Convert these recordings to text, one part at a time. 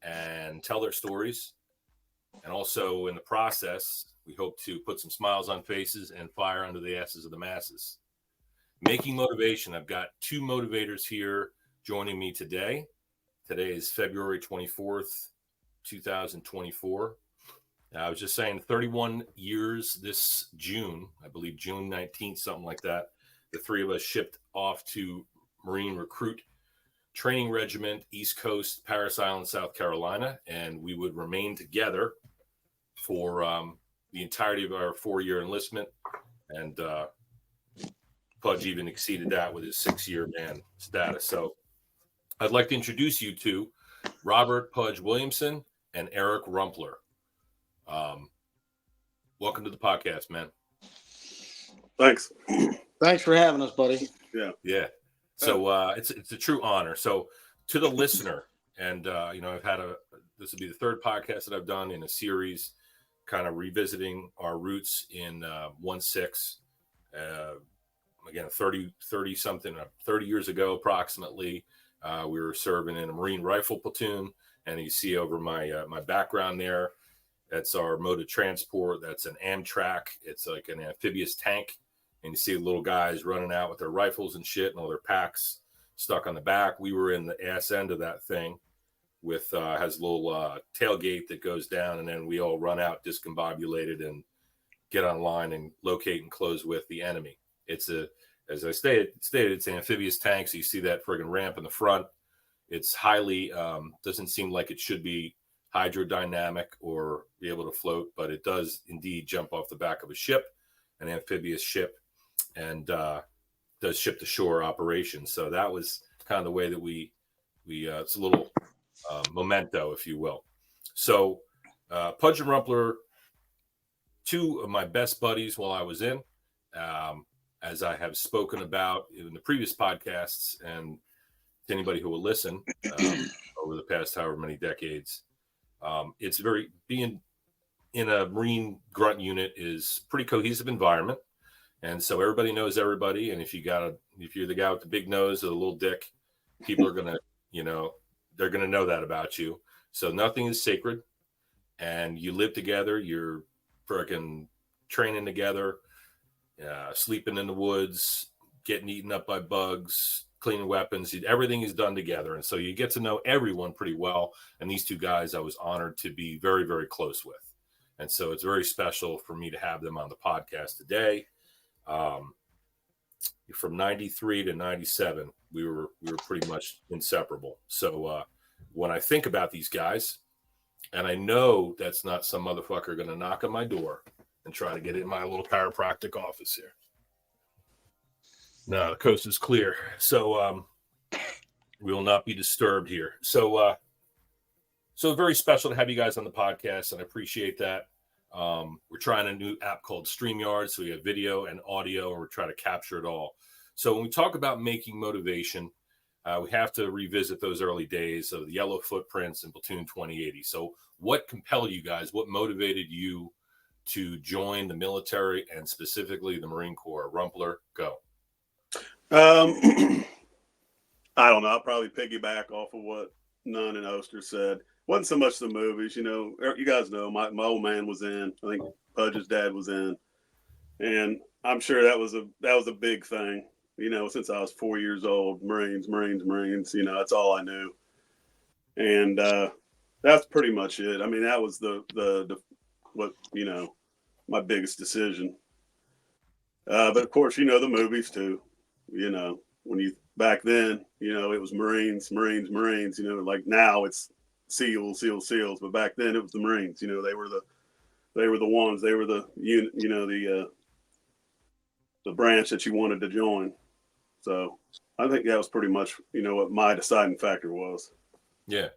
and tell their stories. And also in the process, we hope to put some smiles on faces and fire under the asses of the masses. Making motivation. I've got two motivators here joining me today. Today is February 24th, 2024. I was just saying 31 years this June, I believe June 19th, something like that. The three of us shipped off to Marine Recruit Training Regiment, East Coast, Parris Island, South Carolina, and we would remain together for the entirety of our 4-year enlistment. And Pudge even exceeded that with his 6-year man status. So I'd like to introduce you to Robert Pudge Williamson and Eric Rumpler. Welcome to the podcast, man. Thanks. Thanks for having us, buddy. Yeah. So it's a true honor. So to the listener, and I've had this will be the third podcast that I've done in a series, kind of revisiting our roots in 1-6. Again, 30 years ago, approximately, we were serving in a Marine rifle platoon, and you see over my background there. That's our Moto transport. That's an Amtrak. It's like an amphibious tank. And you see the little guys running out with their rifles and shit and all their packs stuck on the back. We were in the ass end of that thing with has a little tailgate that goes down. And then we all run out discombobulated and get online and locate and close with the enemy. It's as I stated, it's an amphibious tank. So you see that friggin' ramp in the front. It's highly, doesn't seem like it should be hydrodynamic or be able to float, but it does indeed jump off the back of a ship, an amphibious ship, and does ship to shore operations. So that was kind of the way that we it's a little memento, if you will. So Pudge and Rumpler, two of my best buddies while I was in, as I have spoken about in the previous podcasts, and to anybody who will listen over the past however many decades. It's being in a Marine grunt unit is pretty cohesive environment. And so everybody knows everybody. And if you're the guy with the big nose or the little dick, people are going to, they're going to know that about you. So nothing is sacred, and you live together. You're freaking training together, sleeping in the woods, getting eaten up by bugs, cleaning weapons. Everything is done together. And so you get to know everyone pretty well. And these two guys I was honored to be very, very close with. And so it's very special for me to have them on the podcast today. From 93 to 97, we were pretty much inseparable. So when I think about these guys, and I know that's not some motherfucker going to knock on my door and try to get in my little chiropractic office here. No, the coast is clear. So we will not be disturbed here. So very special to have you guys on the podcast, and I appreciate that. We're trying a new app called StreamYard, so we have video and audio, and we're trying to capture it all. So when we talk about making motivation, we have to revisit those early days of the Yellow Footprints and Platoon 2080. So what compelled you guys? What motivated you to join the military and specifically the Marine Corps? Rumpler, go. I don't know. I'll probably piggyback off of what Nunn and Oster said. Wasn't so much the movies, you guys know my old man was in. I think Pudge's dad was in, and I'm sure that was a big thing. Since I was 4 years old, Marines. That's all I knew, and that's pretty much it. I mean, that was my biggest decision. But of course, the movies too. When you back then, it was Marines. Like now it's SEALs. But back then it was the Marines. They were the ones. They were the unit. The branch that you wanted to join. So I think that was pretty much what my deciding factor was. Yeah,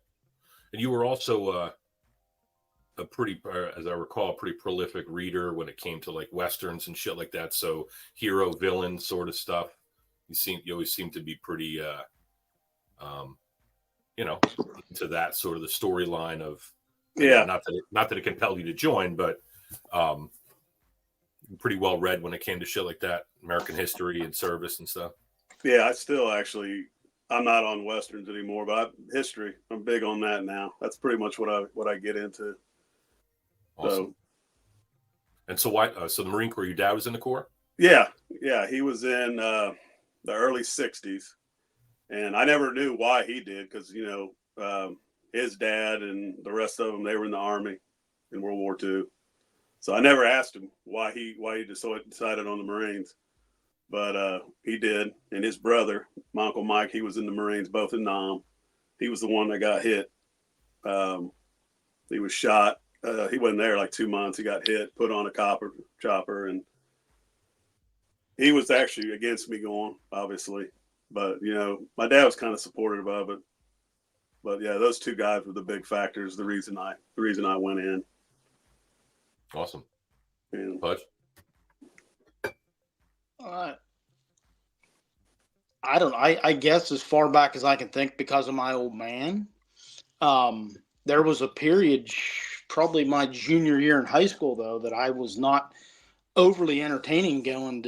and you were also a pretty, as I recall, pretty prolific reader when it came to like Westerns and shit like that. So hero villain sort of stuff. You always seem to be pretty, into that sort of the storyline of, not that it compelled you to join, but pretty well read when it came to shit like that, American history and service and stuff. Yeah, I still actually I'm not on Westerns anymore, but history, I'm big on that now. That's pretty much what I get into. Awesome. And so why? So the Marine Corps, your dad was in the Corps? Yeah, he was in the early '60s, and I never knew why he did because his dad and the rest of them, they were in the Army in World War II. So I never asked him why he decided on the Marines, but he did. And his brother, my Uncle Mike, he was in the Marines, both in Nam. He was the one that got hit. He was shot. He wasn't there like 2 months. He got hit, put on a chopper, and he was actually against me going, obviously. But, my dad was kind of supportive of it. But yeah, those two guys were the big factors. The reason I went in. Awesome. And, Pudge? I guess as far back as I can think, because of my old man, there was a period, probably my junior year in high school, though, that I was not overly entertaining going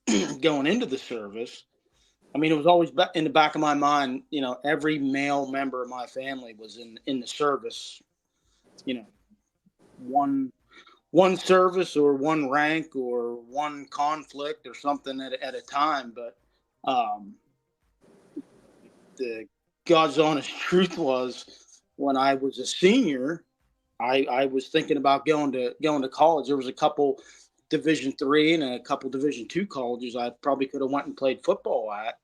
into the service. I mean, it was always in the back of my mind, every male member of my family was in the service, one service or one rank or one conflict or something at a time. But the God's honest truth was, when I was a senior, I was thinking about going to college. There was a couple Division III and a couple Division II colleges I probably could have went and played football at.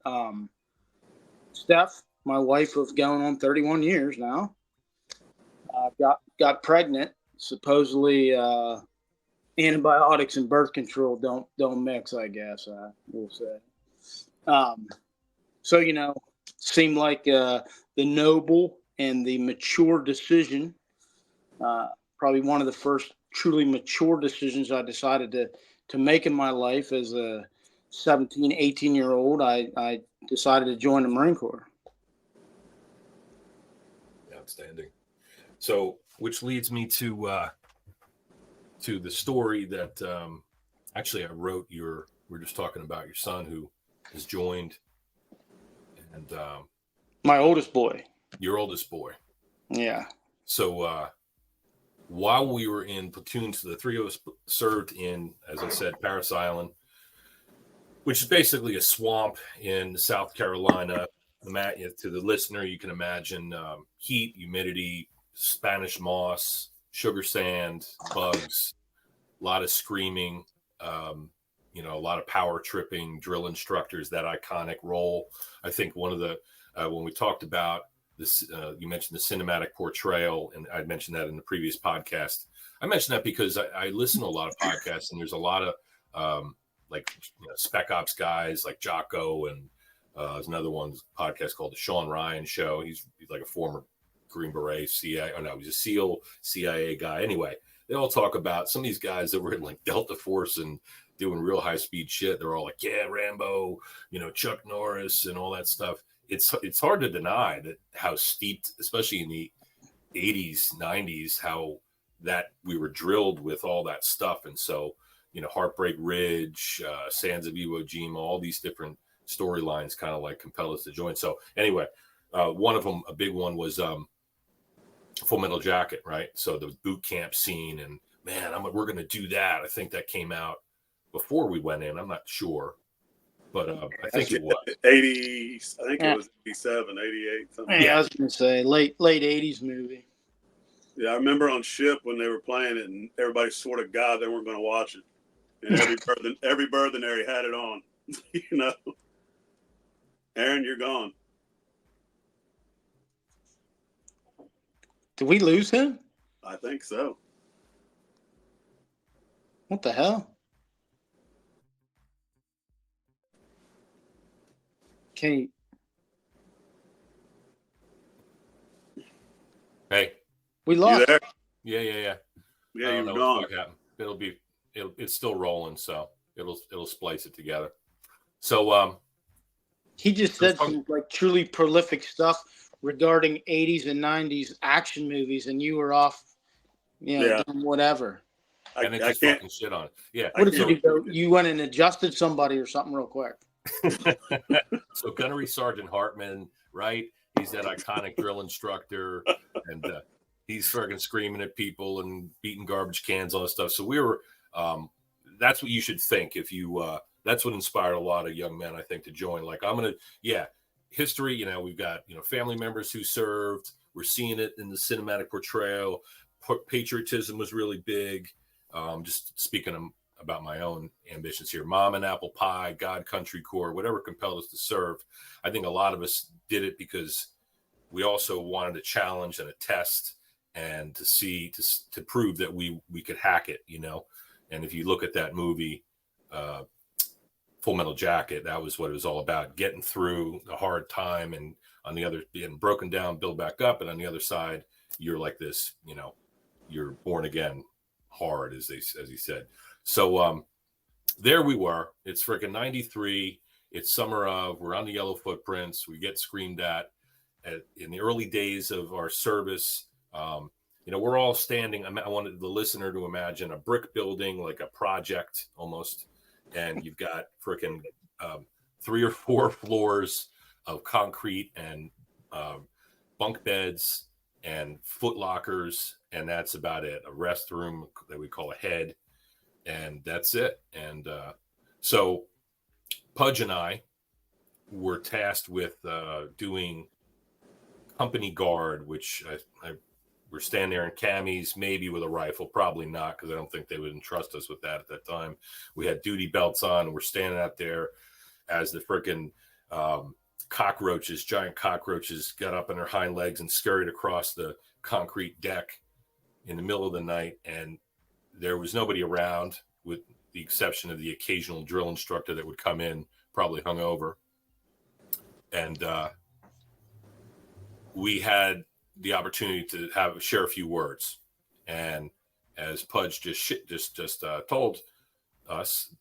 Steph, my wife of going on 31 years now, got pregnant. Supposedly, antibiotics and birth control don't mix, I guess we'll say. So seemed like the noble and the mature decision. Probably one of the first truly mature decisions I decided to make in my life as a 17, 18-year-old. I decided to join the Marine Corps. Outstanding. So, which leads me to the story that actually I wrote. We're just talking about your son who has joined, and my oldest boy. Your oldest boy. Yeah. So while we were in platoons, the three of us served in, as I said, Parris Island, which is basically a swamp in South Carolina. To the listener, you can imagine heat, humidity, Spanish moss, sugar sand, bugs, a lot of screaming, a lot of power tripping, drill instructors, that iconic role. I think one of the, when we talked about this, you mentioned the cinematic portrayal, and I mentioned that in the previous podcast. I mentioned that because I listen to a lot of podcasts, and there's a lot of Spec Ops guys like Jocko, and there's another podcast called the Sean Ryan Show. He's like a former Green Beret CIA. Oh no, he's a SEAL CIA guy. Anyway, they all talk about some of these guys that were in like Delta Force and doing real high speed shit. They're all like, yeah, Rambo, Chuck Norris and all that stuff. It's hard to deny that how steeped, especially in the 80s, 90s, how that we were drilled with all that stuff. And so, Heartbreak Ridge, Sands of Iwo Jima, all these different storylines kind of like compel us to join. So anyway, one of them, a big one, was Full Metal Jacket, right? So the boot camp scene, and man, we're going to do that. I think that came out before we went in. I'm not sure, but I think it was 80. I think it was 87, 88. Something. Yeah, I was going to say late 80s movie. Yeah, I remember on ship when they were playing it, and everybody swore to God they weren't going to watch it. And every Berthenary had it on. Aaron, you're gone. Did we lose him? I think so. What the hell? Okay. Hey. We lost. You there? Yeah. Yeah, I don't you're know gone. what the fuck happened. It's still rolling, so it'll splice it together. So he just said some like truly prolific stuff regarding 80s and 90s action movies, and you were off, doing whatever. And it just fucking shit on it. Yeah. What did you do? You went and adjusted somebody or something real quick. So Gunnery Sergeant Hartman, right? He's that iconic drill instructor, and he's fucking screaming at people and beating garbage cans, all that stuff. So we were, that's what you should think if you, that's what inspired a lot of young men, I think, to join. Like, I'm going to, history, you know, we've got, you know, family members who served. We're seeing it in the cinematic portrayal. Patriotism was really big. Just speaking about my own ambitions here, Mom and Apple Pie, God, Country Corps, whatever compelled us to serve. I think a lot of us did it because we also wanted a challenge and a test, and to see, to prove that we could hack it, you know. And if you look at that movie, Full Metal Jacket, that was what it was all about, getting through the hard time, and on the other, being broken down, build back up, and on the other side, you're like this, you know, you're born again hard, as he said. So there we were. It's freaking 93. It's summer of, we're on the yellow footprints. We get screamed at in the early days of our service. You know, we're all standing. I wanted the listener to imagine a brick building, like a project almost. And you've got freaking 3 or 4 floors of concrete and bunk beds and foot lockers. And that's about it. A restroom that we call a head. And that's it. And so Pudge and I were tasked with doing company guard, which we're standing there in camis, maybe with a rifle, probably not, because I don't think they would entrust us with that at that time. We had duty belts on, and we're standing out there as the freaking cockroaches, giant cockroaches, got up on their hind legs and scurried across the concrete deck in the middle of the night. And there was nobody around, with the exception of the occasional drill instructor that would come in, probably hungover. And we had the opportunity to share a few words. And as Pudge just told us,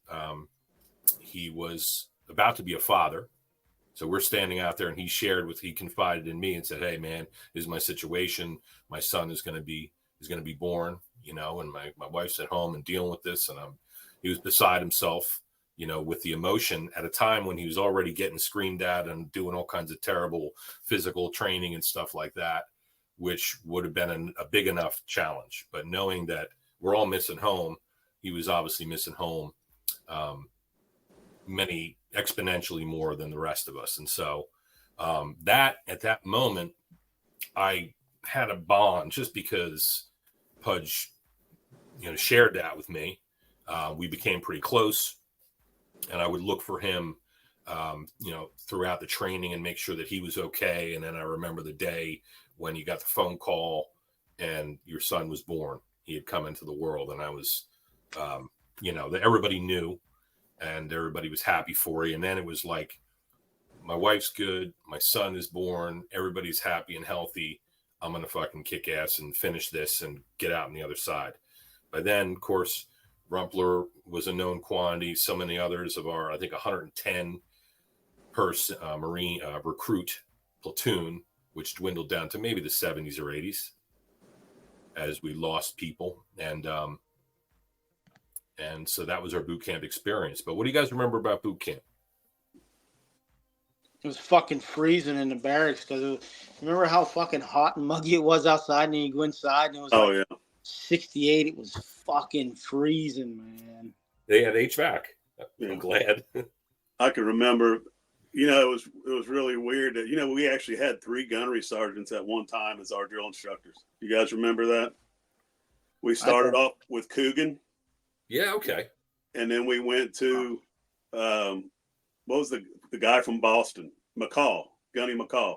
he was about to be a father. So we're standing out there, and he confided in me and said, "Hey man, this is my situation. My son is going to be born, you know, and my wife's at home and dealing with this." And he was beside himself, you know, with the emotion at a time when he was already getting screamed at and doing all kinds of terrible physical training and stuff like that, which would have been a big enough challenge. But knowing that we're all missing home, he was obviously missing home many exponentially more than the rest of us. And so that at that moment, I had a bond just because Pudge, you know, shared that with me. We became pretty close, and I would look for him, you know, throughout the training and make sure that he was okay. And then I remember the day when you got the phone call and your son was born. He had come into the world, and I was, you know, that everybody knew, and everybody was happy for you. And then it was like, my wife's good, my son is born, everybody's happy and healthy. I'm going to fucking kick ass and finish this and get out on the other side. By then, of course, Rumpler was a known quantity. So many others of our, I think, 110 person Marine recruit platoon, which dwindled down to maybe the 70s or 80s as we lost people. And so that was our boot camp experience. But what do you guys remember about boot camp? It was fucking freezing in the barracks because remember how fucking hot and muggy it was outside, and then you go inside and it was 68. It was fucking freezing, man. They had HVAC. I'm glad. I can remember, you know, it was really weird that, you know, we actually had 3 gunnery sergeants at one time as our drill instructors. You guys remember that? We started off with Coogan. Yeah, okay. And then we went to, what was the guy from Boston? McCall, Gunny McCall.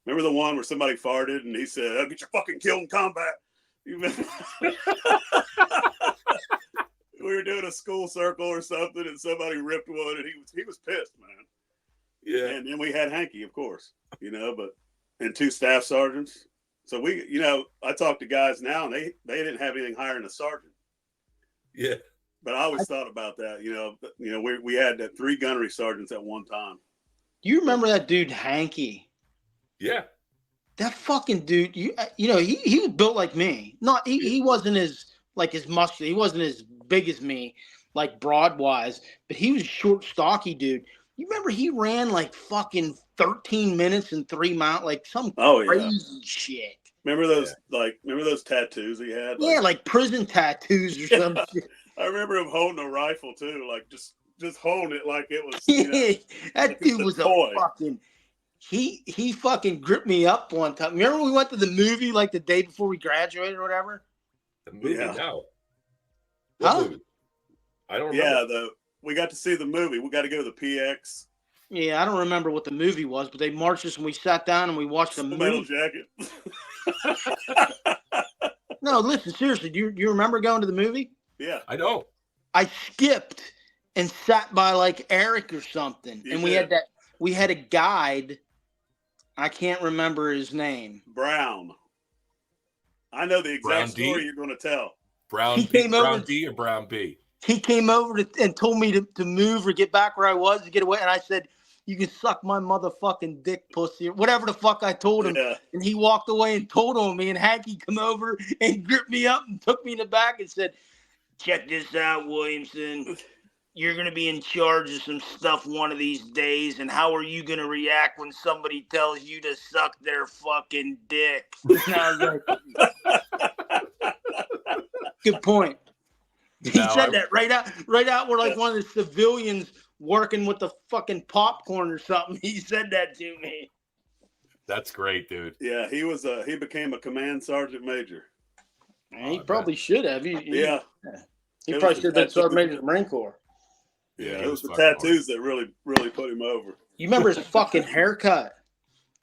Remember the one where somebody farted and he said, "I'll get your fucking killed in combat." We were doing a school circle or something, and somebody ripped one, and he was pissed, man. Yeah. And then we had Hanky, of course, you know, and 2 staff sergeants. So we, you know, I talk to guys now, and they didn't have anything higher than a sergeant. Yeah. But I always thought about that, you know, we had 3 gunnery sergeants at one time. Do you remember that dude, Hanky? Yeah. That fucking dude, you know, he was built like me. Not he wasn't as muscular. He wasn't as big as me, like broad wise, but he was a short, stocky dude. You remember he ran like fucking 13 minutes in 3 miles, like some crazy shit. Remember those tattoos he had? Yeah, like prison tattoos or some shit. I remember him holding a rifle too, like just holding it like it was. That dude was a fucking. He fucking gripped me up one time. Remember we went to the movie like the day before we graduated or whatever? The movie, no. Huh? Movie? I don't remember. Yeah, we got to see the movie. We got to go to the PX. Yeah, I don't remember what the movie was, but they marched us and we sat down and we watched the movie. Metal Jacket. No, listen, seriously, do you remember going to the movie? Yeah. I don't. I skipped and sat by like Eric or something. We had a guide. I can't remember his name. Brown. I know the exact story you're going to tell. Brown D or Brown B? He came over and told me to move or get back where I was to get away. And I said, you can suck my motherfucking dick, pussy, or whatever the fuck I told him. Yeah. And he walked away and told on me. And Hanky come over and gripped me up and took me in the back and said, check this out, Williamson. You're going to be in charge of some stuff one of these days. And how are you going to react when somebody tells you to suck their fucking dick? And I was like, good point. He said that right out. We're like one of the civilians working with the fucking popcorn or something. He said that to me. That's great, dude. Yeah, he became a command sergeant major. He probably should have. He probably should have been sergeant major of the Marine Corps. Yeah, it was the tattoos that really, really put him over. You remember his fucking haircut?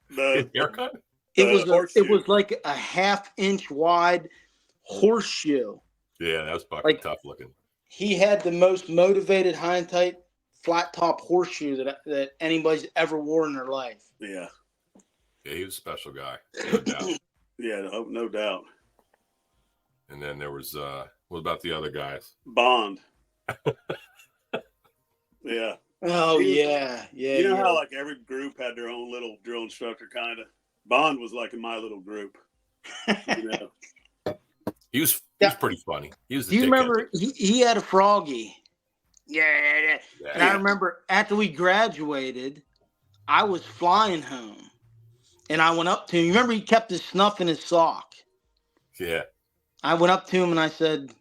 His haircut? It was like a 1/2 inch wide horseshoe. Yeah, that was fucking tough looking. He had the most motivated high and tight flat top horseshoe that anybody's ever wore in their life. Yeah. Yeah, he was a special guy. No doubt. Yeah, no doubt. And then there was what about the other guys? Bond. Yeah. Oh yeah. You know how like every group had their own little drill instructor kind of? Bond was like in my little group. You know. He was pretty funny. He was. Do you remember he had a froggy? Yeah. And I remember after we graduated, I was flying home, and I went up to him. You remember he kept his snuff in his sock? Yeah. I went up to him and I said,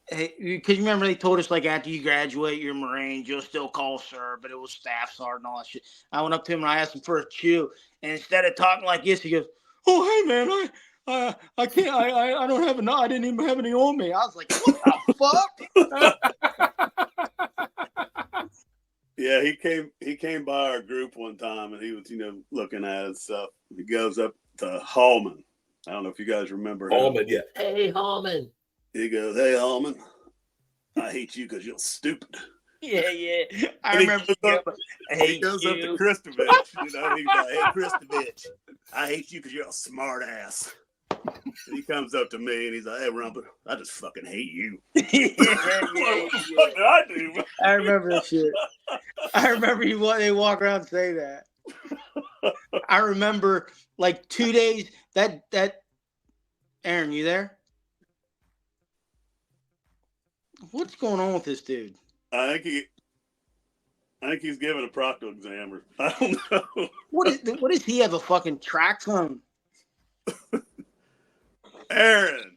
"Hey, because you remember they told us like after you graduate, you're a Marine, you'll still call sir, but it was staff sergeant and all that shit." I went up to him and I asked him for a chew, and instead of talking like this, he goes, "Oh hey man, I can't. I don't have I didn't even have any on me." I was like, "What the fuck?" Yeah, he came by our group one time and he was looking at his stuff. He goes up to Hallman. I don't know if you guys remember Hallman. Yeah. Hey Hallman. He goes, "Hey Hallman, I hate you because you're stupid." Yeah. I remember. He goes up to Kristovich. He's like, "Hey Kristovich, I hate you because you're a smart ass." And he comes up to me and he's like, "Hey, Rumpler, I just fucking hate you." What the fuck did I do? I remember that shit. I remember they walk around and say that. I remember like 2 days that Aaron, you there? What's going on with this dude? I think he's giving a procto exam or I don't know. What does he have, a fucking track phone? Aaron.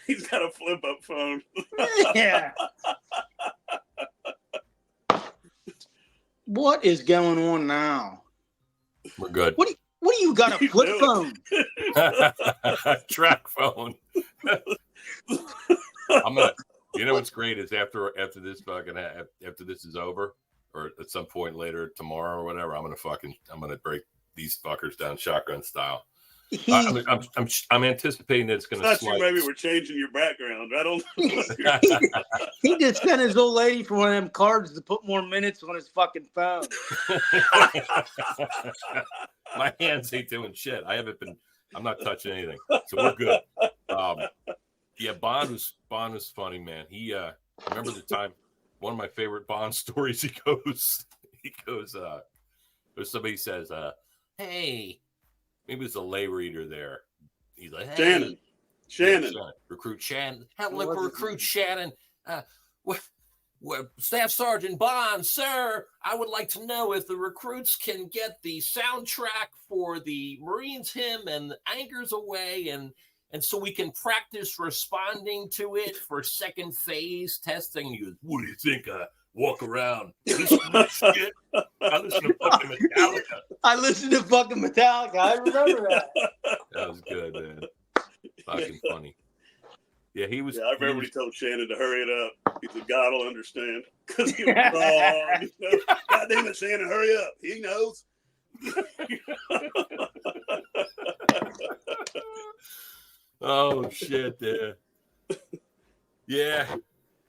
He's got a flip up phone. Yeah. What is going on now? We're good. What do you got, a flip phone? Track phone. I'm gonna. You know what's great is after this is over, or at some point later tomorrow or whatever, I'm gonna break these fuckers down shotgun style. I'm anticipating that it's going to slide. Maybe we're changing your background. I don't know. He just sent his old lady for one of them cards to put more minutes on his fucking phone. My hands ain't doing shit. I'm not touching anything. So we're good. Yeah, Bond was funny, man. He remember the time, one of my favorite Bond stories, he goes, somebody says, "Hey," maybe it's a lay reader there. He's like, "Hey, Shannon. Recruit Shannon. Hello, Recruit Shannon. Staff Sergeant Bond, sir, I would like to know if the recruits can get the soundtrack for the Marines hymn and Anchors Away, and so we can practice responding to it for second phase testing. And he goes, what do you think? Walk around. Listen to that shit. I listen to fucking Metallica. I remember that. That was good, man. Fucking funny. Yeah, he was. Yeah, I remember when he told Shannon to hurry it up. He said, God will understand. Because he was wrong. God damn it, Shannon, hurry up. He knows. Oh, shit, yeah. Yeah.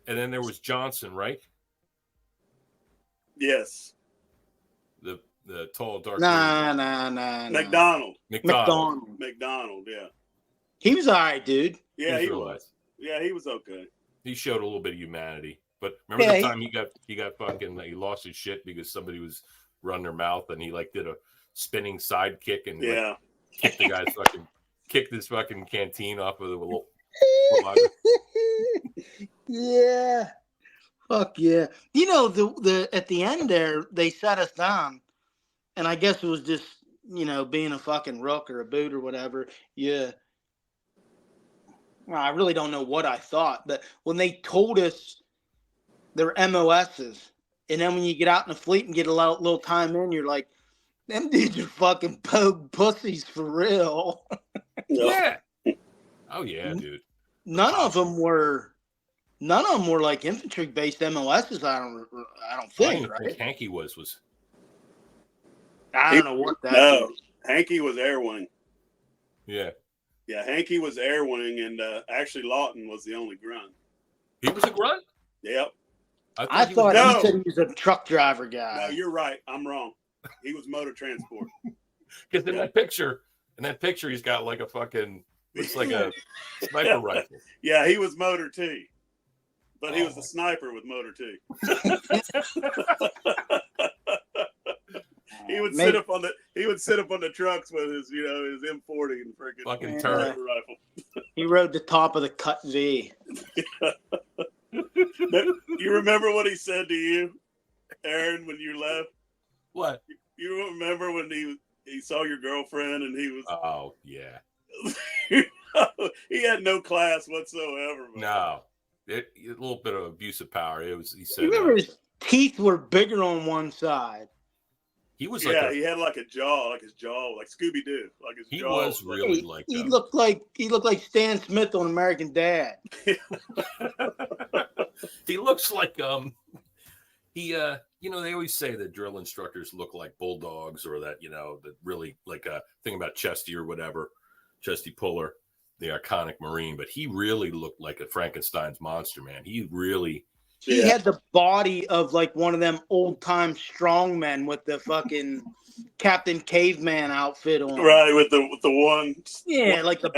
And then there was Johnson, right? Yes. The tall, dark. Nah. McDonald, yeah. He was all right, dude. Yeah, he was. Yeah, he was okay. He showed a little bit of humanity. But remember the time he got fucking, he lost his shit because somebody was running their mouth and he like did a spinning side kick and like, kicked the guy's fucking, kicked this fucking canteen off of the little. Yeah. Fuck yeah. You know, the at the end there, they set us down. And I guess it was just, you know, being a fucking rook or a boot or whatever. Yeah. Well, I really don't know what I thought. But when they told us their MOSs, and then when you get out in the fleet and get a little time in, you're like, them dudes are fucking pussies for real. Yeah. Oh, yeah, dude. None of them were like infantry based MOSs. I don't think. I think Hanky was. I don't know what that. No, is. Hanky was air wing. Yeah. Yeah, Hanky was air wing, and actually Lawton was the only grunt. He was a grunt? Yep. I thought he said he was a truck driver guy. No, you're right. I'm wrong. He was motor transport. Because in that picture, he's got like a fucking, looks like a sniper rifle. Yeah, he was motor T. But he was a sniper with motor T. He would sit up on the trucks with his, you know, his M40 and freaking fucking turret rifle. He rode the top of the Cut V. You remember what he said to you, Aaron, when you left? What? You remember when he saw your girlfriend and he was? Oh yeah. He had no class whatsoever. Man. No, a little bit of abuse of power. It was. He said. You remember his teeth were bigger on one side. He was he had like his jaw, like Scooby Doo, like his jaw. He was really like. He looked like Stan Smith on American Dad. He looks like you know, they always say that drill instructors look like bulldogs, or that, you know, that really like a thing about Chesty or whatever, Chesty Puller, the iconic Marine. But he really looked like a Frankenstein's monster, man. He really. He had the body of like one of them old time strongmen with the fucking Captain Caveman outfit on. Right, with the one. Yeah, like the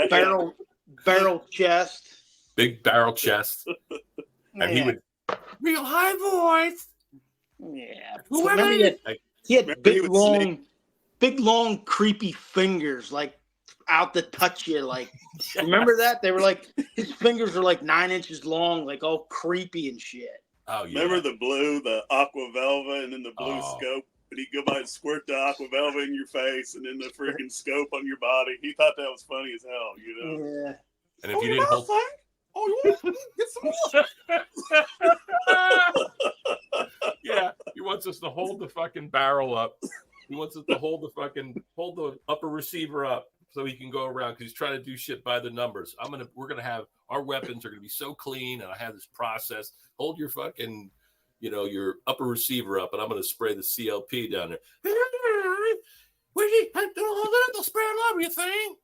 barrel chest. Big barrel chest. And he would real high voice. Yeah. Whoever he had big long creepy fingers, like out to touch you. Like, remember that? They were like, his fingers were like 9 inches long, like all creepy and shit. Oh yeah. Remember the aqua velva, and then the blue scope, and he'd go by and squirt the aqua velva in your face, and then the freaking scope on your body. He thought that was funny as hell, you know. Yeah. And if you didn't hold. You want get some more? Yeah, he wants us to hold the fucking barrel up. He wants us to hold the upper receiver up so he can go around, because he's trying to do shit by the numbers. We're gonna have our weapons are gonna be so clean, and I have this process. Hold your fucking, you know, your upper receiver up, and I'm gonna spray the CLP down there. Don't hold it up, they'll spray it over, you think?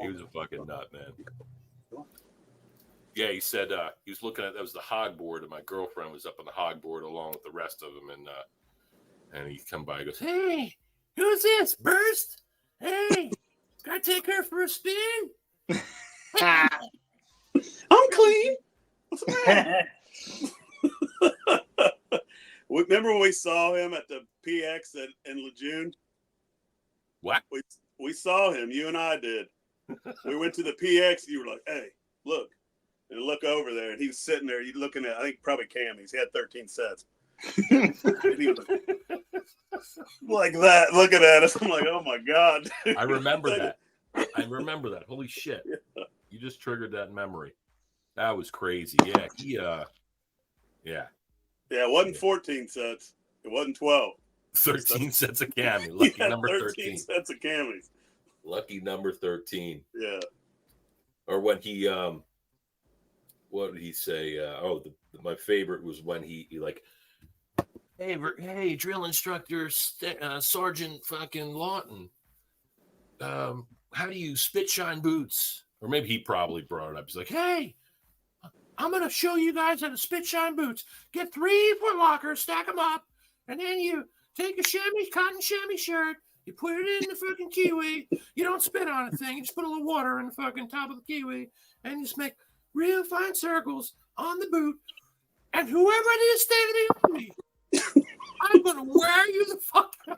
He was a fucking nut, man. Yeah, he said he was looking at, that was the hog board, and my girlfriend was up on the hog board along with the rest of them, and he come by and goes, "Hey, who's this? Burst? Hey, gotta take her for a spin." I'm clean. What's the matter? Remember when we saw him at the PX in Lejeune? What? We saw him. You and I did. We went to the PX. You were like, "Hey, look," and look over there, and he was sitting there. You looking at, I think probably camis. He had 13 sets. And he was like that, looking at us. I'm like, "Oh my god!" I remember that. Holy shit! Yeah. You just triggered that memory. That was crazy. Yeah, yeah. It wasn't 14 sets. It wasn't 12. 13 sets of cami. Lucky number 13 sets of camis. Lucky number 13. Yeah. Or when he, what did he say? My favorite was when he like, hey, drill instructor, Sergeant fucking Lawton. How do you spit shine boots? Or maybe he probably brought it up. He's like, hey, I'm going to show you guys how to spit shine boots. Get 3 Foot Lockers, stack them up, and then you take a cotton chamois shirt, you put it in the fucking kiwi. You don't spit on a thing. You just put a little water in the fucking top of the kiwi, and you just make real fine circles on the boot. And whoever it is standing behind me, I'm going to wear you the fuck out.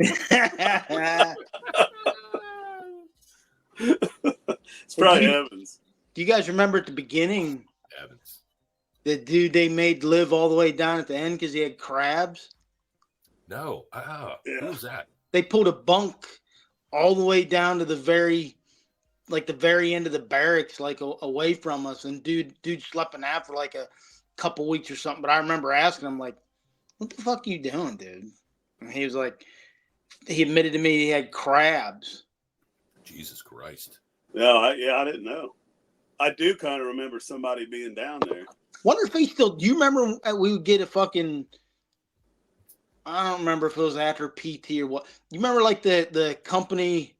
It's probably Evans. Do you guys remember at the beginning? Evans. The dude they made live all the way down at the end because he had crabs? No. Who was that? They pulled a bunk all the way down to the very end of the barracks, like away from us. And dude slept in that for like a couple weeks or something. But I remember asking him, like, what the fuck are you doing, dude? And he was like, he admitted to me he had crabs. Jesus Christ. No, I didn't know. I do kind of remember somebody being down there. Wonder if he still. Do you remember we would get a fucking? I don't remember if it was after PT or what. You remember like the company?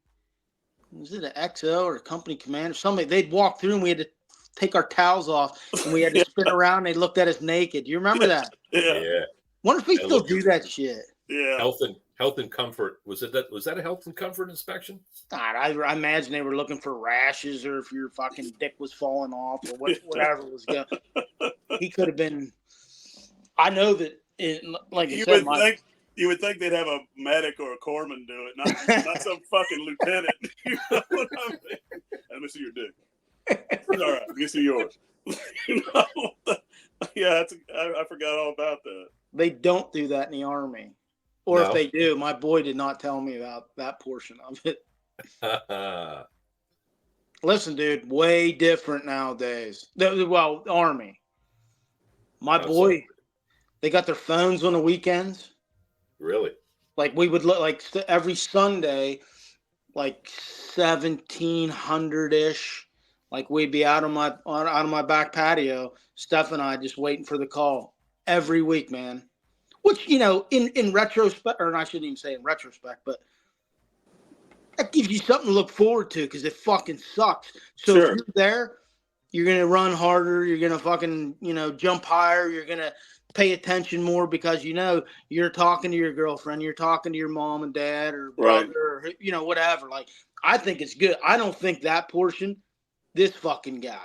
Was it an XO or a company commander? Something. They'd walk through and we had to take our towels off and we had to spin around. And they looked at us naked. Do you remember that? Yeah. Wonder if we still do that shit. Yeah. Health and comfort. Was that a health and comfort inspection? God, I imagine they were looking for rashes or if your fucking dick was falling off or whatever was going. He could have been. I know that. Like you said, you would think they'd have a medic or a corpsman do it, not some fucking lieutenant. You know what I mean? Let me see your dick. All right, let me see yours. Yeah, I forgot all about that. They don't do that in the Army. Or if they do, my boy did not tell me about that portion of it. Listen, dude, way different nowadays. Well, Army. My boy, they got their phones on the weekends. Really? Like we would look like every Sunday, like 1700-ish. Like we'd be out on my back patio, Steph and I just waiting for the call every week, man. Which, you know, in retrospect, or I shouldn't even say in retrospect, but that gives you something to look forward to because it fucking sucks. So if you're there, you're going to run harder. You're going to fucking, jump higher. You're going to pay attention more because, you're talking to your girlfriend. You're talking to your mom and dad or brother or, whatever. Like, I think it's good. I don't think that portion, this fucking guy.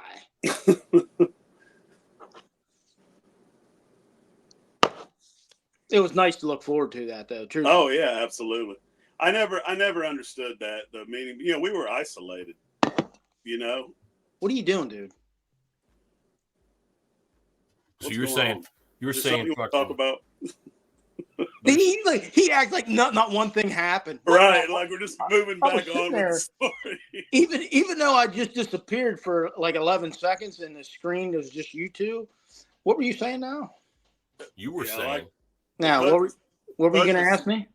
It was nice to look forward to that, though. Truly. Oh yeah, absolutely. I never understood that the meaning. We were isolated. What are you doing, dude? So you were saying fucking talk about. He acts like not one thing happened. Right, like we're just moving back on with the story. Even though I just disappeared for like 11 seconds and the screen was just you two. What were you saying now? You were saying. Now, what were you going to ask me?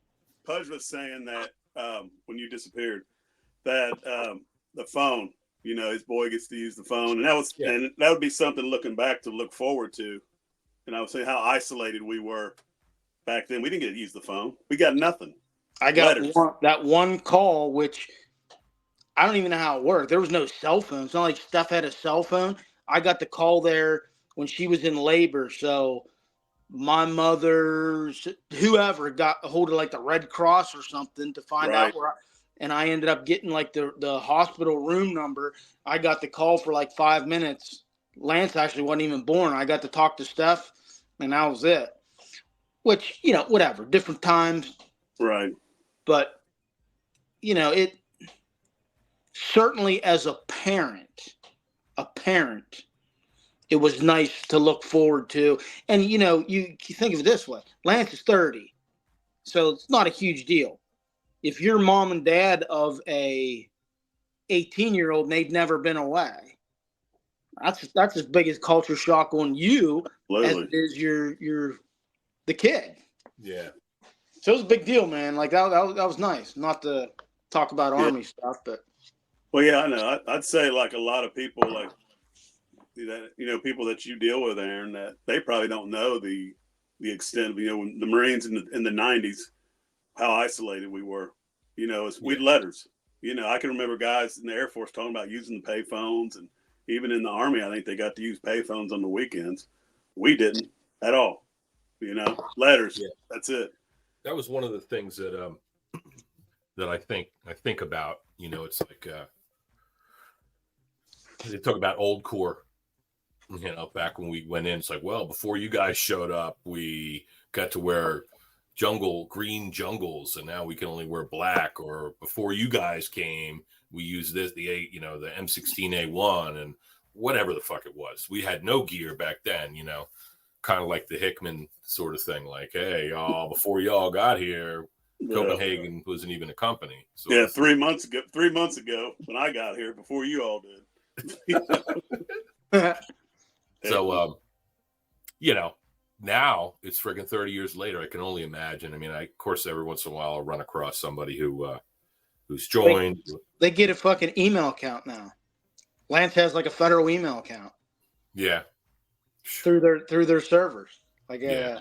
Pudge was saying that when you disappeared, that the phone, his boy gets to use the phone, and that would be something looking back to look forward to. And I was saying how isolated we were back then. We didn't get to use the phone. We got nothing. I got that one call, which I don't even know how it worked. There was no cell phone. It's not like Steph had a cell phone. I got the call there when she was in labor, so my mother's whoever got a hold of like the Red Cross or something to find out where and I ended up getting like the hospital room number. I got the call for like 5 minutes. Lance actually wasn't even born. I got to talk to Steph and that was it. Which, whatever, different times. Right. But, certainly as a parent, it was nice to look forward to. And, you know, you think of it this way. Lance is 30, so it's not a huge deal. If you're mom and dad of a 18-year-old and they've never been away, that's as big as culture shock on you as it is the kid. Yeah. So it was a big deal, man. Like that was nice. Not to talk about Army stuff, but. Well, yeah, I know. I'd say like a lot of people, like that, you know, people that you deal with, Aaron, that they probably don't know the extent of, you know, when the Marines in the 90s, how isolated we were. You know, we'd letters. You know, I can remember guys in the Air Force talking about using the pay phones, and even in the Army, I think they got to use pay phones on the weekends. We didn't at all. You know, letters. Yeah. That's it. That was one of the things that that I think about. You know, it's like they talk about old Corps. You know, back when we went in, it's like, well, before you guys showed up, we got to wear green jungles, and now we can only wear black. Or before you guys came, we used the M16A1 and whatever the fuck it was. We had no gear back then, you know, kind of like the Hickman sort of thing. Like, hey, y'all, before y'all got here, Copenhagen wasn't even a company. So yeah, 3 months ago when I got here, before you all did. So, you know, now it's friggin' 30 years later. I can only imagine. I mean, of course, every once in a while I'll run across somebody who's joined. They get a fucking email account now. Lance has like a federal email account. Yeah. Through their servers. Like, yeah.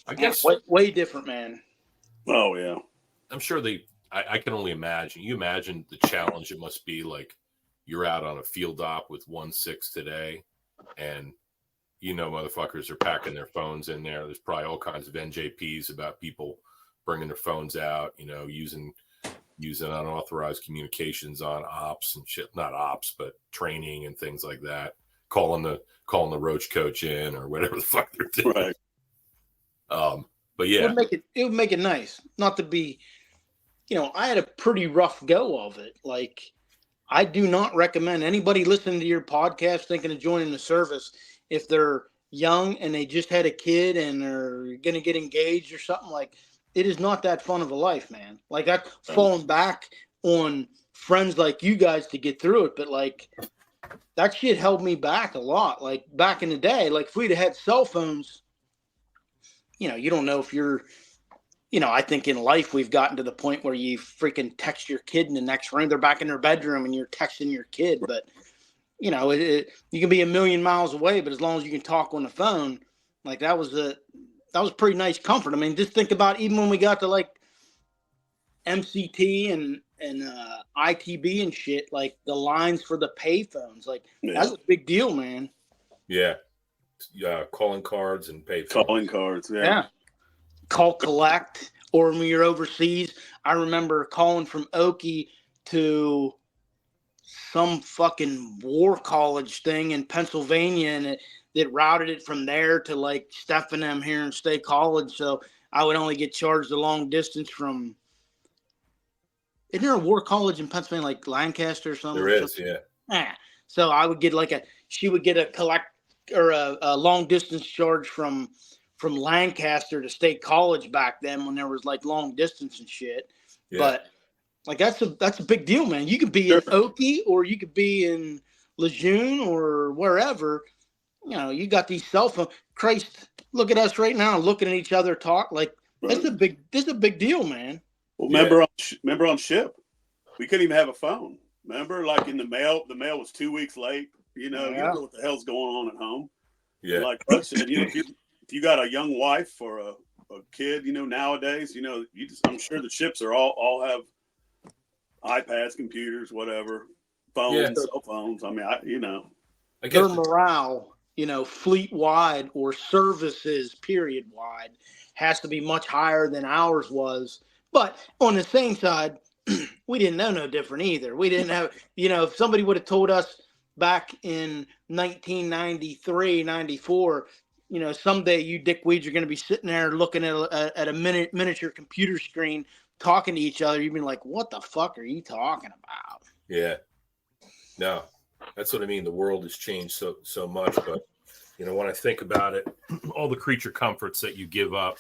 I guess way different, man. Oh yeah. I'm sure I can only imagine. You imagine the challenge it must be. Like, you're out on a field op with 1-6 today, and you know, motherfuckers are packing their phones in there. There's probably all kinds of NJPs about people bringing their phones out, you know, using unauthorized communications on ops and shit. Not ops, but training and things like that. Calling the roach coach in or whatever the fuck they're doing. Right. But yeah, it would make it nice. Not to be, you know, I had a pretty rough go of it. Like, I do not recommend anybody listening to your podcast thinking of joining the service, if they're young and they just had a kid and they're going to get engaged or something. Like, it is not that fun of a life, man. Like, I've fallen back on friends like you guys to get through it. But like, that shit held me back a lot. Like, back in the day, like if we'd have had cell phones, you know, you don't know if you're, you know, I think in life we've gotten to the point where you freaking text your kid in the next room. They're back in their bedroom and you're texting your kid. But, you know, you can be a million miles away, but as long as you can talk on the phone, like that was pretty nice comfort. I mean, just think about even when we got to like MCT and ITB and shit, like the lines for the pay phones, like that's a big deal, man. Yeah. Calling cards and pay phones. Calling cards, yeah. Call collect, or when you're overseas. I remember calling from Okie to some fucking war college thing in Pennsylvania, and it routed it from there to like Stephenham here in State College. So I would only get charged a long distance from. Isn't there a war college in Pennsylvania, like Lancaster or something? There is, yeah. Yeah. So I would get she would get a collect or a long distance charge from Lancaster to State College back then when there was like long distance and shit. Yeah. But like that's a big deal, man. You could be in Okie or you could be in Lejeune or wherever. You know, you got these cell phones. Christ, look at us right now, looking at each other talk. Like this is a big deal, man. Well, remember on ship, we couldn't even have a phone. Remember, like in the mail was 2 weeks late. You know, you don't know what the hell's going on at home. Yeah. Like I said, you know, if you got a young wife or a kid, you know, nowadays, you know, I'm sure the ships are all have iPads, computers, whatever, phones, cell phones. I mean, I their morale, you know, fleet wide or services period wide has to be much higher than ours was. But on the same side, we didn't know no different either. We didn't have, you know, if somebody would have told us back in 1993, 94, you know, someday you dickweeds are going to be sitting there looking at a miniature computer screen talking to each other. You'd be like, what the fuck are you talking about? Yeah. No, that's what I mean. The world has changed so much, but when I think about it, all the creature comforts that you give up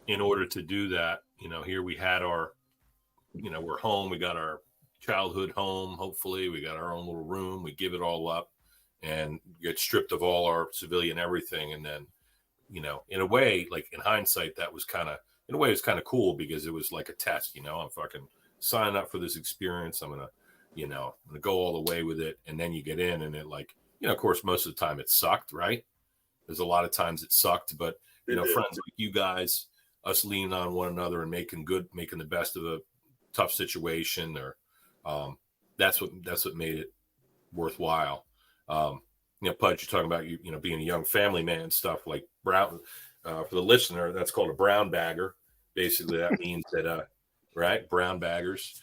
in order to do that, here we had our, we're home, we got our childhood home. Hopefully we got our own little room. We give it all up and get stripped of all our civilian everything. And then, in a way, like in hindsight, that was in a way, it's kind of cool because it was like a test, I'm fucking signing up for this experience. I'm going to go all the way with it. And then you get in and it of course, most of the time it sucked, right? There's a lot of times it sucked, but friends like you guys, us leaning on one another and making the best of a tough situation, or that's what made it worthwhile. Pudge, you're talking about being a young family man and stuff like brown. For the listener, that's called a brown bagger. Basically, that means that right, brown baggers.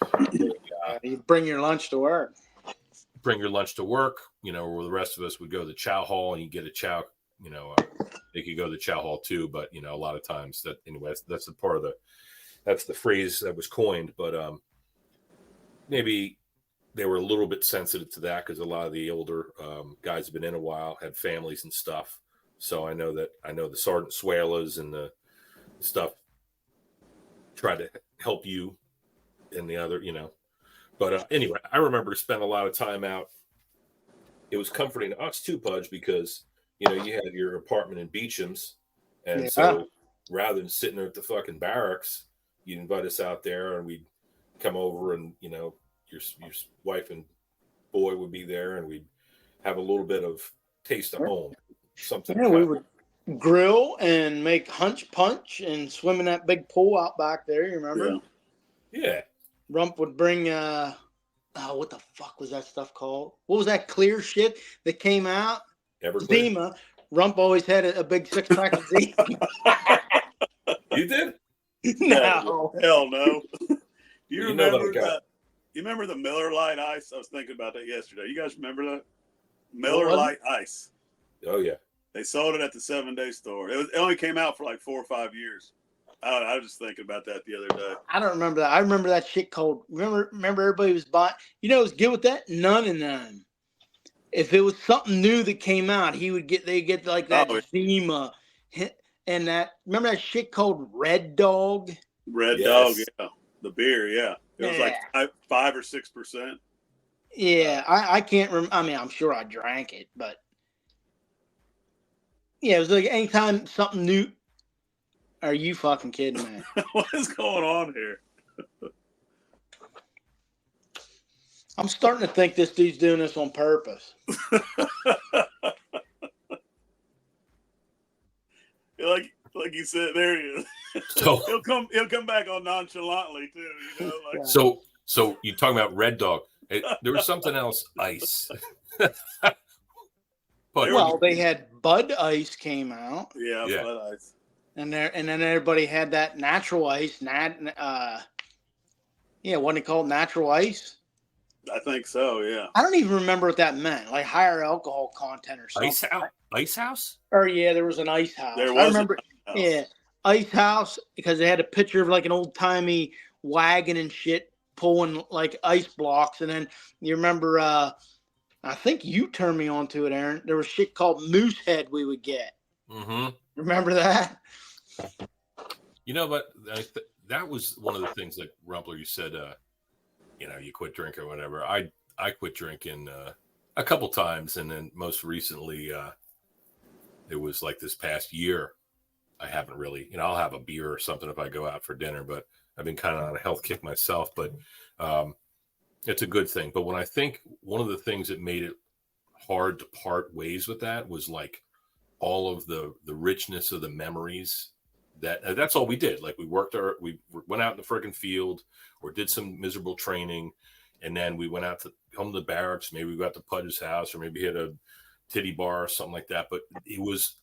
You bring your lunch to work. Bring your lunch to work. Where the rest of us would go to the chow hall and you get a chow. They could go to the chow hall too, but a lot of times that anyway, that's the part of that's the phrase that was coined. But maybe they were a little bit sensitive to that because a lot of the older guys have been in a while, had families and stuff. So I know the Sergeant Suelas and the stuff try to help you and the other, But anyway, I remember spending a lot of time out. It was comforting to us too, Pudge, because you had your apartment in Beecham's, and so rather than sitting there at the fucking barracks, you'd invite us out there, and we'd come over, and your wife and boy would be there, and we'd have a little bit of taste of home. Something. Yeah, we would grill and make hunch punch and swim in that big pool out back there. You remember? Yeah. Rump would bring what the fuck was that stuff called? What was that clear shit that came out? Zima. Rump always had a big 6-pack of Zima. You did? No. Hell no. Do you remember that? that? You remember the Miller Lite Ice? I was thinking about that yesterday. You guys remember that? Miller Lite Ice. Oh yeah. They sold it at the 7-Day store. It only came out for like 4 or 5 years. I was just thinking about that the other day. I don't remember that. I remember that shit called. Remember everybody was buying. It was good with that. None and none. If it was something new that came out, they get like that Zima, and that. Remember that shit called Red Dog? Red Dog, yeah. The beer, yeah. It was like 5 or 6%. Yeah, I can't remember. I mean, I'm sure I drank it, but yeah, it was like anytime something new. Are you fucking kidding me? What is going on here? I'm starting to think this dude's doing this on purpose. like you said, there he is. So he'll come back on nonchalantly too. So you talking about Red Dog? There was something else. Ice. Well, they had Bud Ice came out. Yeah. Bud Ice. And then everybody had that natural ice. Wasn't it called natural ice? I think so, yeah. I don't even remember what that meant, like higher alcohol content or something. Ice House? Or yeah, there was an ice house. There was I remember, ice house, because they had a picture of like an old timey wagon and shit pulling like ice blocks. And then you remember, I think you turned me on to it, Aaron. There was shit called Moose Head we would get. Mm-hmm. Remember that? But that was one of the things that Rumpler, you said, you quit drinking or whatever. I quit drinking a couple times, and then most recently, it was like this past year. I haven't really, I'll have a beer or something if I go out for dinner, but I've been kind of on a health kick myself. But it's a good thing. But when I think one of the things that made it hard to part ways with that was like all of the richness of the memories. That's all we did. Like we went out in the freaking field or did some miserable training, and then we went out to home to the barracks. Maybe we got to Pudge's house, or maybe hit a titty bar or something like that. But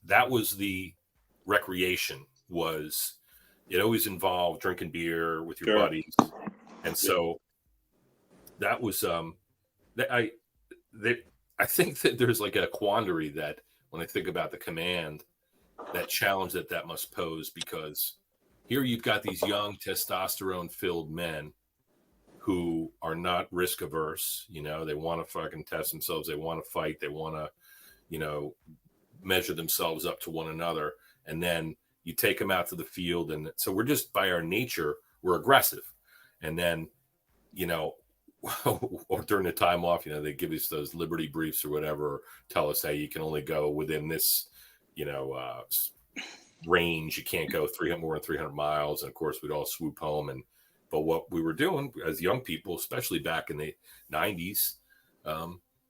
that was the recreation. It always involved drinking beer with your buddies, and so that was I think that there's like a quandary that when I think about the command. That challenge that must pose, because here you've got these young testosterone-filled men who are not risk averse. You know, they want to fucking test themselves. They want to fight. They want to, you know, measure themselves up to one another. And then you take them out to the field. And so we're just, by our nature, we're aggressive. And then, you know, or during the time off, you know, they give us those liberty briefs or whatever, or tell us, hey, you can only go within this, you know, range. You can't go more than 300 miles. And of course, we'd all swoop home. But what we were doing as young people, especially back in the 90s,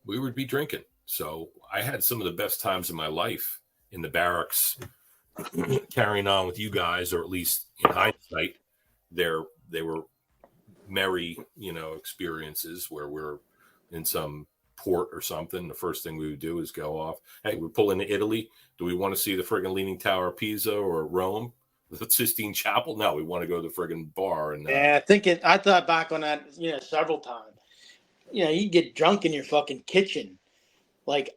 we would be drinking. So I had some of the best times in my life in the barracks, carrying on with you guys, or at least in hindsight, they were merry, you know, experiences where we're in some port or something. The first thing we would do is go off. Hey, we're pulling to Italy. Do we want to see the friggin' Leaning Tower of Pisa or Rome, the Sistine Chapel? No, we want to go to the friggin' bar. And yeah, I thought back on that, you know, several times. You know, you get drunk in your fucking kitchen. Like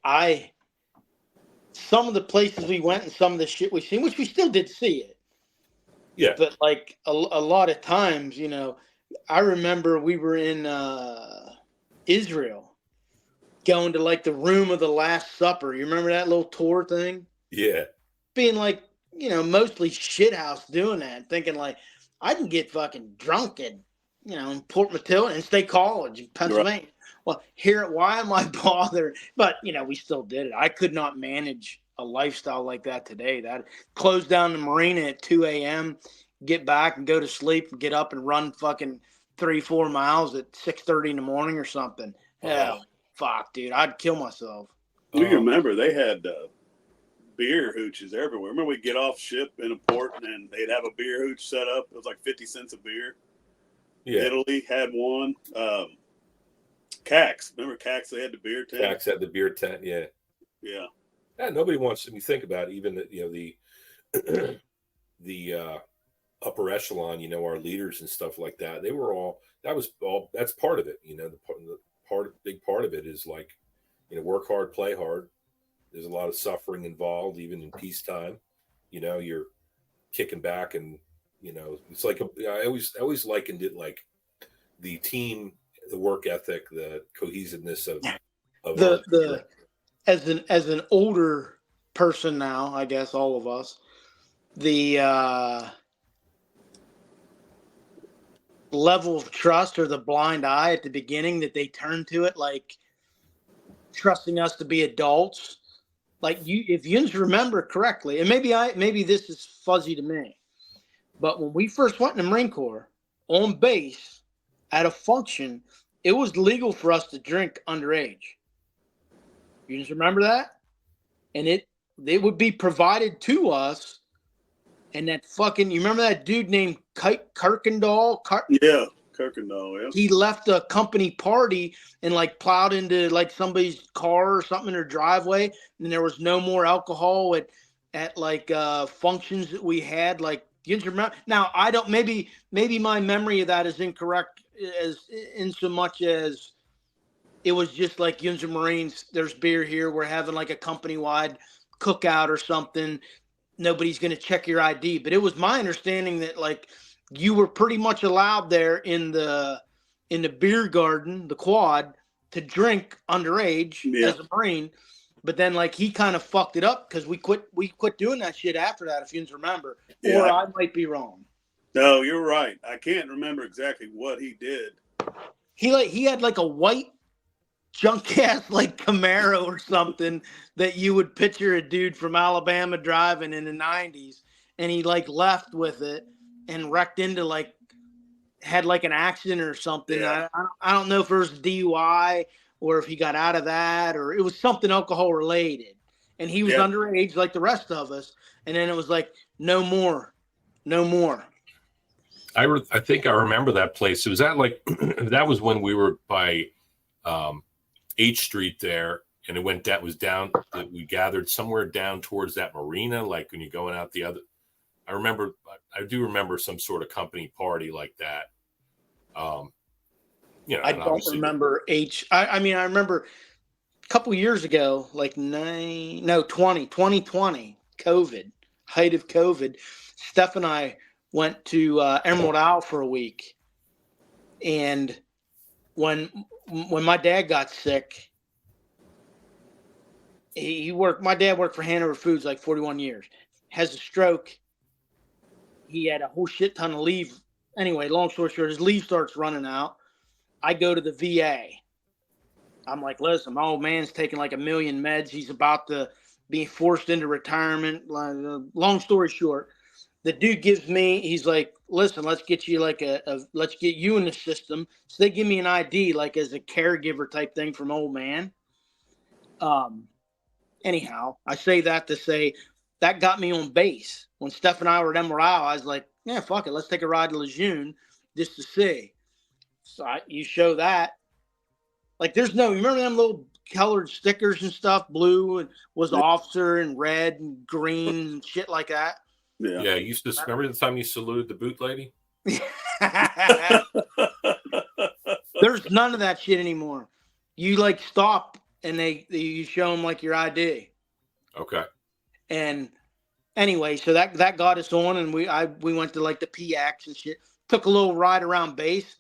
some of the places we went and some of the shit we've seen, which we still did see it. Yeah. But like a lot of times, you know, I remember we were in Israel going to like the room of the Last Supper. You remember that little tour thing? Yeah. Being like, you know, mostly shithouse doing that, thinking like I can get fucking drunk at, you know, in Port Matilda and State College in Pennsylvania. Right. Well, why am I bothered? But, you know, we still did it. I could not manage a lifestyle like that today. That close down the marina at 2 a.m., get back and go to sleep and get up and run fucking 3-4 miles at 6:30 in the morning or something. Hell, fuck, dude. I'd kill myself. You remember they had beer hooches everywhere. Remember we'd get off ship in a port and they'd have a beer hooch set up. It was like 50 cents a beer. Yeah. Italy had one. CAX. Remember CAX? They had the beer tent. CAX had the beer tent, yeah. Yeah. Yeah, nobody wants to think about it. Even the, you know, the upper echelon, you know, our leaders and stuff like that. They were all, that's part of it. You know, big part of it is like, you know, work hard, play hard. There's a lot of suffering involved, even in peacetime. You know, you're kicking back and, you know, it's like, I always likened it like the team, the work ethic, the cohesiveness of as an older person now, I guess all of us, the level of trust or the blind eye at the beginning that they turn to it, like trusting us to be adults. Like if you remember correctly, and maybe this is fuzzy to me, but when we first went in the Marine Corps on base at a function, it was legal for us to drink underage. You just remember that? And it would be provided to us. And that fucking, you remember that dude named Kirkendall? Yeah, Kirkendall, yeah. He left a company party and like plowed into like somebody's car or something in their driveway. And there was no more alcohol at like functions that we had. Like, you remember? Now, I don't, maybe my memory of that is incorrect as in so much as it was just like Yunza Marines, there's beer here. We're having like a company-wide cookout or something. Nobody's going to check your ID. But it was my understanding that like you were pretty much allowed there in the beer garden, the quad, to drink underage as a Marine. But then like he kind of fucked it up because we quit doing that shit after that, if you remember. Yeah, or I might be wrong. No, you're right. I can't remember exactly what he did. He had like a white junk ass like Camaro or something that you would picture a dude from Alabama driving in the 90s, and he like left with it and wrecked into like had like an accident or something. Yeah. I don't know if it was DUI or if he got out of that or it was something alcohol related, and he was underage like the rest of us, and then it was like no more. I think I remember that place. It was that was when we were by H Street there, and it was down that we gathered somewhere down towards that marina, like when you're going out the other. I do remember some sort of company party like that. You know, I don't remember I mean, I remember a couple years ago, like 2020, COVID, height of COVID. Steph and I went to Emerald Isle for a week, and when my dad got sick, my dad worked for Hanover Foods like 41 years, has a stroke. He had a whole shit ton of leave. Anyway, long story short, his leave starts running out. I go to the VA. I'm like, listen, my old man's taking like 1 million meds. He's about to be forced into retirement. Long story short, the dude gives me, he's like, listen, let's get you like let's get you in the system. So they give me an ID like as a caregiver type thing from old man. Anyhow, I say that to say that got me on base. When Steph and I were at Emerald, I was like, yeah, fuck it. Let's take a ride to Lejeune just to see. So you show that. Like, you remember them little colored stickers and stuff? Blue and was officer and red and green and shit like that. Yeah. Yeah. You used to remember the time you saluted the boot lady? There's none of that shit anymore. You like stop and you show them like your ID. Okay. And anyway, so that got us on, and we went to like the PX and shit. Took a little ride around base.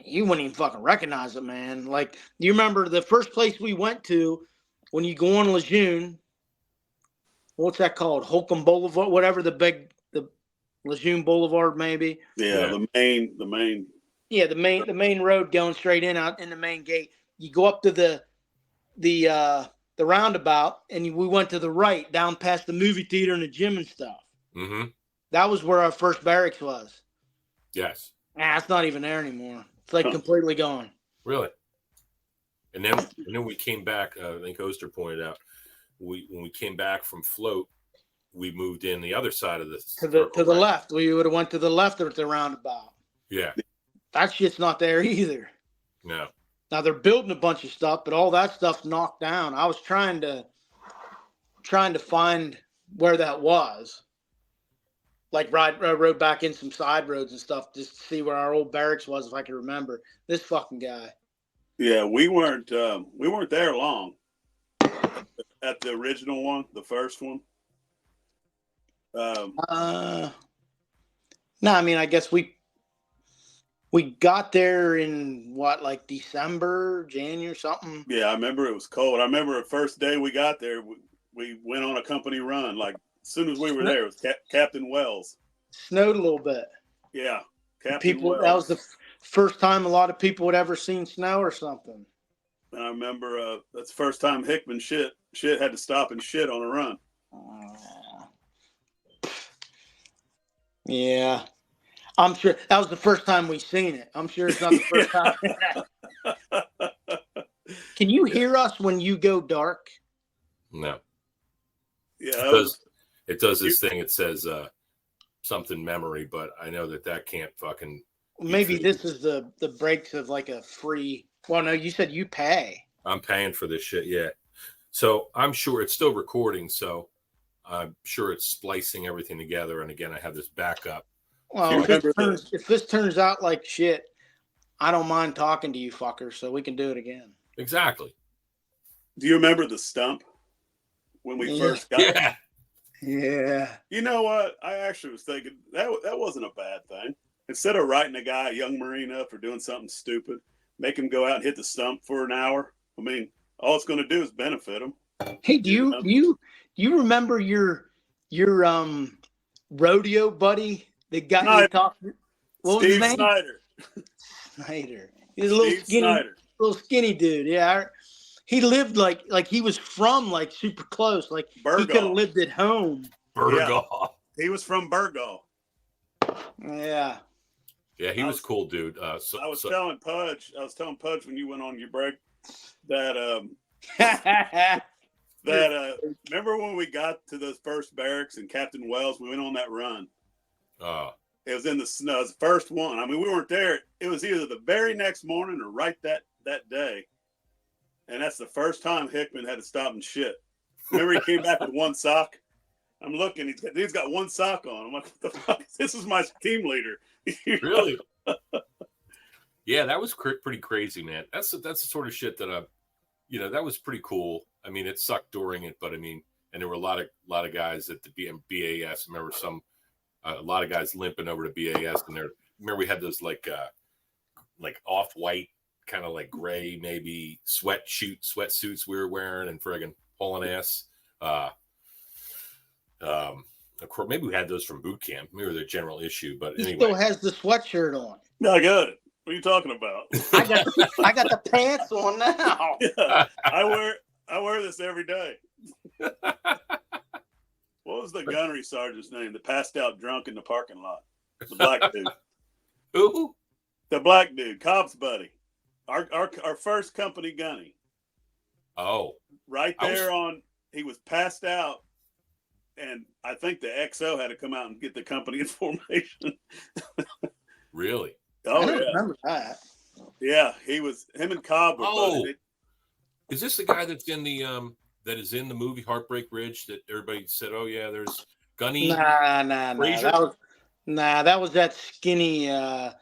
You wouldn't even fucking recognize it, man. Like, you remember the first place we went to when you go on Lejeune? What's that called? Holcomb Boulevard, whatever the Lejeune Boulevard, maybe. Yeah, the main. Yeah, the main road going straight out in the main gate. You go up to the roundabout, and we went to the right down past the movie theater and the gym and stuff. Mm-hmm. That was where our first barracks was. Yes. It's not even there anymore. It's like completely gone. Really? And then we came back. I think Oster pointed out when we came back from float, we moved in the other side of to the left. We would have went to the left at the roundabout. Yeah. That shit's not there either. No. Now they're building a bunch of stuff, but all that stuff's knocked down. I was trying to find where that was. Like rode back in some side roads and stuff just to see where our old barracks was, if I could remember. This fucking guy. Yeah, we weren't there long. At the original one, the first one. No, I mean, I guess we got there in like December, January, something. Yeah, I remember it was cold. I remember the first day we got there, we went on a company run. Like, as soon as we were there, it was Captain Wells. Snowed a little bit. Yeah, Captain Wells. That was the first time a lot of people had ever seen snow or something. And I remember that's the first time Hickman shit had to stop and shit on a run. Yeah. I'm sure that was the first time we seen it. I'm sure it's not the first time. Can you hear us when you go dark? No. Yeah. It does this thing. It says something memory, but I know that can't fucking. Maybe this is the breaks of like a free. Well, no, you said you pay. I'm paying for this shit. Yeah. So I'm sure it's still recording. So I'm sure it's splicing everything together. And again, I have this backup. Well, if this turns out like shit, I don't mind talking to you fuckers, so we can do it again. Exactly. Do you remember the stump when we first got it? Yeah. You know what? I actually was thinking that wasn't a bad thing. Instead of writing a guy, a young Marine, up for doing something stupid, make him go out and hit the stump for an hour. I mean, all it's going to do is benefit him. Hey, do you remember your rodeo buddy that got you talking? What was his name? Snyder. He's a little skinny dude. Yeah. He lived like he was from like super close. Like Burgaw. He could have lived at home. Burgaw. Yeah. He was from Burgaw. Yeah. Yeah, he was cool, dude. I was telling Pudge when you went on your break that remember when we got to those first barracks in Captain Wells, we went on that run. It was in the snow. It was the first one. I mean, we weren't there. It was either the very next morning or right that day. And that's the first time Hickman had to stop and shit. Remember, he came back with one sock. I'm looking. He's got one sock on. I'm like, what the fuck? This is my team leader. Really? Yeah, that was pretty crazy, man. That's the sort of shit that that was pretty cool. I mean, it sucked during it, but I mean, and there were a lot of guys at the BAS. I remember a lot of guys limping over to BAS, and remember we had those like off-white kind of like gray, maybe sweatsuits we were wearing and friggin' hauling ass. Of course, maybe we had those from boot camp. Maybe they're general issue, but He anyway. still has the sweatshirt on. No, I got it. What are you talking about? I got the pants on now. Yeah, I wear this every day. What was the gunnery sergeant's name that passed out drunk in the parking lot? The black dude. Who? The black dude, Cobb's buddy. Our first company gunny. Oh. Right there he was passed out, and I think the XO had to come out and get the company in formation. Really? Oh, I don't yeah. remember that. Yeah, him and Cobb were buddies. Is this the guy that's in the that is in the movie Heartbreak Ridge that everybody said, oh yeah, there's Gunny? Nah. That was that skinny. I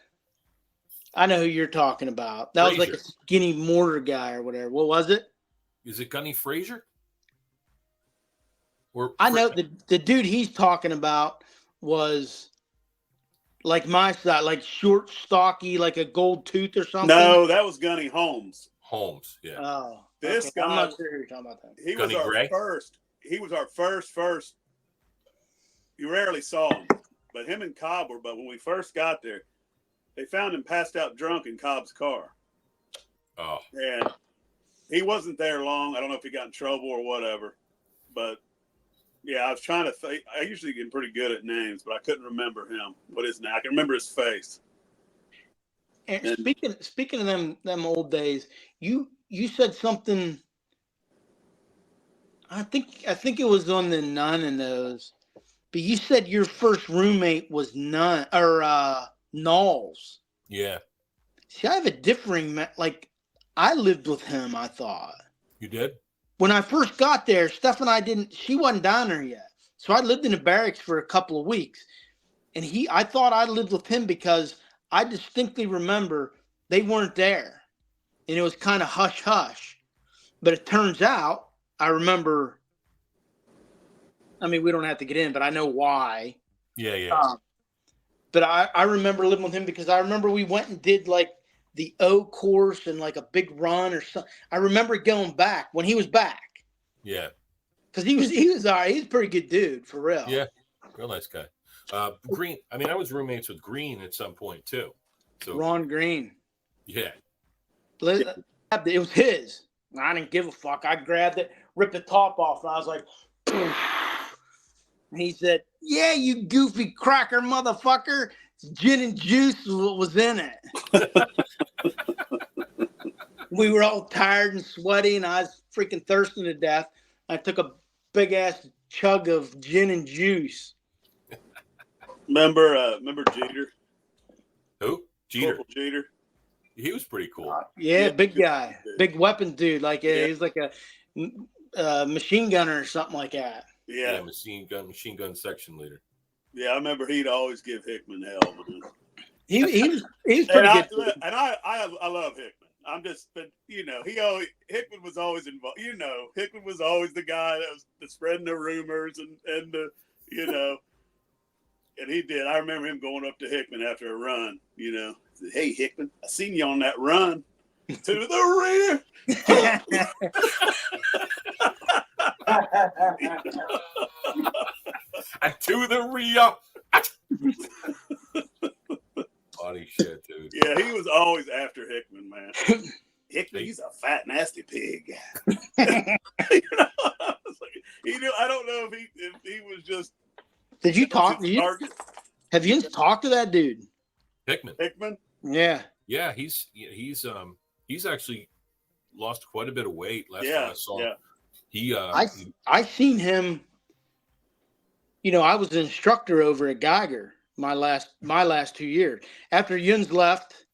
know who you're talking about. That was like a skinny mortar guy or whatever. What was it? Is it Gunny Frazier? I know the dude he's talking about was like my side, like short, stocky, like a gold tooth or something. No, that was Gunny Holmes. Holmes, yeah. Oh, this guy. I'm not sure who you're talking about that. He was our first. He was our first. You rarely saw him, but him and Cobb were. But when we first got there, they found him passed out drunk in Cobb's car. Oh. And he wasn't there long. I don't know if he got in trouble or whatever, but yeah, I was trying to think. I usually get pretty good at names, but I couldn't remember him. What his name? I can remember his face. And speaking of them old days, you said something. I think it was on the Nun and those, but you said your first roommate was Nun or Knowles. Yeah. See, I have a differing. Like, I lived with him. I thought you did. When I first got there, Steph and I didn't. She wasn't down there yet, so I lived in the barracks for a couple of weeks, and I thought I lived with him because I distinctly remember they weren't there, and it was kind of hush hush. But it turns out I remember. I mean, we don't have to get in, but I know why. Yeah. But I remember living with him because I remember we went and did like the O course and like a big run or something. I remember going back when he was back. Yeah. Because he was all right. He's a pretty good dude, for real. Yeah. Real nice guy. Green. I mean, I was roommates with Green at some point too. So Ron Green. Yeah. It was his. I didn't give a fuck. I grabbed it, ripped the top off, and I was like, and he said, "Yeah, you goofy cracker motherfucker. Gin and juice was what was in it." We were all tired and sweaty, and I was freaking thirsting to death. I took a big ass chug of gin and juice. Remember Jeter? Who? Jeter. Corporal Jeter. He was pretty cool. Yeah, big guy, big weapon dude. Like he's like a machine gunner or something like that. Yeah, machine gun section leader. Yeah, I remember he'd always give Hickman hell, man. He's pretty good. And I love Hickman. But Hickman was always involved. Hickman was always the guy that was spreading the rumors and and he did. I remember him going up to Hickman after a run. Said, "Hey Hickman, I seen you on that run to the rear." And to the rear. Funny shit, dude. Yeah, he was always after Hickman, man. Hickman, he's a fat, nasty pig. I don't know if he was just. Did you talk? Have you talked to that dude? Hickman? Yeah. Yeah, he's actually lost quite a bit of weight last time I saw him. I seen him. I was an instructor over at Geiger my last 2 years. After Yun's left,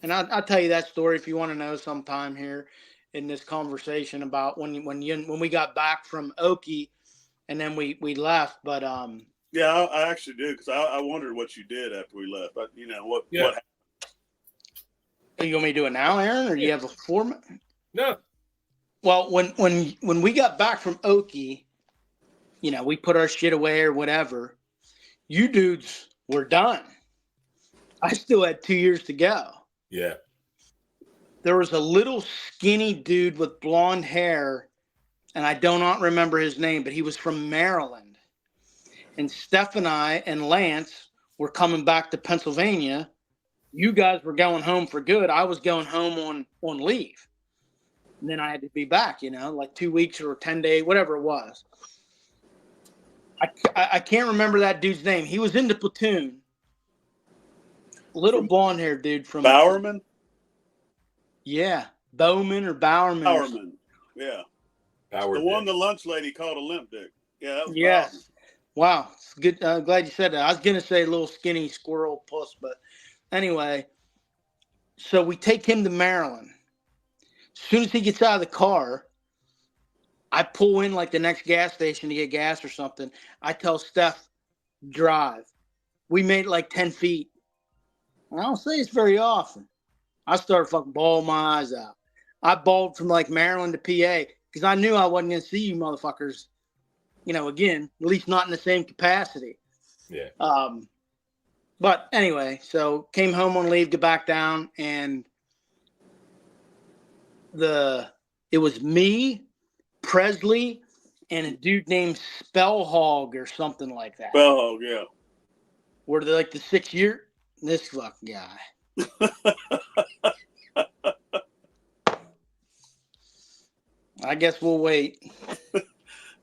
and I'll tell you that story if you want to know sometime here in this conversation about when we got back from Okie, and then we left. But yeah, I actually do because I wondered what you did after we left. But what happened? You want me to do it now, Aaron, or do you have a format? No. Well, when we got back from Okie, we put our shit away or whatever. You dudes were done. I still had 2 years to go. Yeah. there was a little skinny dude with blonde hair, and I do not remember his name, but he was from Maryland. And Steph and I and Lance were coming back to Pennsylvania. You guys were going home for good. I was going home on leave. And then I had to be back, like 2 weeks or 10 days, whatever it was. I can't remember that dude's name. He was into Platoon. Little blonde-haired dude from Bowerman? Yeah. Bowman or Bowerman. Bowerman. Yeah. Howard The one did. the lunch lady called a limp dick. Yeah, that was Yes. Bowerman. Wow. It's good. Glad you said that. I was going to say little skinny squirrel puss, but anyway. So we take him to Maryland. As soon as he gets out of the car, I pull in like the next gas station to get gas or something. I tell Steph, drive. We made like 10 feet. And I don't say it's very often. I started fucking bawling my eyes out. I bawled from like Maryland to PA because I knew I wasn't going to see you motherfuckers, again, at least not in the same capacity. Yeah. But anyway, so came home on leave, get back down, and it was me, Presley, and a dude named Spellhog or something like that. Bellhog, yeah. Were they like the 6 year? This fucking guy. I guess we'll wait.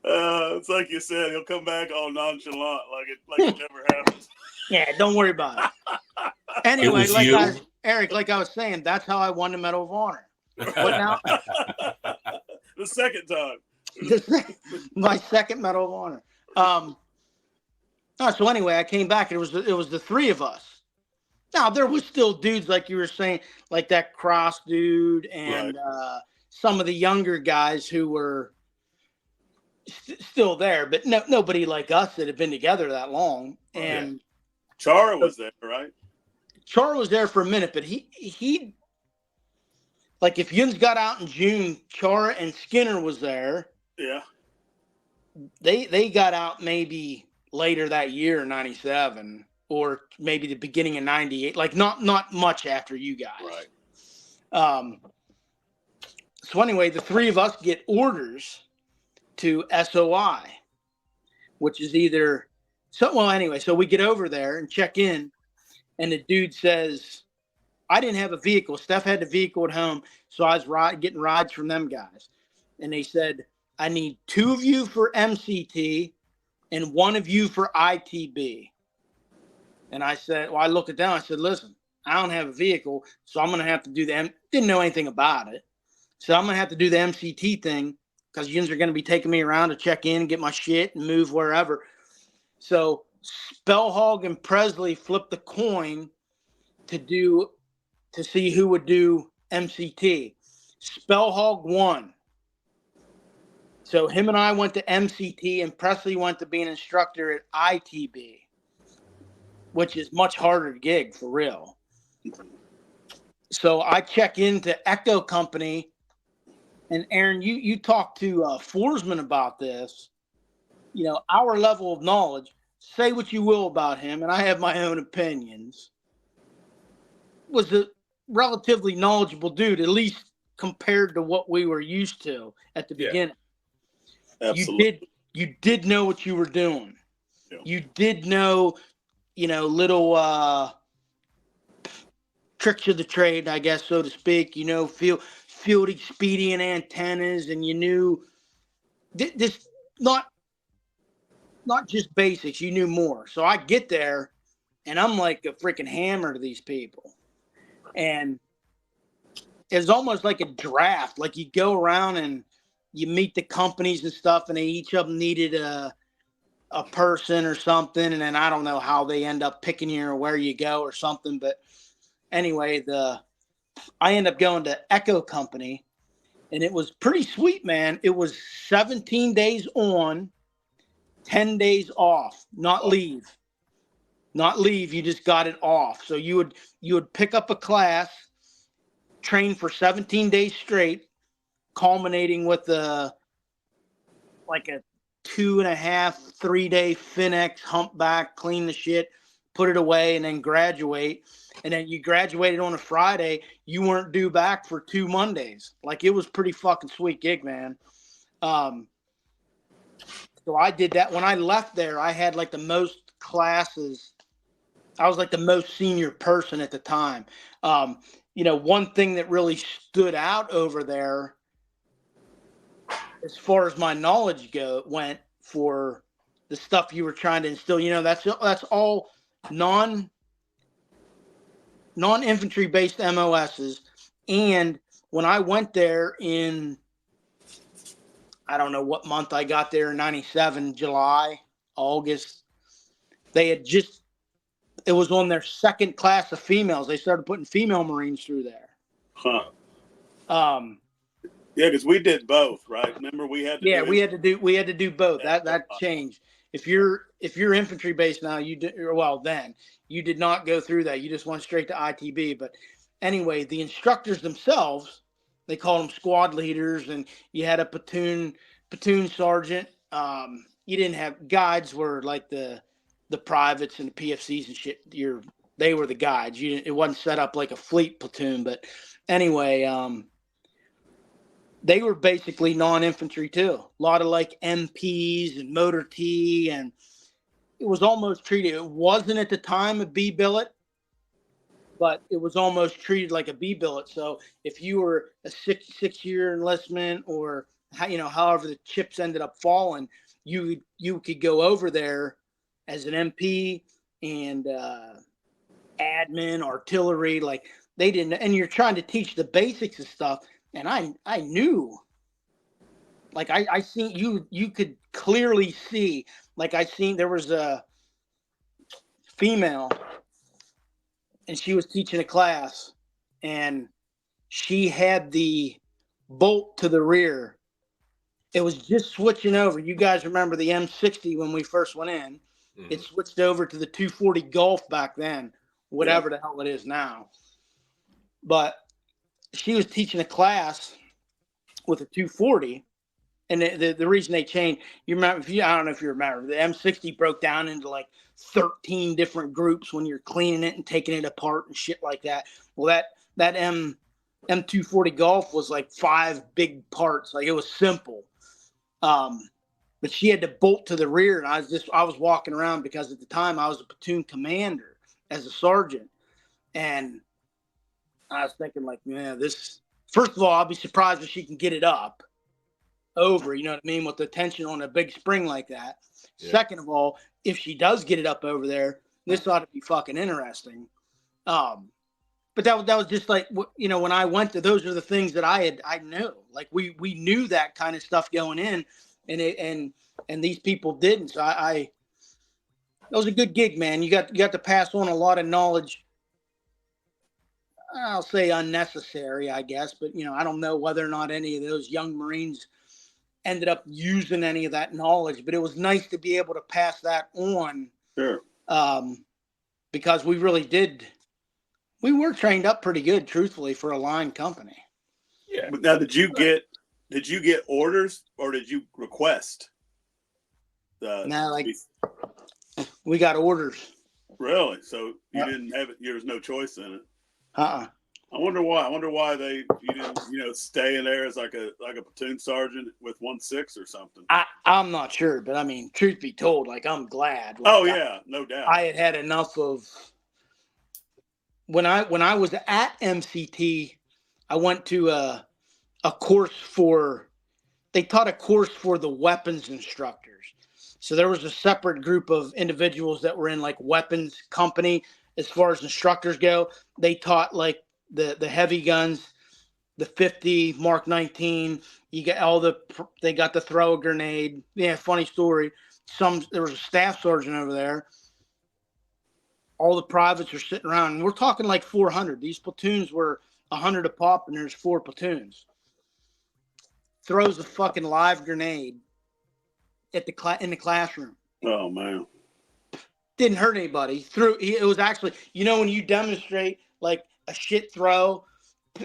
It's like you said, he'll come back all nonchalant, like it never happened. Yeah, don't worry about it. Anyway, was Eric, like I was saying, that's how I won the Medal of Honor. What now? The second time. My second Medal of Honor. So anyway, I came back and it was the three of us. Now there was still dudes like you were saying, like that Cross dude and some of the younger guys who were still there, but nobody like us that had been together that long. And Chara was there, right? Chara was there for a minute, but he like if Yuns got out in June, Chara and Skinner was there. Yeah. They got out maybe later that year, 97, or maybe the beginning of 98, like not much after you guys. Right. So anyway, the three of us get orders to SOI, which is either so we get over there and check in, and the dude says, I didn't have a vehicle. Steph had the vehicle at home, so I was getting rides from them guys. And they said, I need 2 of you for MCT and 1 of you for ITB. And I said, I looked it down. I said, listen, I don't have a vehicle, so I'm going to have to do didn't know anything about it. So I'm going to have to do the MCT thing because Yins are going to be taking me around to check in and get my shit and move wherever. So Spellhog and Presley flipped the coin to see who would do MCT. Spellhog won. So him and I went to MCT and Presley went to be an instructor at ITB, which is much harder gig for real. So I check into Echo Company, and Aaron, you talked to Forsman about this. Our level of knowledge, say what you will about him, and I have my own opinions, was a relatively knowledgeable dude, at least compared to what we were used to at the beginning. Absolutely. You did know what you were doing. Yeah. You did know, little tricks of the trade, I guess, so to speak. Field expedient antennas, and you knew this not just basics. You knew more. So I get there, and I'm like a freaking hammer to these people, and it's almost like a draft. Like you go around and you meet the companies and stuff, and each of them needed a person or something, and then I don't know how they end up picking you or where you go or something, but anyway, I end up going to Echo Company, and it was pretty sweet, man. It was 17 days on, 10 days off, not leave. You just got it off. So you would pick up a class, train for 17 days straight, culminating with like a 2.5, 3 day Finex humpback, clean the shit, put it away, and then graduate. And then you graduated on a Friday. You weren't due back for 2 Mondays. Like, it was pretty fucking sweet gig, man. So I did that. When I left there, I had like the most classes. I was like the most senior person at the time. One thing that really stood out over there, as far as my knowledge went for the stuff you were trying to instill, that's all non-infantry based MOSs. And when I went there in, I don't know what month I got there in 97, July, August, it was on their second class of females. They started putting female Marines through there. Huh. Yeah, because we did both, right? Remember, we had to do both. That changed. If you're infantry based now, you did not go through that. You just went straight to ITB. But anyway, the instructors themselves, they called them squad leaders, and you had a platoon sergeant. You didn't have guides, were like the privates and the PFCs and shit. They were the guides. It wasn't set up like a fleet platoon. But anyway, they were basically non-infantry too. A lot of like MPs and Motor T, and it was almost treated. It wasn't at the time a B billet, but it was almost treated like a B billet. So if you were a 6-year enlistment, or however the chips ended up falling, you could go over there as an MP and admin, artillery. Like, they didn't, and you're trying to teach the basics of stuff. And I knew, like, I seen you could clearly see, like, there was a female, and she was teaching a class, and she had the bolt to the rear. It was just switching over. You guys remember the M60 when we first went in? Mm-hmm. It switched over to the 240 Golf back then, whatever the hell it is now. But she was teaching a class with a 240, and the reason they changed, I don't know if you remember, the M60 broke down into like 13 different groups when you're cleaning it and taking it apart and shit like that. Well, that M240 Golf was like 5 big parts. Like, it was simple. But she had to bolt to the rear, and I was walking around because at the time I was a platoon commander as a sergeant, and I was thinking, like, man, first of all, I'll be surprised if she can get it up over, you know what I mean, with the tension on a big spring like that. Yeah. Second of all, if she does get it up over there, this ought to be fucking interesting. But that was just like, when I went to, those are the things that I knew. Like, we knew that kind of stuff going in, and these people didn't. So it was a good gig, man. You got to pass on a lot of knowledge. I'll say unnecessary, I guess, but I don't know whether or not any of those young Marines ended up using any of that knowledge, but it was nice to be able to pass that on. Sure. Because we were trained up pretty good, truthfully, for a line company. Yeah. Now, did you get orders, or did you request? We got orders. Really? So you didn't have it. There was no choice in it. I wonder why. You didn't, stay in there as like a platoon sergeant with 1-6 or something. I'm not sure, but I mean, truth be told, like, I'm glad. Like, no doubt. I had enough of. When I was at MCT, I went to a course they taught a course for the weapons instructors. So there was a separate group of individuals that were in like weapons company. As far as instructors go, they taught like the heavy guns, the 50 Mark 19. You get they got to throw a grenade. Yeah, funny story. There was a staff sergeant over there. All the privates are sitting around, and we're talking like 400. These platoons were 100 a pop, and there's 4 platoons. Throws a fucking live grenade in the classroom. Oh man. Didn't hurt anybody. It was actually, when you demonstrate like a shit throw,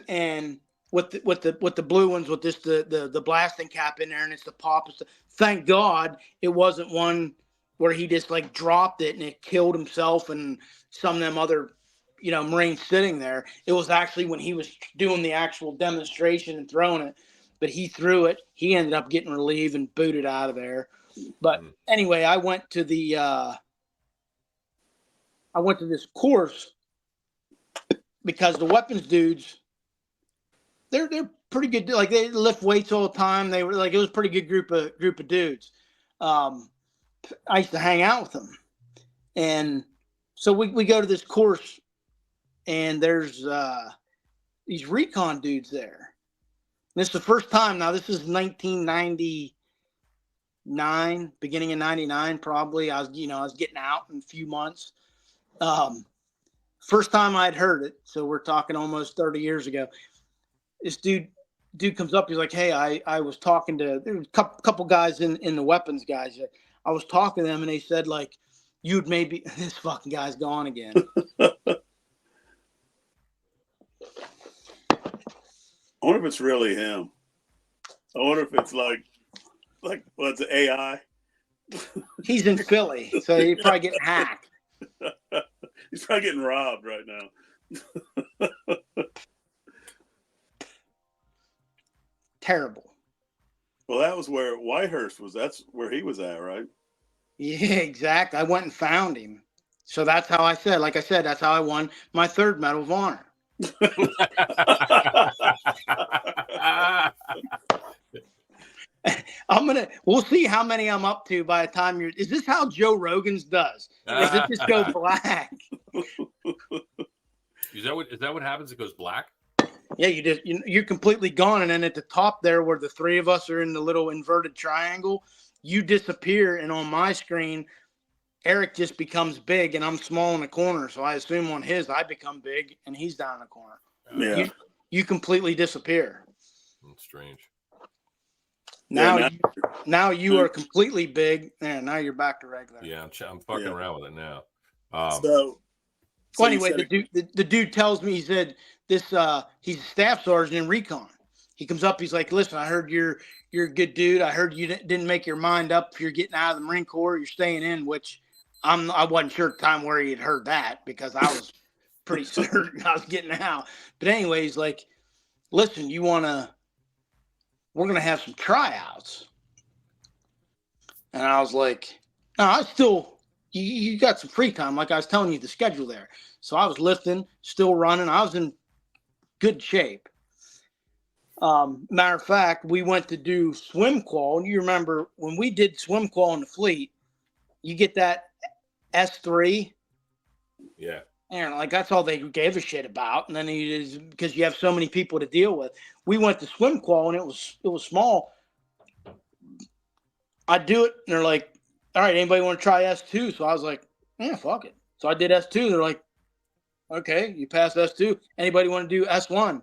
and with the blue ones with this the blasting cap in there, and it's the pop. Thank God it wasn't one where he just like dropped it and it killed himself and some of them other, Marines sitting there. It was actually when he was doing the actual demonstration and throwing it, but he threw it. He ended up getting relieved and booted out of there. But anyway, I went to this course because the weapons dudes, they're pretty good. Like they lift weights all the time. They were like, it was a pretty good group of dudes. I used to hang out with them. And so we go to this course and there's these recon dudes there. And this is the first time. Now this is 1999, beginning of 99, probably. I was getting out in a few months. First time I'd heard it. So we're talking almost 30 years ago. This dude comes up. He's like, hey, I was talking to, there was a couple guys in the weapons guys. I was talking to them and they said like, you'd maybe, this fucking guy's gone again. I wonder if it's really him. I wonder if it's like what's it, AI? He's in Philly, so he's probably getting hacked. He's probably getting robbed right now. Terrible. Well, that was where Whitehurst was. That's where he was at, right? Yeah, exactly. I went and found him. So that's how I said, that's how I won my third Medal of Honor. We'll see how many I'm up to by the time is this how Joe Rogan's does? Does it just go black? Is that what happens? It goes black? Yeah, you're completely gone. And then at the top there where the three of us are in the little inverted triangle, you disappear. And on my screen, Eric just becomes big and I'm small in the corner. So I assume on his, I become big and he's down in the corner. Yeah. You completely disappear. That's strange. Now you are completely big, and now you're back to regular. Yeah, I'm fucking around with it now. So anyway, the dude tells me, he said this. He's a staff sergeant in recon. He comes up, he's like, "Listen, I heard you're a good dude. I heard you didn't make your mind up if you're getting out of the Marine Corps, you're staying in." Which I wasn't sure at the time where he had heard that because I was pretty certain I was getting out. But anyway, he's like, "Listen, we're going to have some tryouts." And I was like, no, you got some free time. Like I was telling you the schedule there. So I was lifting, still running. I was in good shape. Matter of fact, we went to do swim qual. And you remember when we did swim qual in the fleet, you get that S3. Yeah. And like that's all they gave a shit about. And then because you have so many people to deal with. We went to swim qual and it was small. I do it and they're like, all right, anybody want to try S2? So I was like, yeah, fuck it. So I did S2. They're like, okay, you passed S2. Anybody want to do S1?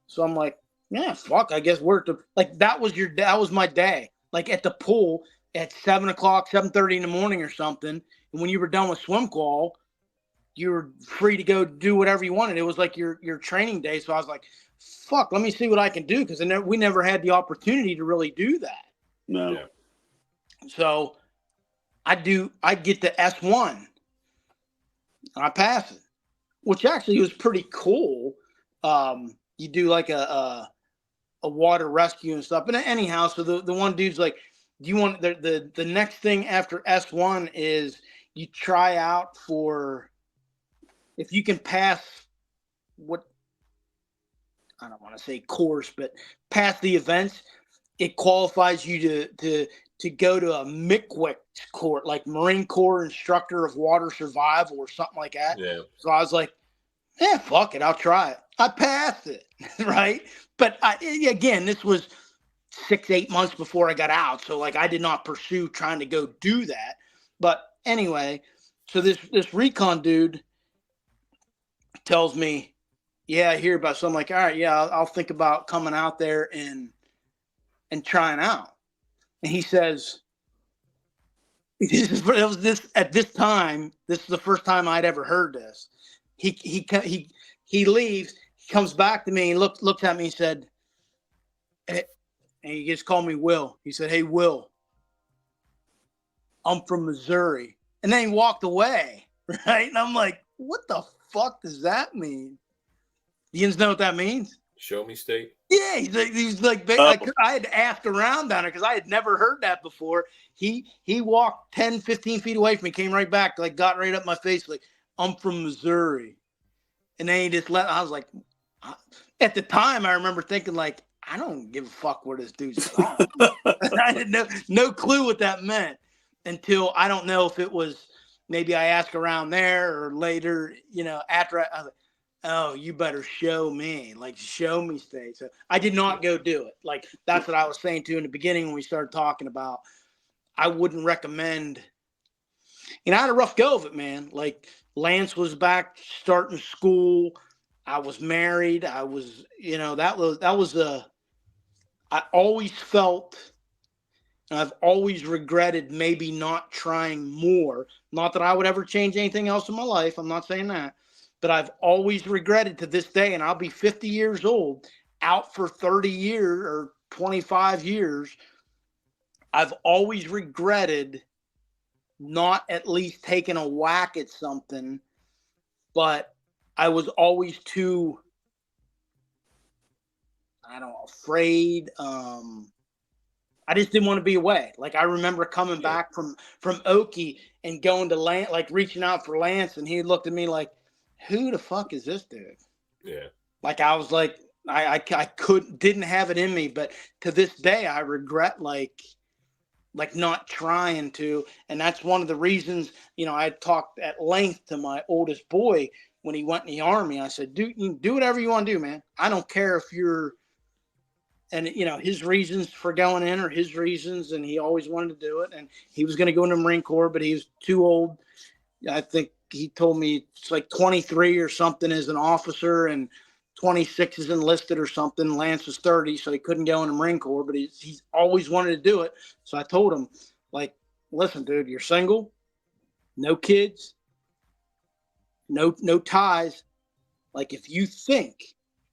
So I'm like, yeah, fuck, I guess that was my day. Like at the pool at 7:00, 7:30 in the morning or something. And when you were done with swim qual, you were free to go do whatever you wanted. It was like your training day. So I was like, fuck, let me see what I can do. Because we never had the opportunity to really do that. No. Yeah. So I get to S1. I pass it, which actually was pretty cool. You do like a water rescue and stuff. But anyhow, so the one dude's like, do you want the next thing after S1 is you try out for, if you can pass what, I don't want to say course, but pass the events, it qualifies you to go to a MCWIC course, like Marine Corps Instructor of Water Survival or something like that. Yeah. So I was like, yeah, fuck it, I'll try it. I passed it, right? But again, this was 6-8 months before I got out. So like I did not pursue trying to go do that. But anyway, so this recon dude tells me, yeah, I hear about. So I'm like, all right, yeah, I'll think about coming out there and trying out. And he says, at this time, this is the first time I'd ever heard this. He leaves, he comes back to me and looked at me and said, hey, and he just called me Will. He said, hey, Will, I'm from Missouri. And then he walked away, right? And I'm like, what the fuck does that mean? You know what that means? Show me state. Yeah, he's like I had asked around down there because I had never heard that before. He walked 10, 15 feet away from me, came right back, like got right up my face, like, I'm from Missouri. And then he just I was like, at the time, I remember thinking, like, I don't give a fuck where this dude's from. I had no clue what that meant until I don't know if it was maybe I asked around there or later, after I was like, oh, you better show me, like, show me state. So I did not go do it. Like, that's what I was saying to you in the beginning when we started talking about, I wouldn't recommend, I had a rough go of it, man. Like, Lance was back starting school. I was married. I was, I always felt, and I've always regretted maybe not trying more. Not that I would ever change anything else in my life. I'm not saying that. But I've always regretted to this day, and I'll be 50 years old, out for 30 years or 25 years. I've always regretted not at least taking a whack at something, but I was always too, afraid. I just didn't want to be away. Like, I remember coming back from Okie and going to Lance, like reaching out for Lance, and he looked at me like, who the fuck is this dude? Yeah. Like, I was like, I didn't have it in me, but to this day, I regret like not trying to. And that's one of the reasons, I talked at length to my oldest boy when he went in the Army. I said, do whatever you want to do, man. I don't care if you're, and his reasons for going in are his reasons, and he always wanted to do it. And he was going to go in the Marine Corps, but he was too old. I think he told me it's like 23 or something as an officer and 26 is enlisted or something. Lance was 30, so he couldn't go in the Marine Corps, but he's always wanted to do it. So I told him, like, listen, dude, you're single, no kids, no ties. Like, if you think,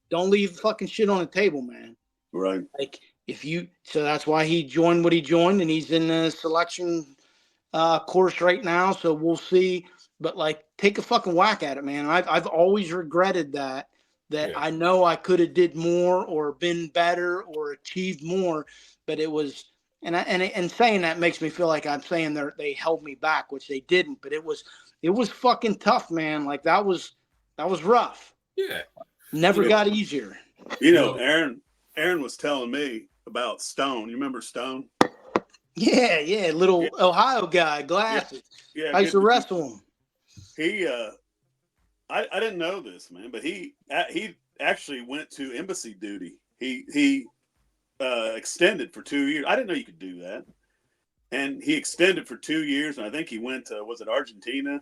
don't leave fucking shit on the table, man. Right. Like, so that's why he joined what he joined, and he's in the selection course right now. So we'll see. But, like, take a fucking whack at it, man. I've always regretted that I know I could have did more or been better or achieved more, but it was, and saying that makes me feel like I'm saying they held me back, which they didn't. But it was fucking tough, man. Like, that was rough. Yeah. Never got easier. Aaron was telling me about Stone. You remember Stone? Yeah, little Ohio guy, glasses. Yeah, I used to wrestle him. He, I didn't know this, man, but he actually went to embassy duty. He extended for 2 years. I didn't know you could do that. And he extended for 2 years, and I think he went to, was it Argentina,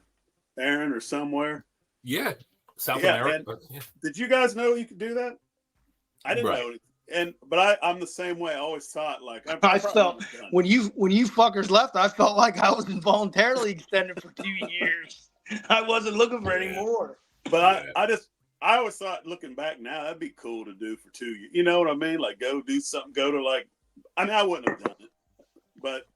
Aaron, or somewhere? Yeah, South America. Did you guys know you could do that? I didn't know. But I'm the same way. I always thought, like, I felt when you fuckers left, I felt like I was involuntarily extended for 2 years. I wasn't looking for any more. But I always thought, looking back now, that'd be cool to do for 2 years. You know what I mean? Like, go do something, go to, like, I wouldn't have done it, but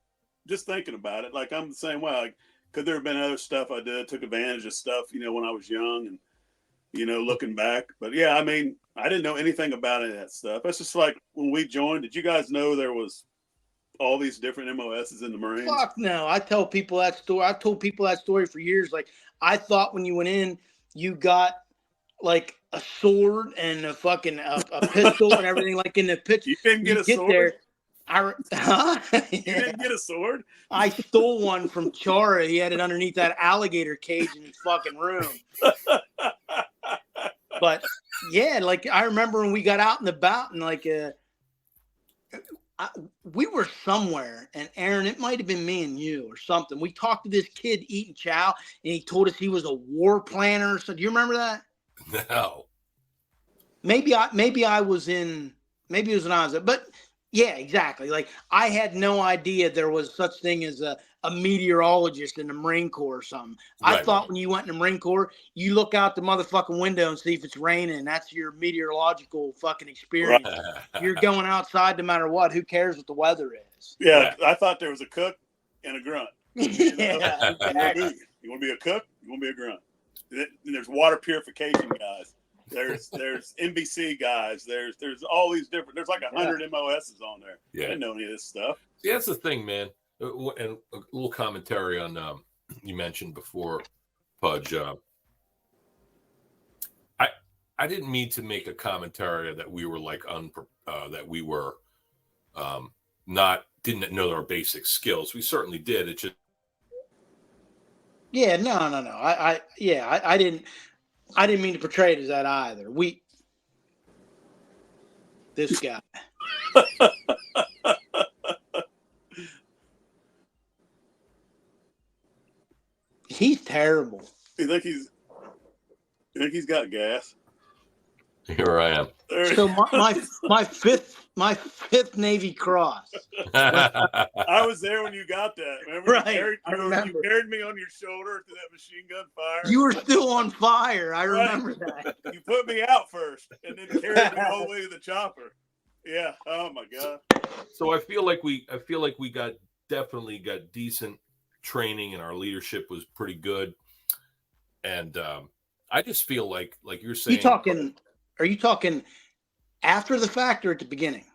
just thinking about it, like, I'm the same way. Like, could there have been other stuff I did, took advantage of stuff, when I was young and, looking back. But yeah, I mean, I didn't know anything about any of that stuff. It's just like when we joined, did you guys know there was all these different MOSs in the Marines? Fuck no. I tell people that story. I've told people that story for years. Like, I thought when you went in, you got like a sword and a fucking a pistol and everything, like in the picture. You didn't get a sword? There, You didn't get a sword? I stole one from Chara. He had it underneath that alligator cage in his fucking room. But yeah, like, I remember when we got out and about, and like we were somewhere, and Aaron, it might have been me and you or something. We talked to this kid eating chow, and he told us he was a war planner. So do you remember that? No. Maybe I was in, maybe it was when I was there, but yeah, exactly. Like, I had no idea there was such thing as a meteorologist in the Marine Corps or something. I thought when you went in the Marine Corps, you look out the motherfucking window and see if it's raining. That's your meteorological fucking experience. Right. You're going outside no matter what. Who cares what the weather is? Yeah, I thought there was a cook and a grunt. Yeah, exactly. You want to be a cook? You want to be a grunt? Then there's water purification guys. There's NBC guys. There's all these different. There's like 100 MOSs on there. Yeah. I didn't know any of this stuff. See, that's the thing, man. And a little commentary on you mentioned before, Pudge. I didn't mean to make a commentary that we were like that we were didn't know our basic skills. We certainly did. It just No. I didn't mean to portray it as that either. This guy. He's terrible. You think he's got gas? here I am. So my fifth Navy Cross. I was there when you got that. Remember? Right, I remember. You carried me on your shoulder through that machine gun fire. You were still on fire. I remember that. You put me out first, and then carried me all the way to the chopper. Yeah. Oh my God. So I feel like we definitely got decent training, and our leadership was pretty good. And I just feel like you're saying. Are you talking after the fact or at the beginning?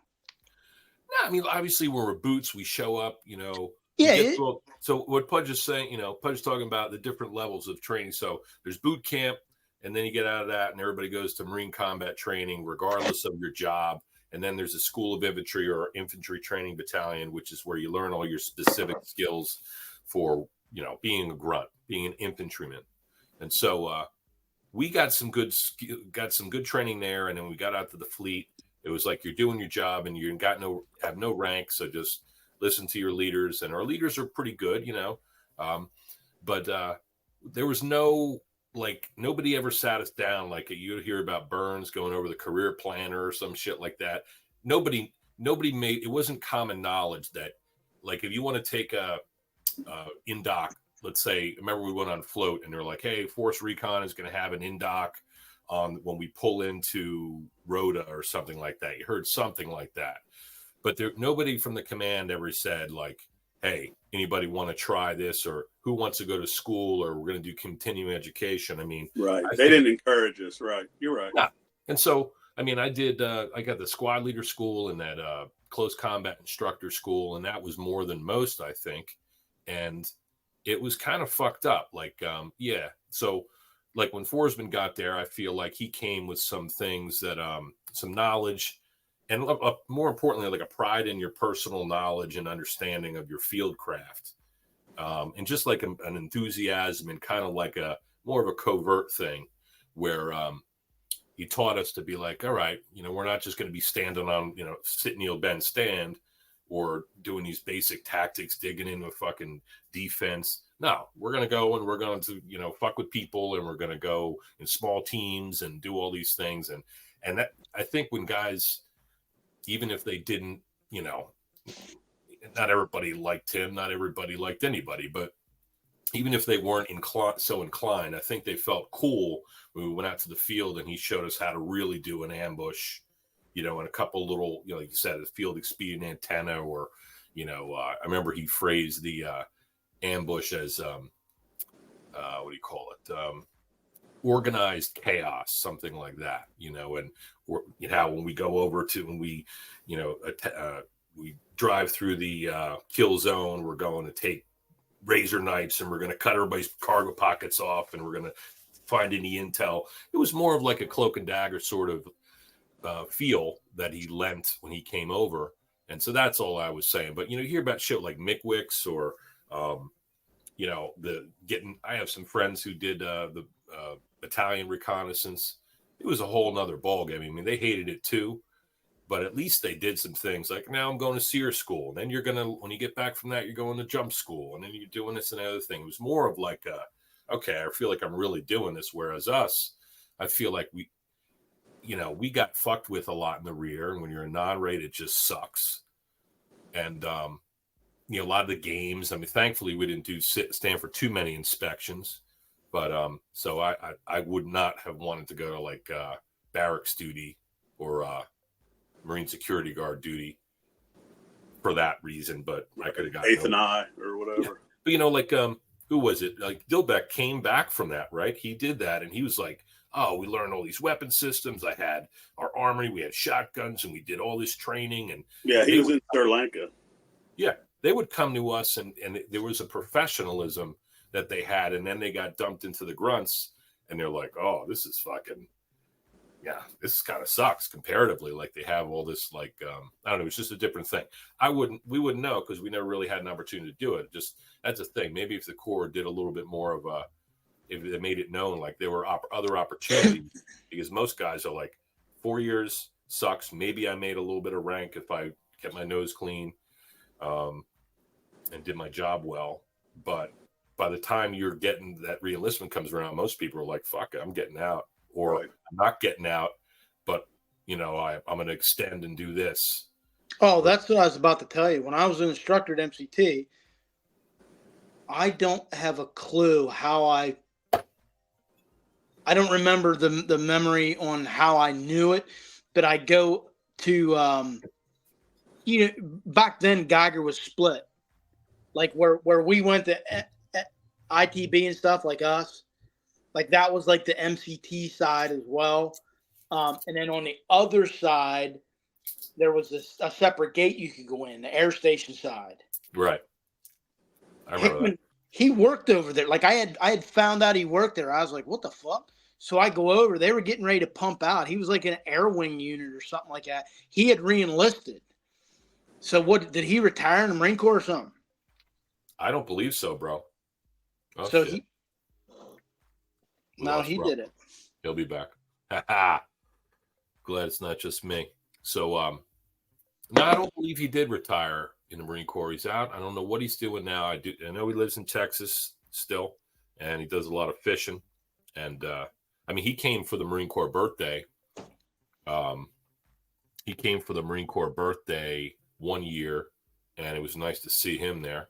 No, I mean, obviously when we're boots, we show up, Yeah. So what Pudge is saying, Pudge is talking about the different levels of training. So there's boot camp, and then you get out of that, and everybody goes to Marine combat training, regardless of your job. And then there's a school of infantry or infantry training battalion, which is where you learn all your specific skills for, being a grunt, being an infantryman. And so we got some good training there, and then we got out to the fleet. It was like you're doing your job, and you have no rank, so just listen to your leaders. And our leaders are pretty good, but there was nobody ever sat us down like you hear about Burns going over the career planner or some shit like that. Nobody made it. Wasn't common knowledge that, like, if you want to take a in-doc. Let's say, remember we went on float and they're like, hey, Force Recon is going to have an in-doc on when we pull into Rhoda or something like that. You heard something like that. But nobody from the command ever said, like, hey, anybody want to try this, or who wants to go to school, or we're going to do continuing education. I mean, right. They didn't encourage us. Right. You're right. Yeah. And so, I mean, I got the squad leader school and that close combat instructor school, and that was more than most, I think. And it was kind of fucked up. Like, So like when Forsman got there, I feel like he came with some things that, some knowledge, and more importantly, like a pride in your personal knowledge and understanding of your field craft. And just like an enthusiasm and kind of like more of a covert thing where he taught us to be like, all right, we're not just going to be standing on, sit, kneel, bend, stand, or doing these basic tactics, digging into a fucking defense. No, we're going to go and we're going to, fuck with people, and we're going to go in small teams and do all these things. And that, I think when guys, even if they didn't, not everybody liked him, not everybody liked anybody, but even if they weren't so inclined, I think they felt cool when we went out to the field and he showed us how to really do an ambush, and a couple little, like you said, a field expedient antenna, or, I remember he phrased the ambush as, what do you call it? Organized chaos, something like that, and when we go over to, when we, we drive through the kill zone, we're going to take razor knives and we're going to cut everybody's cargo pockets off, and we're going to find any intel. It was more of like a cloak and dagger sort of feel that he lent when he came over. And so that's all I was saying. But, you hear about shit like Mickwicks or, I have some friends who did the battalion reconnaissance. It was a whole nother ballgame. I mean, they hated it too, but at least they did some things like, now I'm going to SEER school. And then you're going to, when you get back from that, you're going to jump school. And then you're doing this and other thing. It was more of like, okay, I feel like I'm really doing this. Whereas us, I feel like we got fucked with a lot in the rear. And when you're a non-rated, it just sucks. And, a lot of the games, I mean, thankfully we didn't stand for too many inspections, but, so I would not have wanted to go to like, barracks duty or, Marine security guard duty for that reason, but I could have gotten Eighth and I or whatever. But like who was it? Like Dilbeck came back from that, right? He did that, and he was like, "Oh, we learned all these weapon systems. I had our armory, we had shotguns, and we did all this training." And yeah, he was in Sri Lanka. Yeah, they would come to us, and there was a professionalism that they had, and then they got dumped into the grunts, and they're like, "Oh, this is fucking." Yeah, this kind of sucks comparatively. Like they have all this, like I don't know, it's just a different thing. We wouldn't know because we never really had an opportunity to do it. Just that's a thing. Maybe if the Corps did a little bit more of if they made it known, like there were other opportunities, because most guys are like 4 years sucks. Maybe I made a little bit of rank if I kept my nose clean, and did my job well. But by the time you're getting that reenlistment comes around, most people are like, "Fuck it, I'm getting out." Or Right. I'm not getting out, but I'm going to extend and do this. Oh, that's what I was about to tell you. When I was an instructor at MCT, I don't have a clue how I don't remember the memory on how I knew it, but I go to back then Geiger was split, like where we went to ITB and stuff like us. Like that was like the MCT side as well. And then on the other side, there was a separate gate you could go in, the air station side. Right. I remember Hickman, that. he worked over there. Like I had found out he worked there. I was like, what the fuck? So I go over. They were getting ready to pump out. He was like an air wing unit or something like that. He had re-enlisted. So what, did he retire in the Marine Corps or something? I don't believe so, bro. Oh, so shit. he did it. He'll be back. Ha. Glad it's not just me. So, no, I don't believe he did retire in the Marine Corps. He's out. I don't know what he's doing now. I know he lives in Texas still, and he does a lot of fishing. And he came for the Marine Corps birthday. He came for the Marine Corps birthday one year, and it was nice to see him there.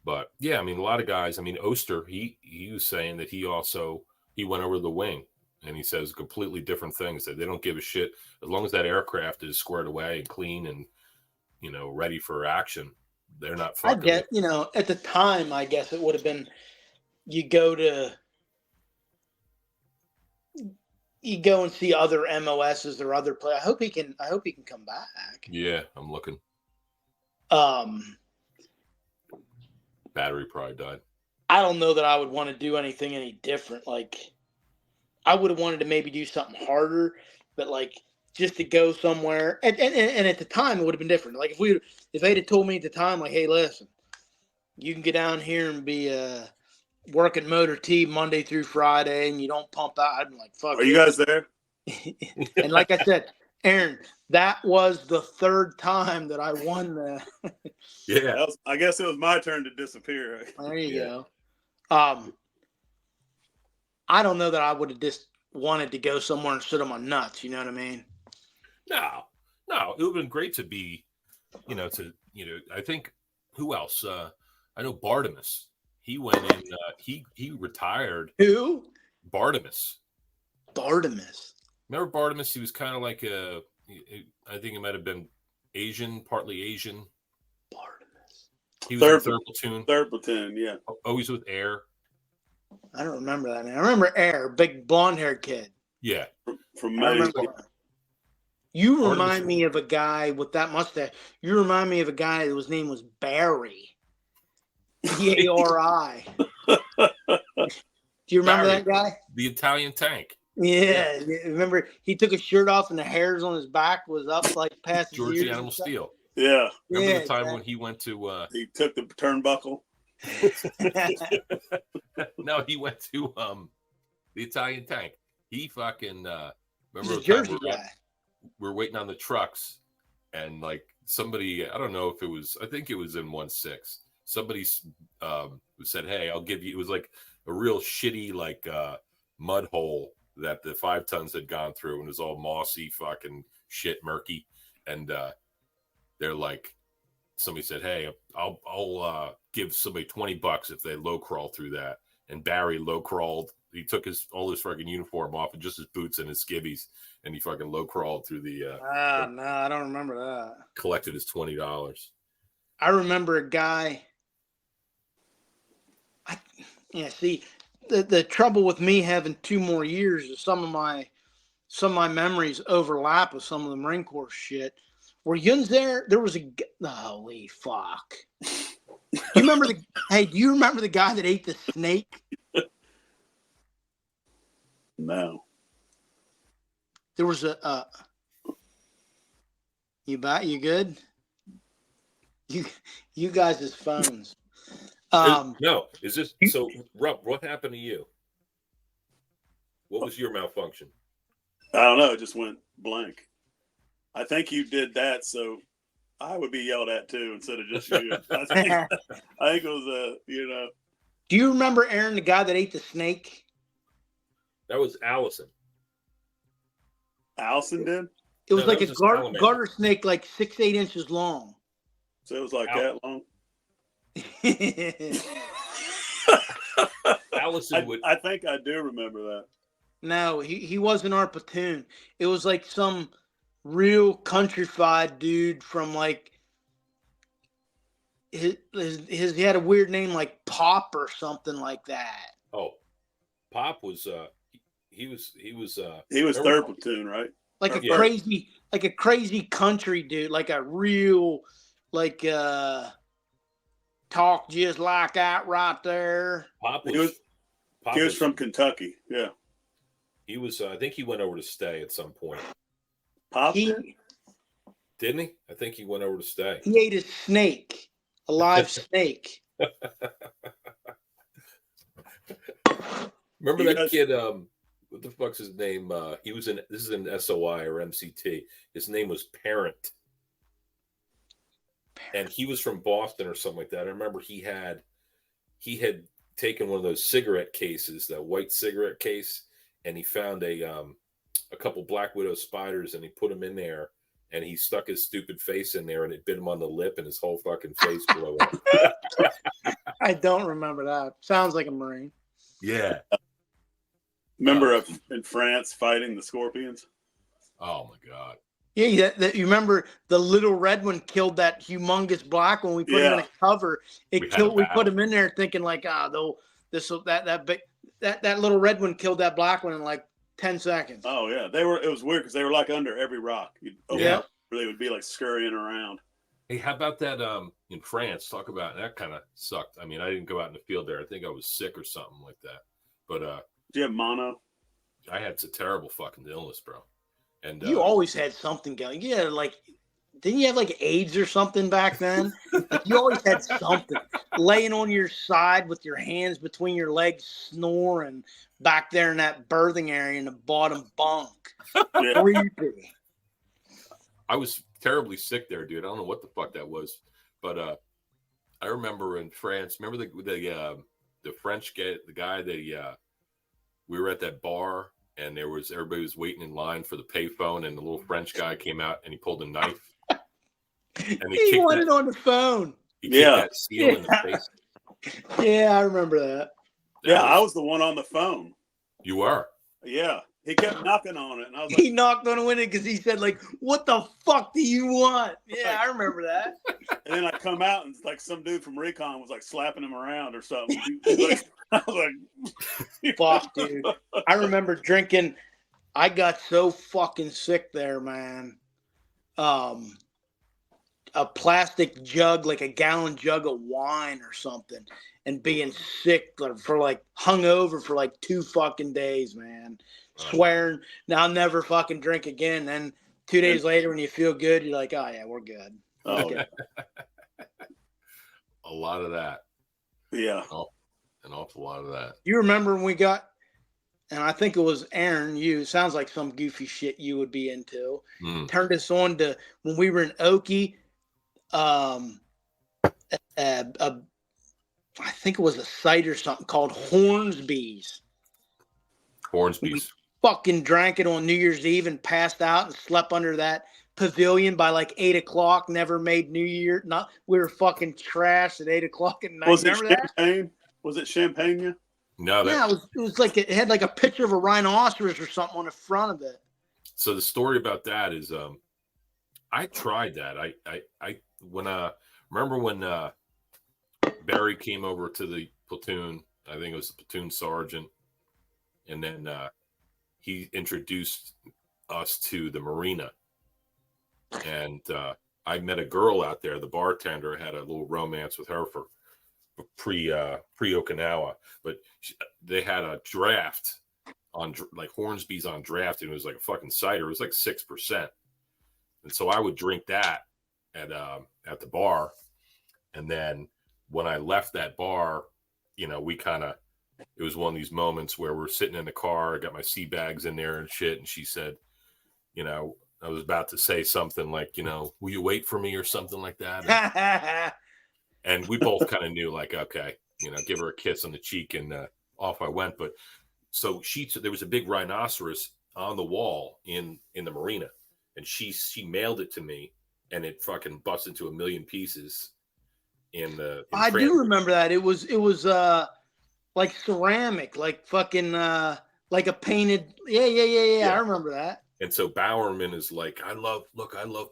But yeah, a lot of guys. Oster, he was saying that he went over the wing, and he says completely different things, that they don't give a shit as long as that aircraft is squared away and clean and ready for action. They're not fucking. I get, at the time, I guess it would have been you go and see other MOSs or other players. I hope he can come back. Yeah, I'm looking. Battery probably died. I don't know that I would want to do anything any different. Like, I would have wanted to maybe do something harder, but like just to go somewhere. And at the time, it would have been different. Like if they had told me at the time, like, hey, listen, you can get down here and be working motor T Monday through Friday, and you don't pump out. I'd be like, fuck. Are you guys there? And like I said, Aaron, that was the third time that I won the. Yeah. I guess it was my turn to disappear. There you go. I don't know that I would have just wanted to go somewhere and sit on my nuts. You know what I mean? No, it would have been great to be, I think, who else? I know Bartimus. He went in, he retired. Who? Bartimus. Remember Bartimus? He was kind of like I think he might have been Asian, partly Asian. Bartimus. He was in third platoon. Third platoon, yeah. Always with Air. I don't remember that name. I remember Air, big blonde-haired kid. Yeah. From I Maine. remember. You remind me of a guy with that mustache. You remind me of a guy whose name was Barry. Bari. Do you remember Barry, that guy? The Italian tank. Yeah. Remember, he took his shirt off and the hairs on his back was up like past his George ears the Animal Steel. Yeah. Remember the time when he went to... he took the turnbuckle? No, he went to the Italian tank. He fucking... remember He's a Jersey guy. We're waiting on the trucks, and like somebody, I don't know if it was, I think it was in 1-6. Somebody said, "Hey, I'll give you." It was like a real shitty like mud hole that the 5 tons had gone through, and it was all mossy, fucking shit, murky. And they're like, somebody said, "Hey, I'll give somebody $20 if they low crawl through that." And Barry low crawled. He took all his fucking uniform off and just his boots and his skivvies, and he fucking low crawled through the. No, I don't remember that. Collected his $20. I remember a guy. See, the trouble with me having 2 more years is some of my memories overlap with some of the Marine Corps shit. Were Yuns there? There was a holy fuck. Do you remember do you remember the guy that ate the snake? No. There was a you good? You guys' phones. No, is this so? Rump, what happened to you? What was your malfunction? I don't know. It just went blank. I think you did that so I would be yelled at too instead of just you. I think it was Do you remember Aaron, the guy that ate the snake? That was Allison. Allison did? It was like was a salamander. garter snake, like 6-8 inches long. So it was like that long? Allison would. I think I do remember that. No, he wasn't our platoon. It was like some real countrified dude from like he had a weird name like Pop or something like that. Oh, Pop was he was third platoon, right? Like a crazy country dude, like a real like talk just like that right there. He was from Kentucky. Yeah. He was I think he went over to stay at some point. Pop didn't he? I think he went over to stay. He ate a snake, a live snake. Remember that kid? What the fuck's his name? He was in. This is in SOI or MCT. His name was Parent, and he was from Boston or something like that. I remember he had taken one of those cigarette cases, that white cigarette case, and he found a couple black widow spiders, and he put them in there, and he stuck his stupid face in there, and it bit him on the lip, and his whole fucking face blew up. I don't remember that. Sounds like a Marine. Yeah. Remember in France fighting the scorpions? Oh my God. Yeah, you remember the little red one killed that humongous black one. We put him in a cover. We put him in there thinking like, that little red one killed that black one in like 10 seconds. Oh yeah, it was weird because they were like under every rock. Yeah, they would be like scurrying around. Hey, how about that in France? Talk about that. Kind of sucked. I mean, I didn't go out in the field there. I think I was sick or something like that. But do you have mono? I had a terrible fucking illness, bro. And you always had something going. Yeah, like didn't you have like AIDS or something back then? Like, you always had something. Laying on your side with your hands between your legs, snoring back there in that birthing area in the bottom bunk. Yeah. Creepy. I was terribly sick there, dude. I don't know what the fuck that was, but I remember in France. Remember the French guy that we were at that bar, and everybody was waiting in line for the payphone, and the little French guy came out and he pulled a knife. And he wanted on the phone. He kicked that seal in the face. Yeah, I remember that. I was the one on the phone. You were? Yeah. He kept knocking on it, and I was he knocked on the window because he said, like, "What the fuck do you want?" Yeah, I remember that. And then I come out, and like some dude from Recon was like slapping him around or something. I was like, "Fuck, dude!" I remember drinking. I got so fucking sick there, man. A plastic jug, like a gallon jug of wine or something, and being sick for like hungover for like 2 fucking days, man. Swearing, now I'll never fucking drink again. Then 2 days later, when you feel good, you're like, "Oh yeah, we're good." Oh, a lot of that. Yeah, an awful lot of that. You remember when we got, and I think it was Aaron. You sounds like some goofy shit you would be into. Turned us on to when we were in Okie. I think it was a site or something called Hornsby's. Hornsby's. Fucking drank it on New Year's Eve and passed out and slept under that pavilion by like 8 o'clock. Never made New Year. We were fucking trashed at 8 o'clock at night. Remember champagne? Was it champagne? No, it was like it had like a picture of a rhinoceros or something on the front of it. So the story about that is, I tried that. I when remember when Barry came over to the platoon? I think it was the platoon sergeant, and then he introduced us to the marina, and I met a girl out there. The bartender had a little romance with her for pre Okinawa, but they had a draft on like Hornsby's on draft, and it was like a fucking cider. It was like 6%, and so I would drink that at the bar, and then when I left that bar, you know, it was one of these moments where we're sitting in the car. I got my sea bags in there and shit, and she said, you know, I was about to say something like, you know, will you wait for me or something like that? And we both kind of knew, like, okay, you know, give her a kiss on the cheek, and off I went. But so there was a big rhinoceros on the wall in the marina, and she mailed it to me, and it fucking busted into a million pieces. I do remember that. It was like ceramic, like fucking like a painted. Yeah. I remember that. And so Bowerman is like, I love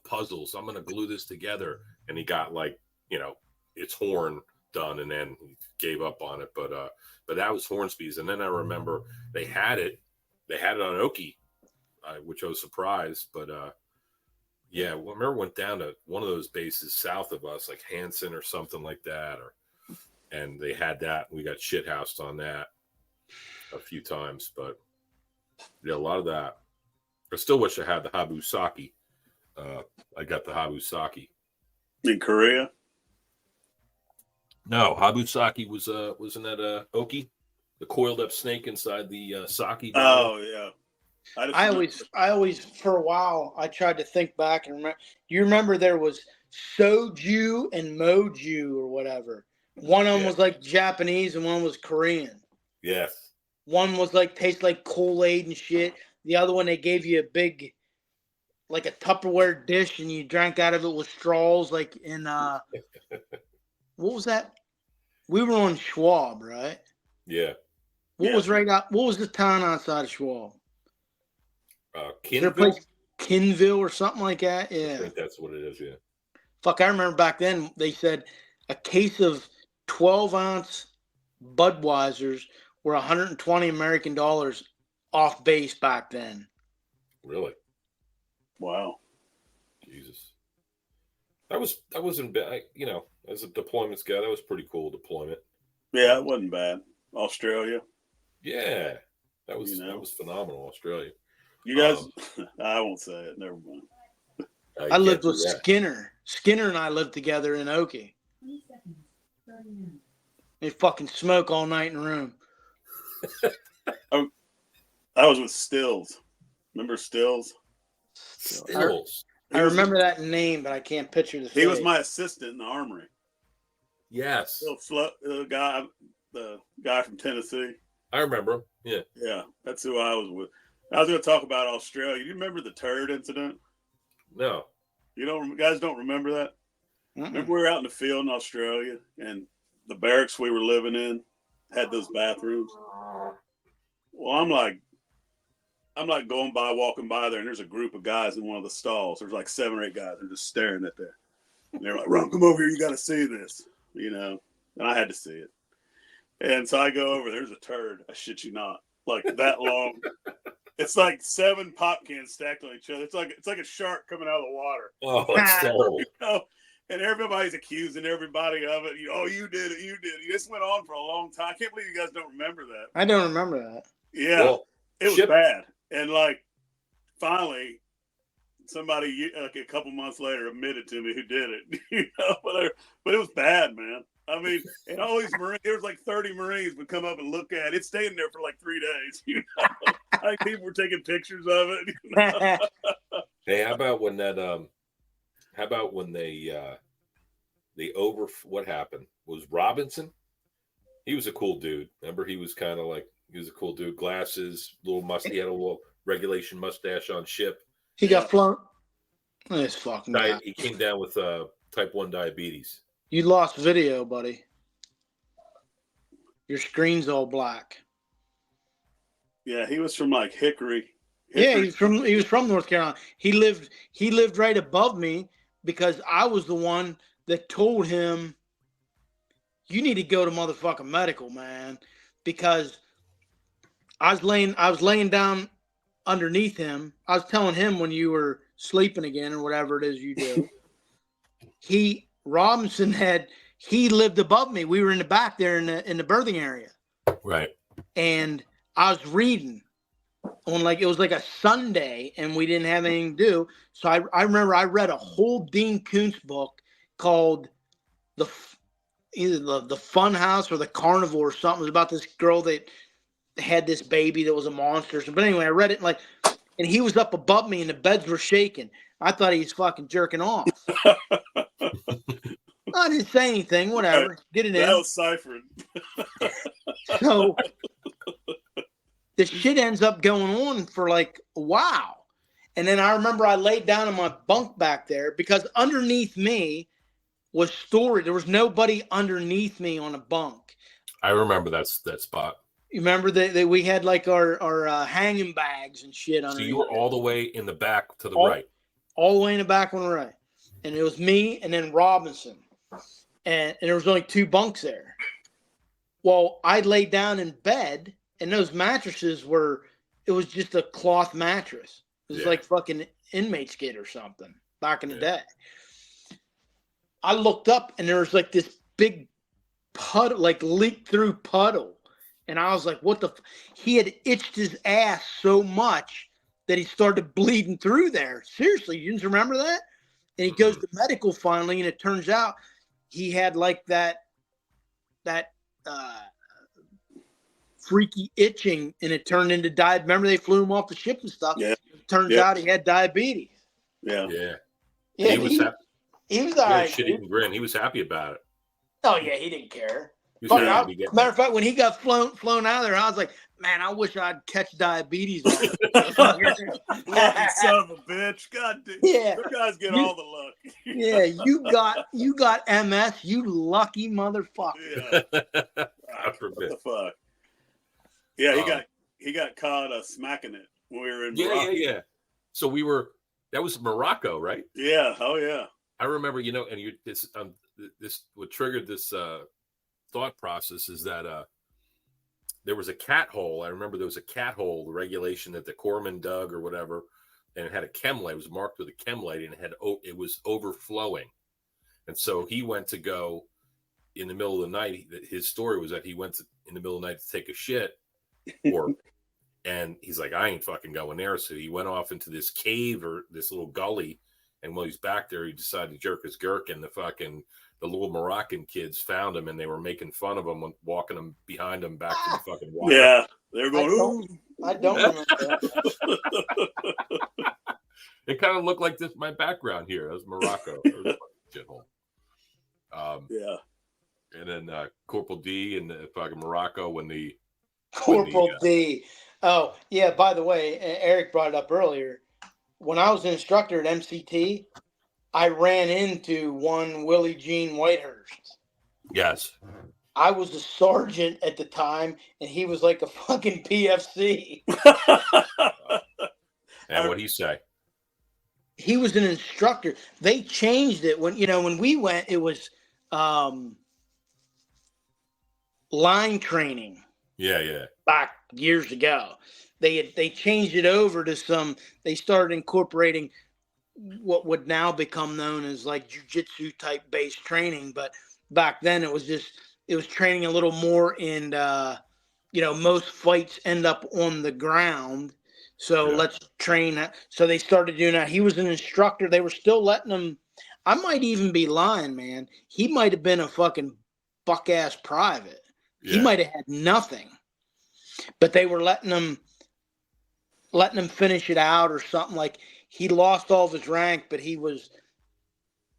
puzzles. I'm gonna glue this together. And he got, like, you know, its horn done, and then he gave up on it. But that was Hornsby's. And then I remember they had it on Oki, which I was surprised. But yeah, I remember went down to one of those bases south of us, like Hanson or something like that, and they had that. We got shithoused on that a few times, but yeah, a lot of that. I still wish I had the Habusaki. I got the Habusaki in Korea. No, Habusaki wasn't that Oki, the coiled up snake inside the sake bottle? Oh yeah. I always for a while I tried to think back and remember. Do you remember there was soju and moju or whatever? One of them was like Japanese and one was Korean. Yes. One was like tastes like Kool-Aid and shit. The other one, they gave you a big, like a Tupperware dish, and you drank out of it with straws, like in what was that? We were on Schwab, right? Yeah. What was the town outside of Schwab? Kinville? Kinville or something like that? Yeah. I think that's what it is, yeah. Fuck, I remember back then they said a case of 12-ounce Budweisers were $120 American off base back then. Really? Wow. Jesus. That wasn't bad. You know, as a deployments guy, that was pretty cool deployment. Yeah, it wasn't bad. Australia. Yeah. That was phenomenal, Australia. You guys, I won't say it. Never mind. I lived with Skinner. Skinner and I lived together in Oki. They fucking smoke all night in the room. I was with Stills. Remember Stills? Stills. I remember that name, but I can't picture the face. He was my assistant in the armory. Yes. The guy from Tennessee. I remember him. Yeah. Yeah, that's who I was with. I was going to talk about Australia. Do you remember the turd incident? No. You guys don't remember that? Mm-mm. Remember we were out in the field in Australia, and the barracks we were living in had those bathrooms. Well, I'm like walking by there, and there's a group of guys in one of the stalls. There's like 7 or 8 guys. They're just staring at there. And they're like, "Ron, come over here. You got to see this," you know. And I had to see it. And so I go over. There's a turd. I shit you not, like that long. It's like 7 pop cans stacked on each other. It's like a shark coming out of the water. Oh, it's terrible. You know? And everybody's accusing everybody of it. You did it. You did it. This went on for a long time. I can't believe you guys don't remember that. I don't remember that. Yeah, well, it was bad. And like, finally, somebody like a couple months later admitted to me who did it. You know, but it was bad, man. I mean, and all these Marines, there was like 30 Marines would come up and look at it. It's staying there for like 3 days. You know, like people were taking pictures of it. You know? Hey, how about when what happened? Was Robinson? He was a cool dude. Remember, he was a cool dude. Glasses, little mustache. He had a little regulation mustache on ship. He got flown. This fucking guy. He came down with type 1 diabetes. You lost video, buddy. Your screen's all black. Yeah, he was from like Hickory. Yeah, he was from North Carolina. He lived right above me because I was the one that told him, you need to go to motherfucking medical, man, because I was laying down underneath him. I was telling him when you were sleeping again or whatever it is you do. Robinson he lived above me. We were in the back there in the birthing area. Right. And I was reading on it was like a Sunday and we didn't have anything to do. So I remember I read a whole Dean Koontz book called either the Fun House or the Carnivore or something. It was about this girl that had this baby that was a monster. But anyway, I read it and he was up above me and the beds were shaking. I thought he was fucking jerking off. I didn't say anything, whatever. Get it in. That was ciphered. So the shit ends up going on for a while. And then I remember I laid down in my bunk back there because underneath me was storage. There was nobody underneath me on a bunk. I remember that spot. You remember that we had our hanging bags and shit underneath. So you were all the way in the back to the right. All the way in the back on the right. And it was me and then Robinson. And there was only 2 bunks there. Well, I laid down in bed, and those mattresses it was just a cloth mattress. It was like fucking inmate's kit or something back in the day. I looked up, and there was this big puddle, leaked through puddle. And I was like, what the? He had itched his ass so much that he started bleeding through there. Seriously, you didn't remember that? And he goes to medical finally, and it turns out he had that freaky itching, and it turned into diabetes. Remember they flew him off the ship and stuff? Yeah. It turns out he had diabetes. Yeah. Yeah. Yeah, he was happy. He was all right. Shit-eating grin. He was happy about it. Oh yeah, he didn't care. Matter of fact, when he got flown out of there, I was like, man, I wish I'd catch diabetes. Lucky son of a bitch. God damn. Yeah. Those guys get all the luck. Yeah, you got MS, you lucky motherfucker. Yeah. God forbid. What the fuck? Yeah, he got caught smacking it when we were in Morocco. Yeah. So that was Morocco, right? Yeah. Oh yeah. I remember, and this what triggered this thought process is that there was a cat hole. I remember there was a cat hole regulation that the corpsman dug or whatever, and it had a chem light. It was marked with a chem light, and it was overflowing. And so he went to go in the middle of the night. His story was that he went in the middle of the night to take a shit, and he's like, I ain't fucking going there. So he went off into this cave or this little gully, and while he's back there, he decided to jerk his gherkin. The little Moroccan kids found him, and they were making fun of him, walking him behind him back to the fucking water. Yeah, they were going. I don't remember that. It kind of looked like this. My background here. That was Morocco. Shithole. Yeah. And then Corporal D and fucking Morocco Corporal D. Oh yeah. By the way, Eric brought it up earlier. When I was an instructor at MCT, I ran into one Willie Jean Whitehurst. Yes. I was a sergeant at the time, and he was like a fucking PFC. And what'd he say? He was an instructor. They changed it when we went. It was line training. Yeah. Back years ago, they changed it over to they started incorporating what would now become known as jiu-jitsu type based training. But back then it was training a little more in, most fights end up on the ground. So let's train. So they started doing that. He was an instructor. They were still letting him. I might even be lying, man. He might have been a fucking buck ass private. Yeah. He might have had nothing, but they were letting him finish it out or something. Like he lost all of his rank, but he was.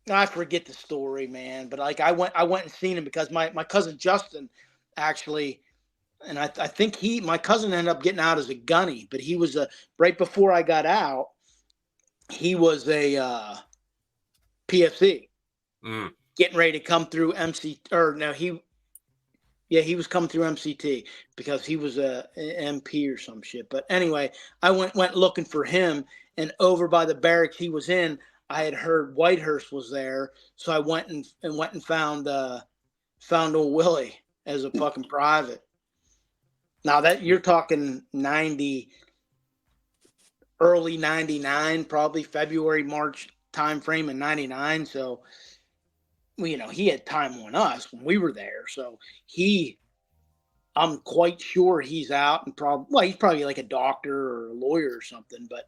I forget the story, man. But I went and seen him because my cousin Justin actually. And I think my cousin ended up getting out as a gunny, but he was right before I got out, he was a PFC getting ready to come through he was coming through MCT because he was a MP or some shit. But anyway, I went looking for him, and over by the barracks he was in, I had heard Whitehurst was there, so I went and found old Willie as a fucking private. Now that you're talking 90, early 99, probably February, March time frame in 99. So, he had time on us when we were there. So I'm quite sure he's out and he's probably like a doctor or a lawyer or something, but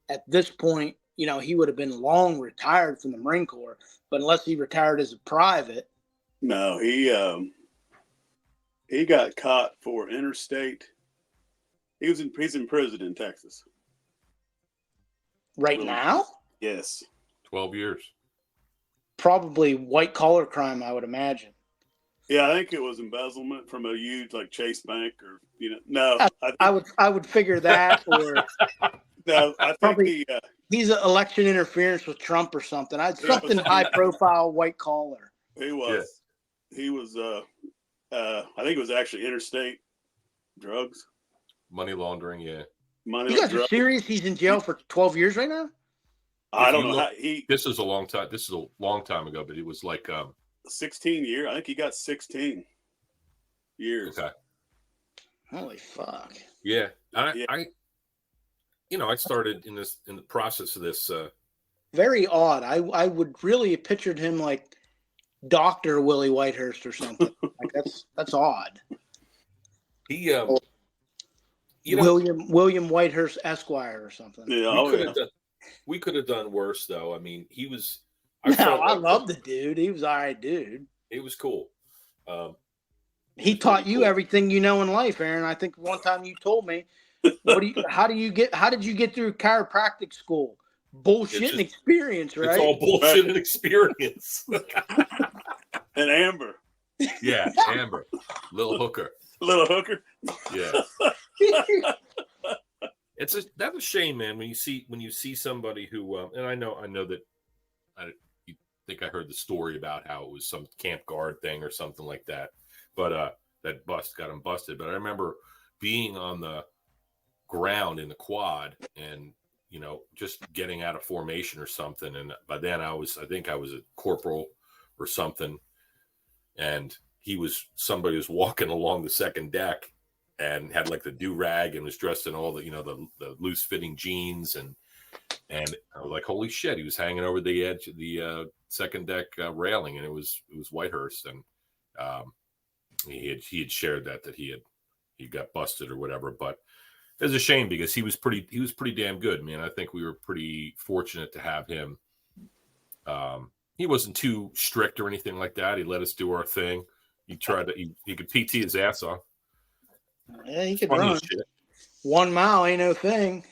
at this point, he would have been long retired from the Marine Corps, but unless he retired as a private. No, he got caught for interstate. He's in prison in Texas. Right now? Yes. 12 years. Probably white collar crime, I would imagine. Yeah, I think it was embezzlement from a huge like Chase Bank or no. I would figure that or no, I think probably he's an election interference with Trump or something. Something high profile white collar. He was. Yeah. He was I think it was actually interstate drugs. Money laundering, yeah. You guys are serious? He's in jail for 12 years right now? I don't know. This is a long time. This is a long time ago, but it was like 16 years. I think he got 16 years. Okay. Holy fuck. Yeah. I started in the process of this. Very odd. I would really have pictured him like Dr. Willie Whitehurst or something. Like that's odd. He William Whitehurst Esquire or something. Yeah, we could have done worse though. I mean, he was. I love the dude. He was all right, dude. He was cool. He taught you everything you know in life, Aaron. I think one time you told me, how did you get through chiropractic school? Bullshit and experience, right? It's all bullshit and experience. And Amber. Yeah, Amber. Little hooker. Yeah. That's a shame, man. When you see somebody who, and I know that you think I heard the story about how it was some camp guard thing or something like that, but that got him busted. But I remember being on the ground in the quad and just getting out of formation or something, and by then I think I was a corporal or something, and somebody was walking along the second deck and had like the do-rag and was dressed in all the the loose fitting jeans and I was like, holy shit, he was hanging over the edge of the second deck railing, and it was Whitehurst, and he had shared that he got busted or whatever. But it's a shame because he was pretty damn good, man. I think we were pretty fortunate to have him. He wasn't too strict or anything like that. He let us do our thing. He could PT his ass off. Yeah, he could run. 1 mile ain't no thing.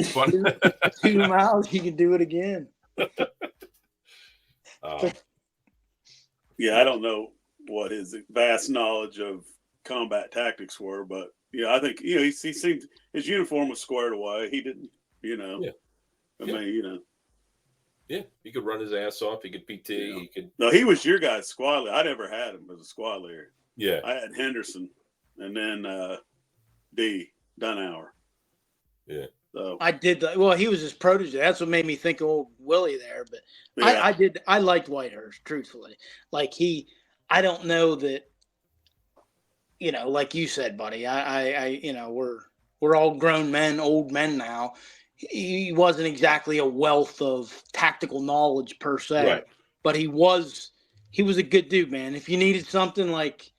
2 miles, he can do it again. Yeah, I don't know what his vast knowledge of combat tactics were, but yeah, I think he seemed his uniform was squared away. He didn't, Yeah. mean, Yeah, he could run his ass off. He could PT. Yeah. He could. No, he was your guy's squad leader. I never had him as a squad leader. Yeah, I had Henderson, and then Dunauer. Yeah. So I did. Well, he was his protege. That's what made me think of old Willie there. But yeah. I liked Whitehurst, truthfully. Like I don't know that. Like you said, buddy. We're all grown men, old men now. He wasn't exactly a wealth of tactical knowledge per se, right. But he was a good dude, man. If you needed something, like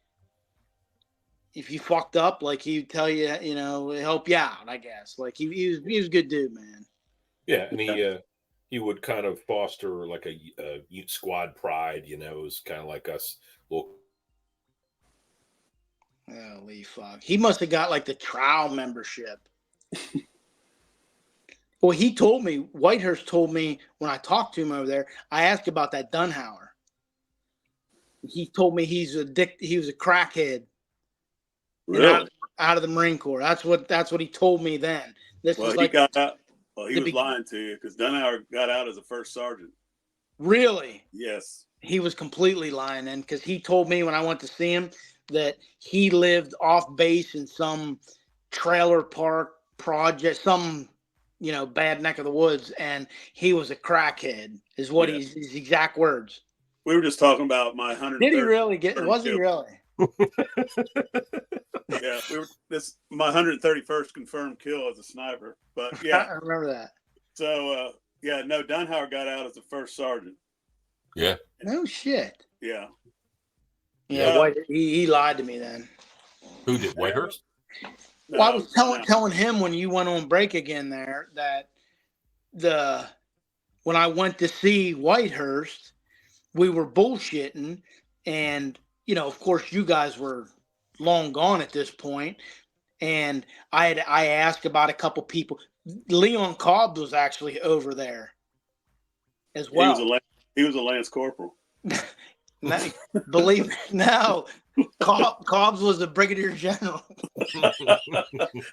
if you fucked up, like he'd tell you, help you out, I guess. Like he was a good dude, man. Yeah, and he would kind of foster like a squad pride. It was kind of like us. Holy fuck! He must have got like the trial membership. Well, Whitehurst told me when I talked to him over there, I asked about that Dunauer. He told me he was a crackhead. Really? Out of the Marine Corps. That's what he told me then. He got out. Well, he was lying to you because Dunauer got out as a first sergeant. Really? Yes. He was completely lying then because he told me when I went to see him that he lived off base in some trailer park project, some bad neck of the woods, and he was a crackhead, is what his exact words. We were just talking about my 100. Did he really get? Was he really? Yeah, my 131st confirmed kill as a sniper. But yeah, I remember that. So no, Dunhauer got out as the first sergeant. Yeah. No shit. Yeah. Yeah. He lied to me then. Who did? Whitehurst? No, Well, I was telling him when you went on break again there that when I went to see Whitehurst, we were bullshitting, and of course you guys were long gone at this point, and I asked about a couple people. Leon Cobb was actually over there as well. He was a Lance Corporal. Believe me, no. Cobbs was a brigadier general.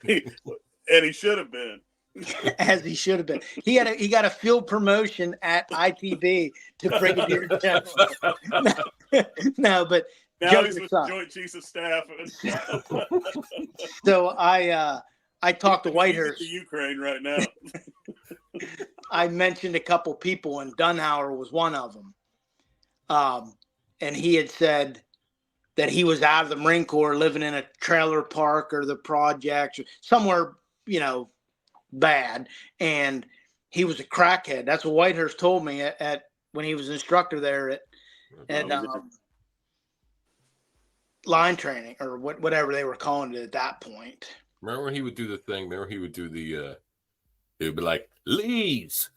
And he should have been. As he should have been. He got a field promotion at ITB to brigadier general. No, but now he's with the Joint Chiefs of Staff. So I talked to Whitehurst. The Ukraine right now. I mentioned a couple people, and Dunhauer was one of them. And he had said that he was out of the Marine Corps, living in a trailer park or the projects or somewhere, bad. And he was a crackhead. That's what Whitehurst told me at when he was instructor there at line training or whatever they were calling it at that point. Remember when he would do the thing? Remember he would do the it would be like, Lees,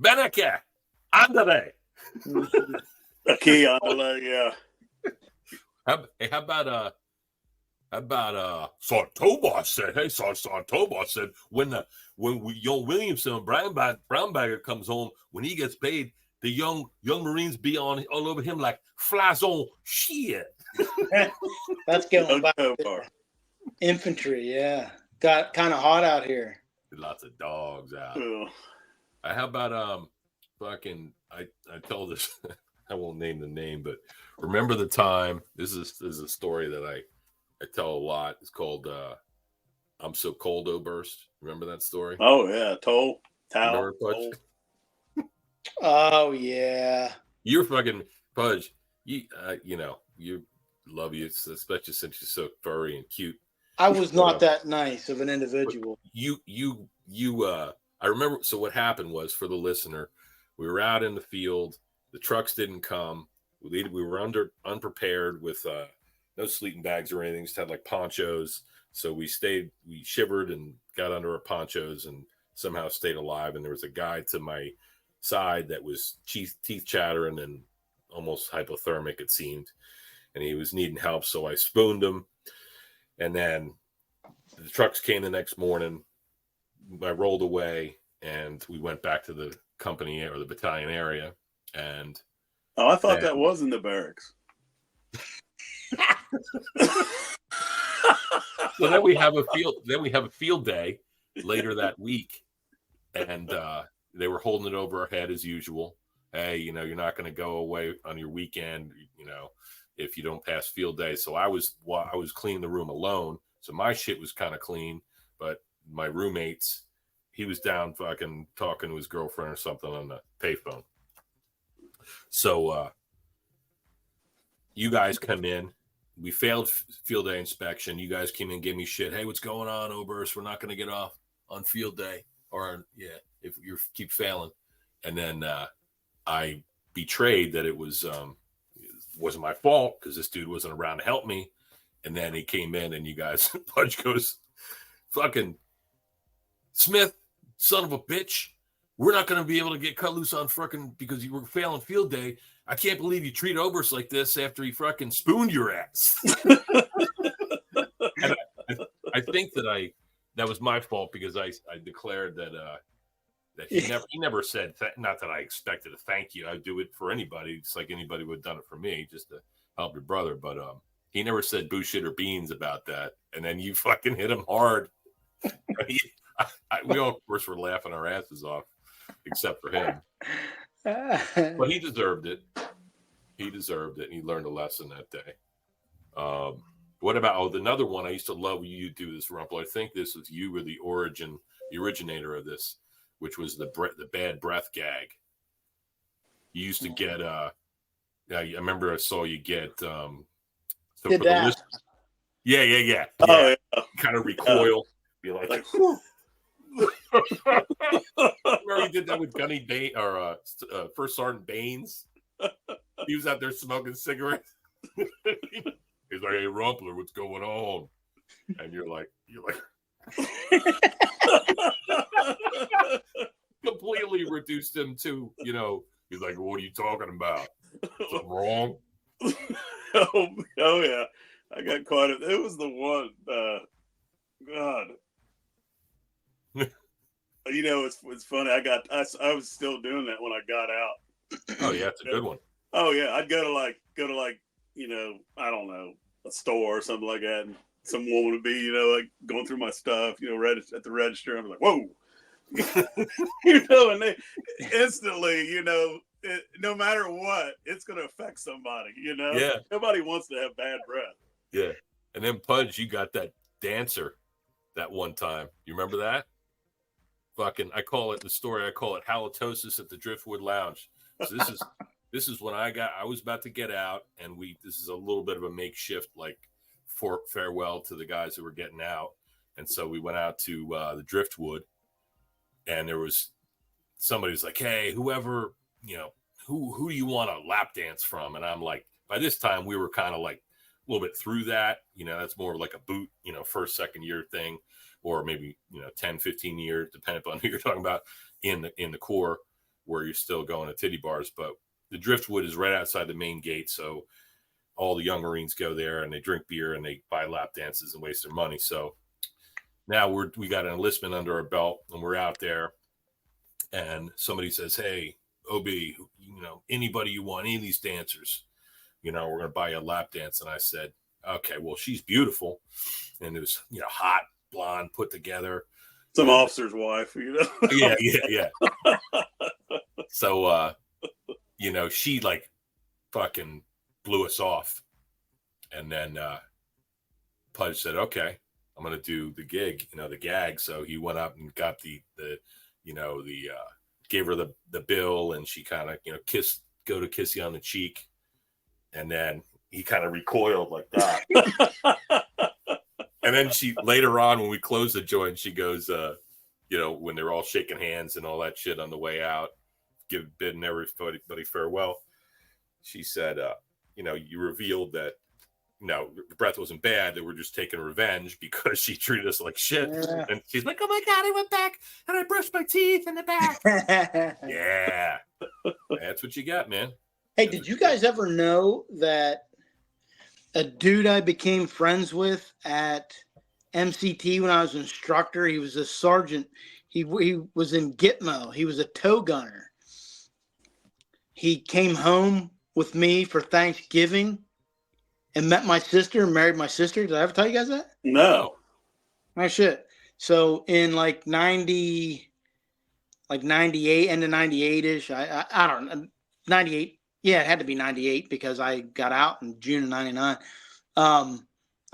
Beneke, Andre. Okay, Andre, yeah. How about Sartoba said, hey, Sartoba said, when young Williamson and Brownbagger comes home, when he gets paid, the young Marines be all over him like flies on shit. That's going back to infantry, yeah. Got kind of hot out here. Lots of dogs out. Oh. How about fucking I tell this I won't name the name, but remember the time, this is a story that I tell a lot. It's called I'm So Cold, Oh Burst. Remember that story? Oh yeah, Toll. Oh yeah. You're fucking Pudge. You love you, especially since you're so furry and cute. I was not that nice of an individual. I remember. So what happened was, for the listener, we were out in the field. The trucks didn't come. We were unprepared with no sleeping bags or anything. Just had like ponchos. So we shivered and got under our ponchos and somehow stayed alive. And there was a guy to my side that was teeth chattering and almost hypothermic, it seemed. And he was needing help. So I spooned him. And then the trucks came the next morning. I rolled away and we went back to the company or the battalion area. And I thought that was in the barracks. So then we have a field day later that week, and they were holding it over our head as usual. Hey, you're not going to go away on your weekend, if you don't pass field day. So I was cleaning the room alone, so my shit was kind of clean, but my roommates, he was down fucking talking to his girlfriend or something on the payphone. So you guys come in. We failed field day inspection. You guys came in, gave me shit. Hey, what's going on, Oberst? We're not going to get off on field day, or if you keep failing. And then I betrayed that it wasn't my fault because this dude wasn't around to help me. And then he came in, and you guys, Pudge goes, fucking Smith, son of a bitch. We're not going to be able to get cut loose on fucking because you were failing field day. I can't believe you treat Oberst like this after he fucking spooned your ass. And I think that was my fault because I declared that he never said, not that I expected to thank you. I'd do it for anybody. It's like anybody would have done it for me just to help your brother. But he never said boo shit or beans about that. And then you fucking hit him hard. We all, of course, were laughing our asses off, except for him. But he deserved it. He deserved it. And he learned a lesson that day. What about another one? I used to love when you do this, Rumpler. I think this was you were the origin the originator of this, which was the bad breath gag. You used to get I remember I saw you get so Did that. Yeah. Oh, yeah. Kind of recoil, be like remember he did that with Gunny Bain or First Sergeant Baines. He was out there smoking cigarettes. He's like, "Hey, Rumpler, what's going on?" And you're like completely reduced him to, he's like, "What are you talking about? Something wrong?" oh yeah, I got caught. It was the one. God, it's funny. I was still doing that when I got out. Oh yeah, it's a good one. Oh yeah, I'd go to like I don't know, a store or something like that, and some woman would be like going through my stuff, at the register. I'm like, whoa, and they instantly, no matter what, it's going to affect somebody. Yeah. Nobody wants to have bad breath. Yeah, and then Pudge, you got that dancer that one time. You remember that? Fucking, I call it halitosis at the Driftwood Lounge. So this is when I was about to get out, and this is a little bit of a makeshift like farewell to the guys who were getting out, and so we went out to the Driftwood, and there was somebody's like, "Hey, whoever, who do you want a lap dance from?" And I'm like, by this time we were kind of like a little bit through that, that's more like a boot, first, second year thing, or maybe 10, 15 years, depending on who you're talking about in the Corps, where you're still going to titty bars. But the Driftwood is right outside the main gate, so all the young Marines go there and they drink beer and they buy lap dances and waste their money. So now we got an enlistment under our belt, and we're out there, and somebody says, "Hey, OB, anybody you want, any of these dancers, we're going to buy you a lap dance." And I said, "Okay, well, she's beautiful." And it was, hot, blonde, put together. Some officer's wife, Yeah. So, she like fucking blew us off. And then Pudge said, "Okay, I'm going to do the gig, the gag." So he went up and got gave her the bill, and she kind of, go to kiss you on the cheek. And then he kind of recoiled like that. And then she, later on, when we closed the joint, she goes, when they're all shaking hands and all that shit on the way out, bidding everybody farewell, she said, you revealed that, the breath wasn't bad. They were just taking revenge because she treated us like shit. Yeah. And she's like, "Oh my God, I went back and I brushed my teeth in the back." Yeah. That's what you got, man. Hey, did you guys ever know that a dude I became friends with at MCT when I was an instructor, he was a sergeant. He was in Gitmo. He was a tow gunner. He came home with me for Thanksgiving and met my sister and married my sister. Did I ever tell you guys that? No. Oh, shit. So in like 98, end of 98-ish, I don't know, 98. Yeah, it had to be 98 because I got out in June of 99. I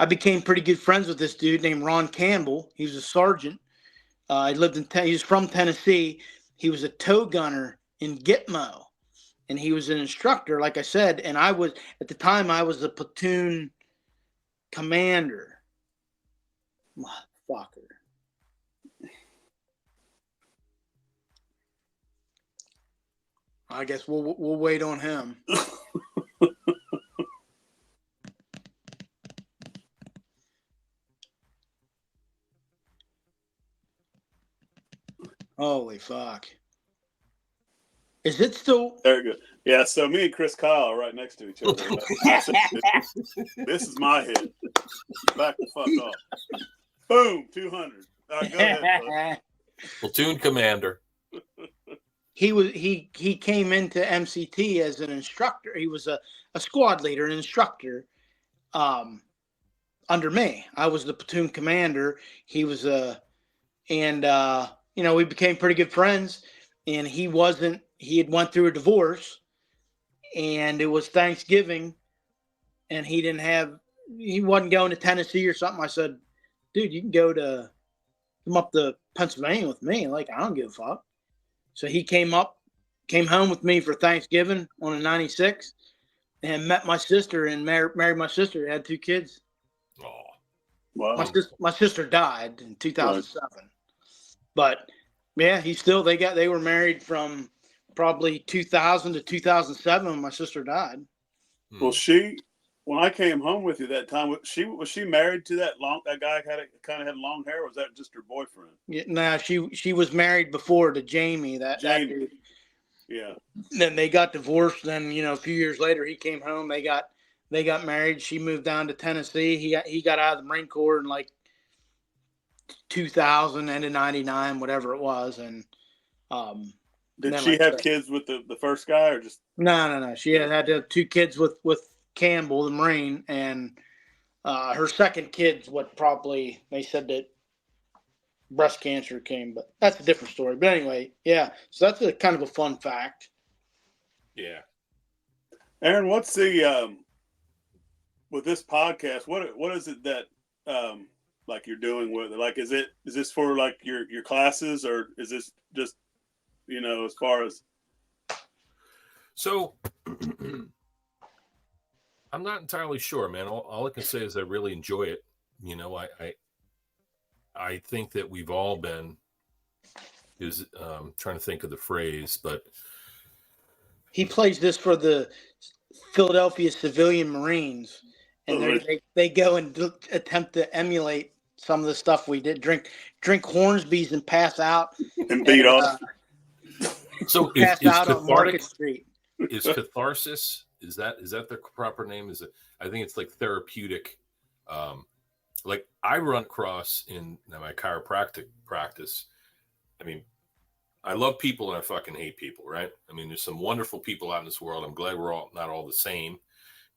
became pretty good friends with this dude named Ron Campbell. He was a sergeant. He was from Tennessee. He was a tow gunner in Gitmo. And he was an instructor, like I said. And at the time, I was the platoon commander. Motherfucker. I guess we'll wait on him. Holy fuck. Is it still? Very good. Yeah, so me and Chris Kyle are right next to each other. This is my hit. Back the fuck off. Boom, 200. All right, go ahead, Platoon commander. He came into MCT as an instructor. He was a squad leader, an instructor under me. I was the platoon commander. He was we became pretty good friends. And he had went through a divorce, and it was Thanksgiving, and he wasn't going to Tennessee or something. I said, "Dude, you can go to come up to Pennsylvania with me. Like, I don't give a fuck. So he came home with me for Thanksgiving on a 96 and met my sister and married my sister. Had 2 kids. Oh, Wow. My sister died in 2007. Right. But yeah, they were married from probably 2000 to 2007 when my sister died. Well, when I came home with you that time, was she married to that guy kind of had long hair? Or was that just her boyfriend? Yeah, nah, she was married before to Jamie. That dude. Yeah. Then they got divorced. Then a few years later, he came home. They got married. She moved down to Tennessee. He got out of the Marine Corps in like 2000, end of 99, whatever it was. And did she have kids with the first guy or just? No. She had 2 kids with Campbell, the Marine, and her second kid's they said that breast cancer came, but that's a different story. But anyway, yeah. So that's a kind of a fun fact. Yeah. Aaron, what's the with this podcast? What is it that like you're doing with it? Like, is this for like your classes, or is this just as far as? So I'm not entirely sure, man. All I can say is I really enjoy it. I think that we've all been trying to think of the phrase, but he plays this for the Philadelphia Civilian Marines, and they go and attempt to emulate some of the stuff we did. Drink Hornsby's and pass out and beat off. So pass out on Market Street. Is catharsis? Is that the proper name? Is it? I think it's like therapeutic. Like I run across in my chiropractic practice. I mean, I love people and I fucking hate people, right? I mean, there's some wonderful people out in this world. I'm glad we're all not all the same,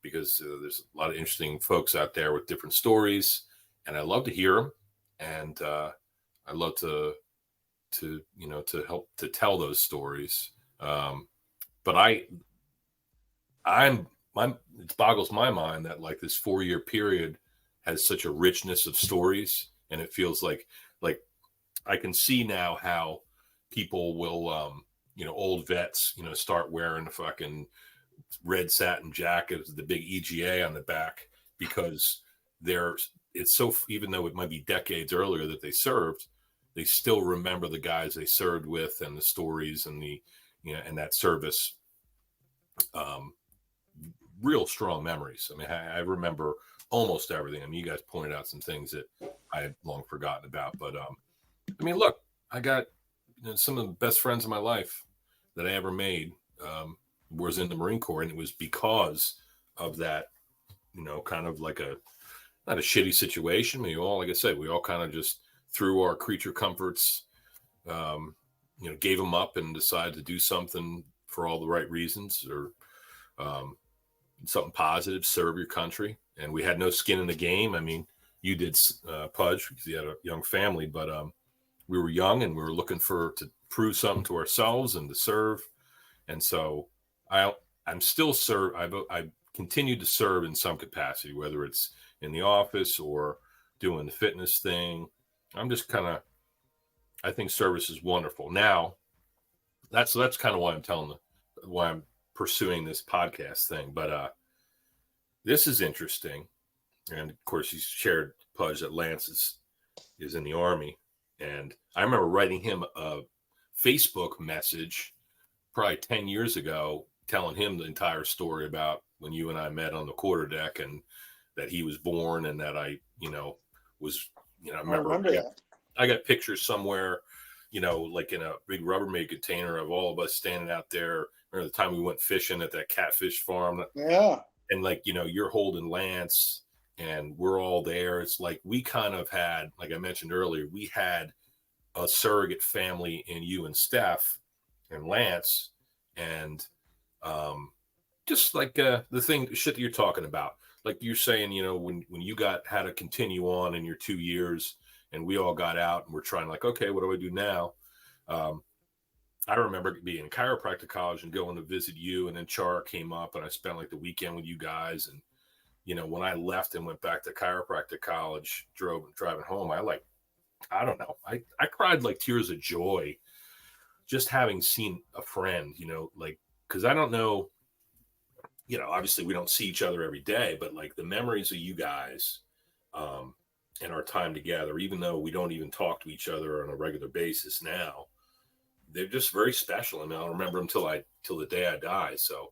because there's a lot of interesting folks out there with different stories, and I love to hear them, and I love to help to tell those stories. But it boggles my mind that like this 4-year period has such a richness of stories, and it feels like I can see now how people will, old vets, start wearing the fucking red satin jacket with the big EGA on the back, because it's so, even though it might be decades earlier that they served, they still remember the guys they served with and the stories and and that service. Real strong memories. I mean, I remember almost everything. I mean, you guys pointed out some things that I had long forgotten about, but I mean, look, I got some of the best friends in my life that I ever made was in the Marine Corps, and it was because of that, kind of like not a shitty situation. We all, like I said, we all kind of just through our creature comforts, gave them up and decided to do something for all the right reasons, or something positive, serve your country. And we had no skin in the game. I mean, you did, Pudge, because you had a young family, but we were young and we were looking to prove something to ourselves and to serve. And so I'm still I continue to serve in some capacity, whether it's in the office or doing the fitness thing. I'm just I think service is wonderful. Now, that's kind of why why I'm pursuing this podcast thing. But this is interesting. And of course, you shared, Pudge, that Lance is in the Army. And I remember writing him a Facebook message probably 10 years ago, telling him the entire story about when you and I met on the quarterdeck, and that he was born, and that I remember that. I got pictures somewhere, like in a big Rubbermaid container of all of us standing out there. Remember the time we went fishing at that catfish farm? Yeah. And you're holding Lance and we're all there. It's like we kind of had, like I mentioned earlier, we had a surrogate family in you and Steph and Lance, and just like the shit that you're talking about, like you're saying, when you had to continue on in your 2 years, and we all got out and we're trying okay, what do I do now? I remember being in chiropractic college and going to visit you, and then Char came up and I spent the weekend with you guys. And, when I left and went back to chiropractic college, driving home, I I don't know. I cried like tears of joy just having seen a friend, like, because I don't know, obviously we don't see each other every day, but like the memories of you guys and our time together, even though we don't even talk to each other on a regular basis now, they're just very special. I mean, I'll remember them till the day I die. So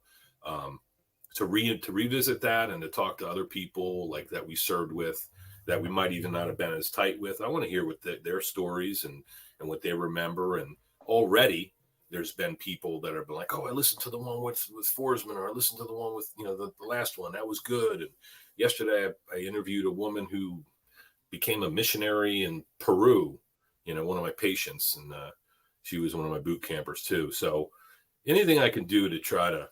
to revisit that and to talk to other people like that we served with, that we might even not have been as tight with, I want to hear what their stories and what they remember. And already there's been people that have been like, oh, I listened to the one with Forsman, or I listened to the one with, the last one. That was good. And yesterday I interviewed a woman who became a missionary in Peru, one of my patients. And she was one of my boot campers too. So anything I can do to try to,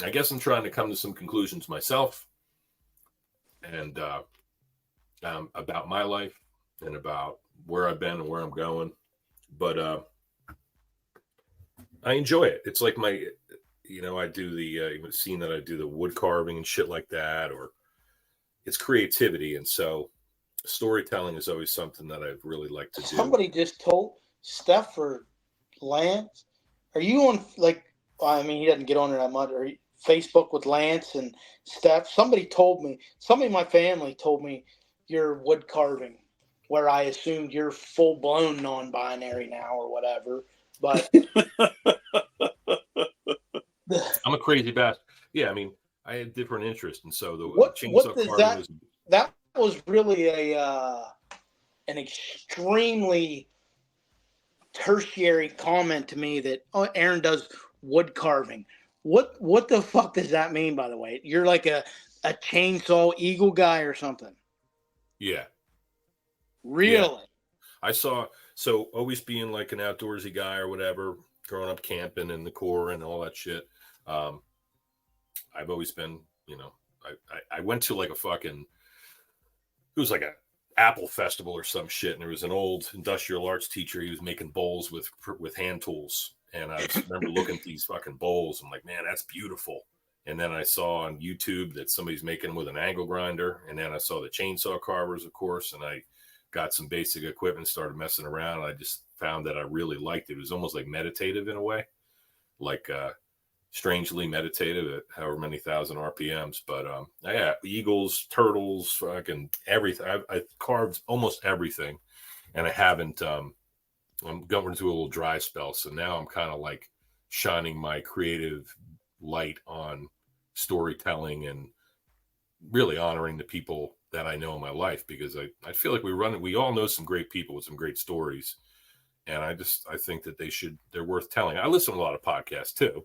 I guess I'm trying to come to some conclusions myself and about my life and about where I've been and where I'm going. But I enjoy it. It's like I do the scene that I do the wood carving and shit like that, or it's creativity. And so storytelling is always something that I've really liked to do. Somebody just told Steph or Lance, are you on, like, he doesn't get on there that much, or Facebook with Lance and Steph? Somebody in my family told me you're wood carving, where I assumed you're full blown non-binary now or whatever. But I'm a crazy bastard. Yeah, I mean, I had different interests, and so the what chainsaw does carving that was really an extremely tertiary comment to me that Aaron does wood carving. What the fuck does that mean, by the way? You're like a chainsaw eagle guy or something? Yeah. Really? Yeah. I saw, so always being like an outdoorsy guy or whatever, growing up camping in the Corps and all that shit. I've always been, I went to like it was like a Apple festival or some shit. And there was an old industrial arts teacher. He was making bowls with hand tools. And I just remember looking at these fucking bowls. I'm like, man, that's beautiful. And then I saw on YouTube that somebody's making them with an angle grinder. And then I saw the chainsaw carvers, of course. And I got some basic equipment, started messing around. I just found that I really liked it. It was almost like meditative in a way, like strangely meditative at however many thousand RPMs. But yeah, eagles, turtles, fucking everything. I carved almost everything, and I haven't. I'm going through a little dry spell, so now I'm kind of like shining my creative light on storytelling and really honoring the people that I know in my life, because I feel like we all know some great people with some great stories. And I think that they're worth telling. I listen to a lot of podcasts too.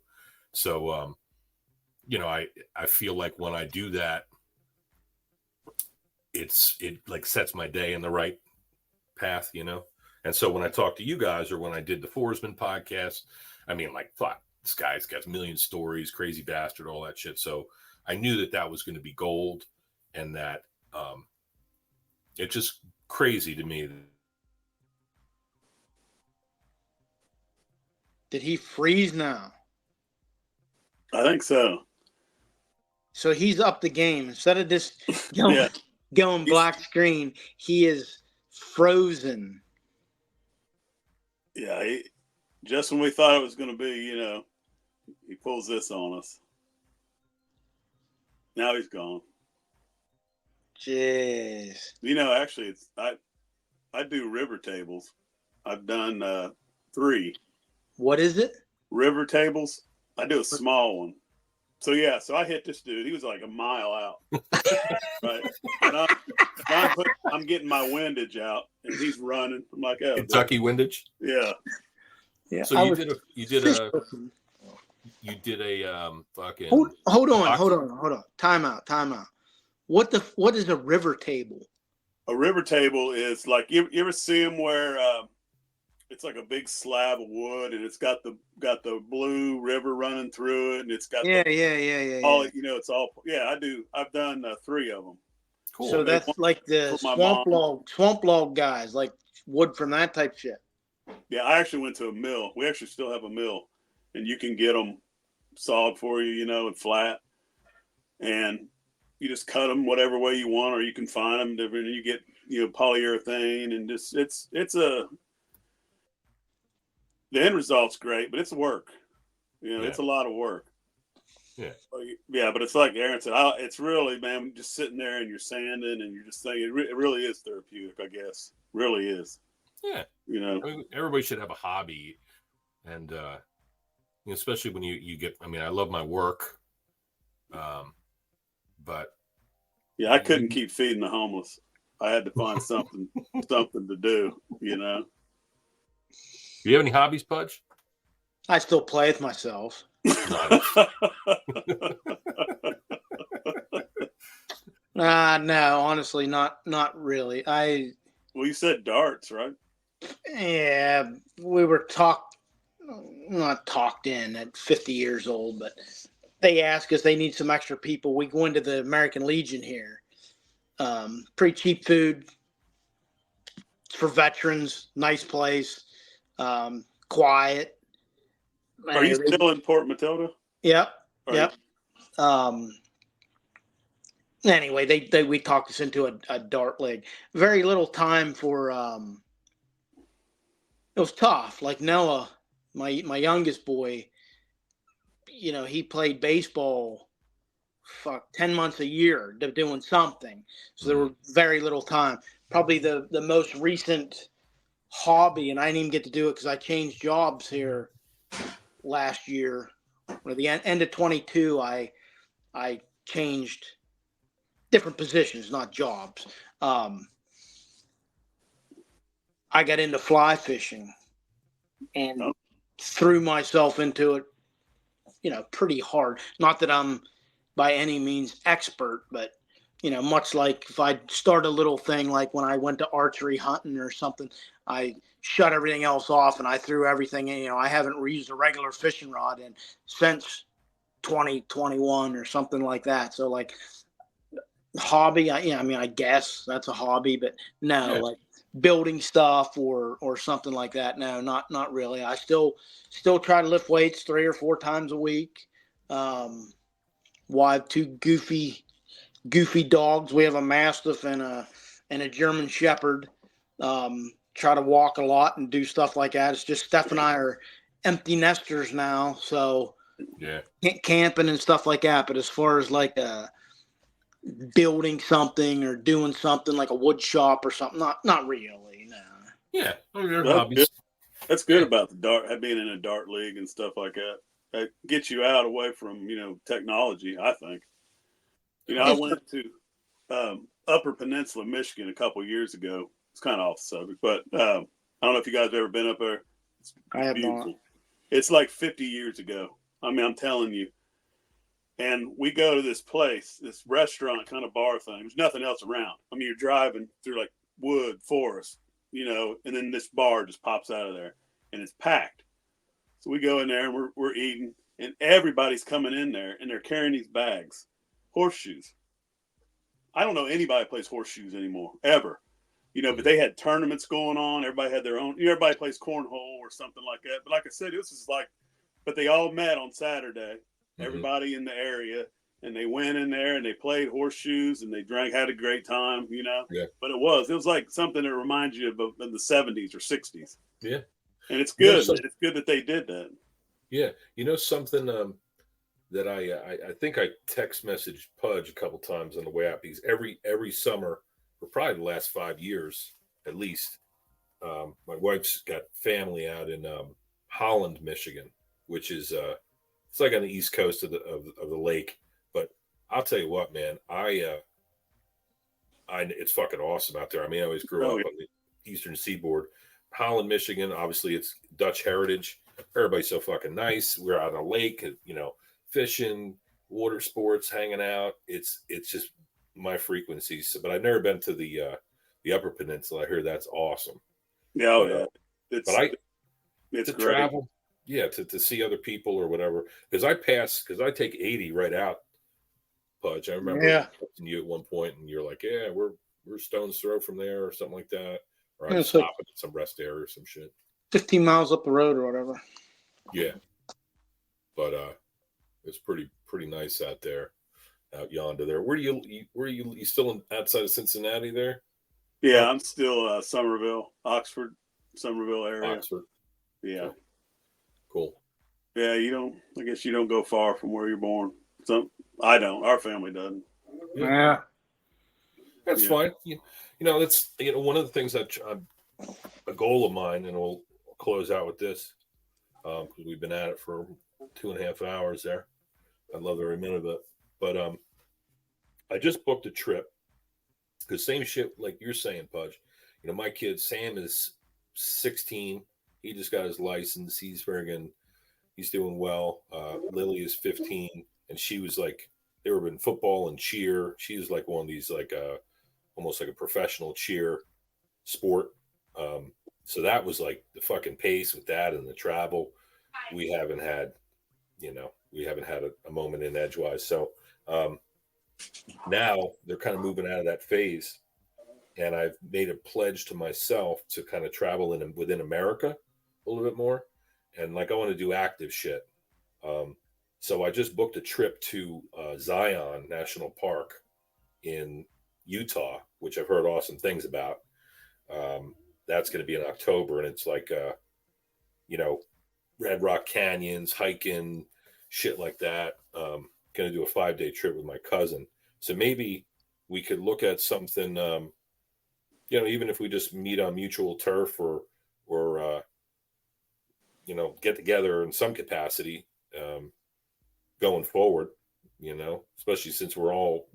So, I feel like when I do that, it like sets my day in the right path, And so when I talk to you guys, or when I did the Forsman podcast, I mean, like, fuck, this guy's got a million stories, crazy bastard, all that shit. So I knew that was going to be gold, and that it's just crazy to me. Did he freeze now? I think so. So he's up the game. Instead of just going black screen, he is frozen. Yeah, just when we thought it was going to be, he pulls this on us. Now he's gone. Jeez. Actually, I do river tables. I've done 3. What is it? River tables. I do a small one. So yeah, I hit this dude. He was like a mile out, right? And I'm getting my windage out, and he's running. I'm like, oh, Kentucky dude. Windage. Yeah. Yeah. So you did a fucking. Hold on. Time out. What is a river table? A river table is like you ever see them where it's like a big slab of wood, and it's got the blue river running through it, and it's got yeah. All it's all I do. I've done 3 of them. Cool. So that's like the swamp log guys, like wood from that type shit. Yeah, I actually went to a mill. We actually still have a mill, and you can get them sawed for you, and flat. And you just cut them whatever way you want, or you can find them different. You get, polyurethane, and just the end result's great, but it's work. It's a lot of work. Yeah. Yeah, but it's like Aaron said, it's really, man, just sitting there and you're sanding and you're just thinking, it really is therapeutic, I guess. Really is. Yeah. I mean, everybody should have a hobby, and especially when you get. I mean, I love my work, but yeah, I couldn't keep feeding the homeless. I had to find something to do. Do you have any hobbies, Pudge? I still play with myself. No, honestly, not really. Well, you said darts, right? Yeah, we were not talked in at 50 years old, but they ask us, they need some extra people. We go into the American Legion here. Pretty cheap food. It's for veterans. Nice place. Quiet. Are you still in Port Matilda? Yep. Yep. Anyway, we talked us into a dart league. Very little time for it was tough. Like Noah, my youngest boy, he played baseball 10 months a year doing something. So there were very little time. Probably the most recent hobby, and I didn't even get to do it because I changed jobs here last year. Or the end of 22, I changed different positions, not jobs. I got into fly fishing and threw myself into it, pretty hard. Not that I'm by any means expert, but, much like if I start a little thing, like when I went to archery hunting or something, I shut everything else off and I threw everything in. I haven't reused a regular fishing rod since 2021 or something like that. So like hobby, I guess that's a hobby, but no, like building stuff or something like that. No, not really. I still try to lift weights 3 or 4 times a week. We have 2 goofy dogs. We have a Mastiff and a German Shepherd. Try to walk a lot and do stuff like that. It's just Steph and I are empty nesters now, so camping and stuff like that. But as far as like building something or doing something like a wood shop or something, not really. No. Yeah, hobbies. That's good about the dart, being in a dart league and stuff like that. That gets you out away from technology, I think. I went to Upper Peninsula, Michigan, a couple years ago. It's kind of off the subject, but I don't know if you guys have ever been up there. It's I have beautiful. not. It's like 50 years ago. I mean, I'm telling you. And we go to this place, this restaurant kind of bar thing. There's nothing else around. I mean, you're driving through like wood, forest, and then this bar just pops out of there, and it's packed. So we go in there and we're eating, and everybody's coming in there, and they're carrying these bags, horseshoes. I don't know anybody plays horseshoes anymore, ever. But they had tournaments going on. Everybody had their own. Everybody plays cornhole or something like that. But like I said, this is but they all met on Saturday. Everybody in the area, and they went in there and they played horseshoes and they drank, had a great time, Yeah. But it was like something that reminds you of the 70s or 60s. Yeah. And it's good. It's good that they did that. Yeah. Something that I think I text messaged Pudge a couple times on the way out, because every summer for probably the last 5 years at least, my wife's got family out in Holland, Michigan, which is it's like on the east coast of the lake. But I'll tell you what, man, it's fucking awesome out there. I mean, I always grew up on the eastern seaboard. Holland, Michigan, obviously it's Dutch heritage. Everybody's so fucking nice. We're out on a lake, fishing, water sports, hanging out. It's just my frequencies. But I've never been to the Upper Peninsula. I hear that's awesome. Yeah, it's great. Travel. Yeah, to see other people or whatever. Because I take 80 right out, Pudge. I remember talking to you at one point, and you're like, "Yeah, we're stone's throw from there," or something like that. Or I'd stop at some rest area or some shit. 15 miles up the road or whatever. Yeah, but it's pretty nice out there. out yonder there. Where you still outside of Cincinnati there? Yeah, I'm still Somerville, Oxford, Somerville area. Oxford. Yeah. Okay. Cool. Yeah, I guess you don't go far from where you're born. I don't. Our family doesn't. Yeah. That's fine. That's one of the things that a goal of mine, and we'll close out with this because we've been at it for 2.5 hours there. I'd love every minute of it. But I just booked a trip because same shit like you're saying, Pudge. My kid Sam is 16. He just got his license. He's doing well. Lily is 15, and she was like, they were in football and cheer. She was like one of these like almost like a professional cheer sport. So that was like the fucking pace with that and the travel. We haven't had a moment in edgewise. So now they're kind of moving out of that phase, and I've made a pledge to myself to kind of travel within America a little bit more, and like I want to do active shit. So I just booked a trip to Zion National Park in Utah, which I've heard awesome things about. That's going to be in October, and it's like Red Rock Canyons, hiking, shit like that. Going to do a 5-day trip with my cousin. So maybe we could look at something, even if we just meet on mutual turf or get together in some capacity going forward, especially since we're all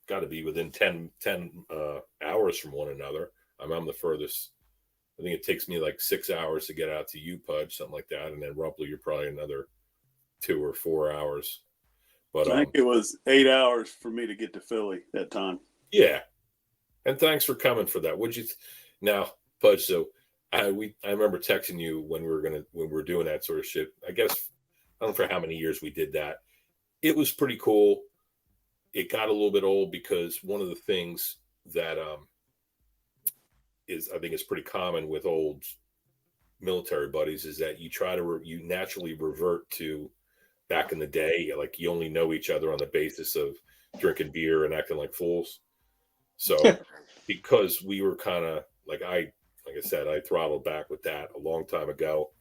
got to be within 10 hours from one another. I'm the furthest. I think it takes me like 6 hours to get out to you, Pudge, something like that. And then Rumpler, you're probably another 2 or 4 hours. But I think it was 8 hours for me to get to Philly that time. Yeah. And thanks for coming for that. Now, Pudge, so I remember texting you when we were doing that sort of shit. I guess I don't know for how many years we did that. It was pretty cool. It got a little bit old because one of the things that I think is pretty common with old military buddies is that you naturally revert to back in the day. Like you only know each other on the basis of drinking beer and acting like fools. So because we were kind of like I said, I throttled back with that a long time ago,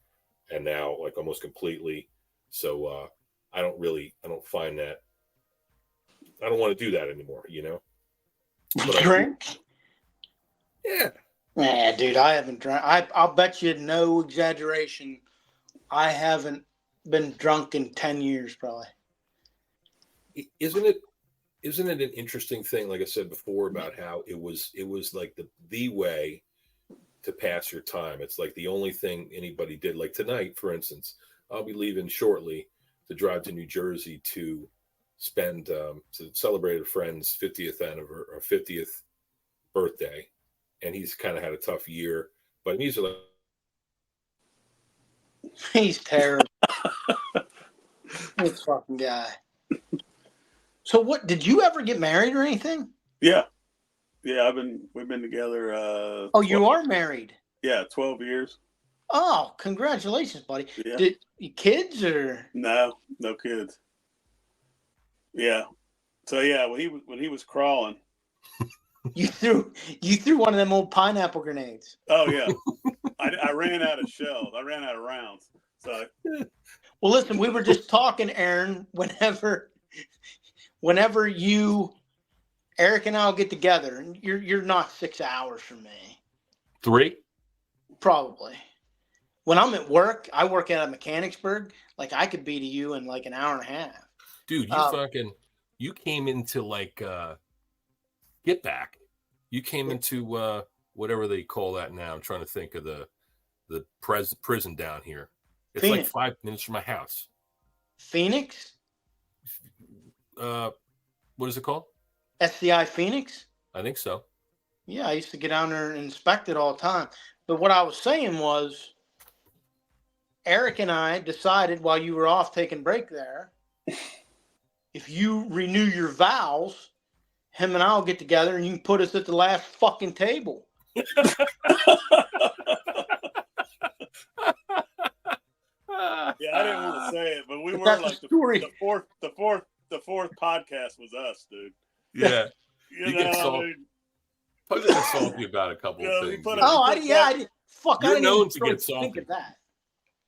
and now like almost completely. So I don't find that. I don't want to do that anymore, But Drink? Yeah. Yeah, dude, I haven't drunk. I'll bet you, no exaggeration, I haven't been drunk in 10 years, probably. Isn't it an interesting thing, like I said before, about how it was like the way to pass your time. It's like the only thing anybody did. Like tonight, for instance, I'll be leaving shortly to drive to New Jersey to spend to celebrate a friend's 50th birthday, and he's kind of had a tough year. But he's like, he's terrible. This fucking guy. So, what did you ever get married or anything? Yeah, we've been together. Oh, you are married? Yeah, 12 years. Oh, congratulations, buddy. Yeah. Did you kids or no kids? Yeah. So yeah, when he was crawling, you threw one of them old pineapple grenades? Oh yeah, I ran out of shells. I ran out of rounds. So well, listen, we were just talking, Aaron. Whenever Eric and I'll get together, and you're not 6 hours from me. 3? Probably. When I'm at work, I work out of Mechanicsburg. Like I could be to you in like an hour and a half. Dude, you came into like Get Back. You came into whatever they call that now. I'm trying to think of the prison down here. It's Phoenix. Like 5 minutes from my house. Phoenix? What is it called? SCI Phoenix? I think so. Yeah, I used to get down there and inspect it all the time. But what I was saying was, Eric and I decided while you were off taking break there, if you renew your vows, him and I'll get together and you can put us at the last fucking table. Yeah, I didn't want to say it, but we were like the fourth fourth podcast was us, dude. Yeah. You know, get salty. dude. Pudge got salty about a couple of things. I didn't You're known even to get think salty. of that.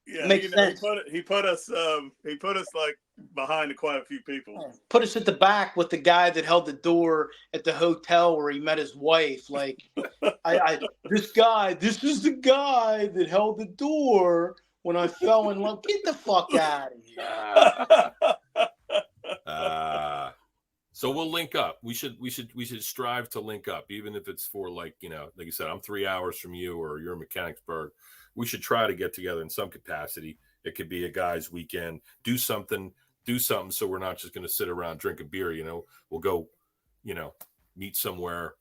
Yeah, Makes sense. He put us like behind quite a few people. Put us at the back with the guy that held the door at the hotel where he met his wife. Like, this is the guy that held the door when I fell in love. Get the fuck out of here. So we'll link up. We should strive to link up, even if it's for like you said, I'm 3 hours from you or you're in Mechanicsburg. We should try to get together in some capacity. It could be a guy's weekend. Do something so we're not just going to sit around drinking beer. We'll go, meet somewhere,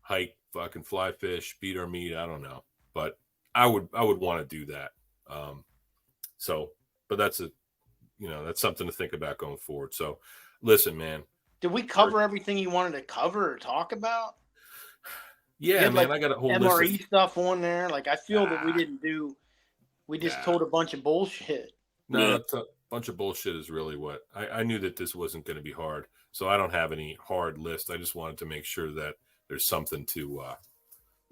hike, fucking fly fish, beat our meat. I don't know, but I would want to do that. But that's that's something to think about going forward. So listen, man. Did we cover everything you wanted to cover or talk about? Yeah, man, I got a whole MRE list of stuff on there. Like, I feel that we didn't do. We just told a bunch of bullshit. No, a bunch of bullshit is really what I knew that this wasn't going to be hard. So I don't have any hard list. I just wanted to make sure that there's something to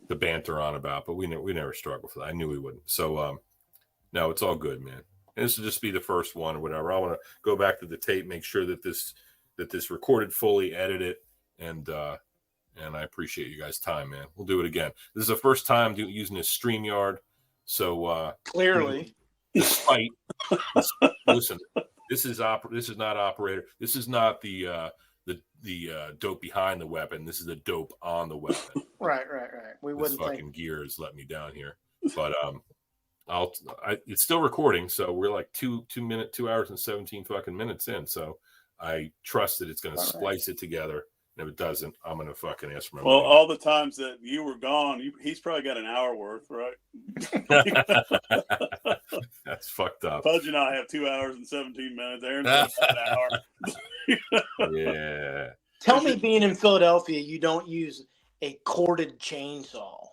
banter on about. But we never struggled for that. I knew we wouldn't. So no, it's all good, man. And this will just be the first one or whatever. I want to go back to the tape, make sure that this recorded fully, edit it, and I appreciate you guys' time, man. We'll do it again. This is the first time using this StreamYard. So clearly, despite listen, this is not operator. This is not the dope behind the weapon. This is the dope on the weapon. Right. We wouldn't fucking gears let me down here, but it's still recording, so we're like 2 hours and 17 fucking minutes in. So I trust that it's going to splice it together. And if it doesn't, I'm going to fucking ask for my money. All the times that you were gone, he's probably got an hour worth, right? That's fucked up. Pudge and I have 2 hours and 17 minutes. Aaron's got an hour. Yeah. Tell me, being in Philadelphia, you don't use a corded chainsaw.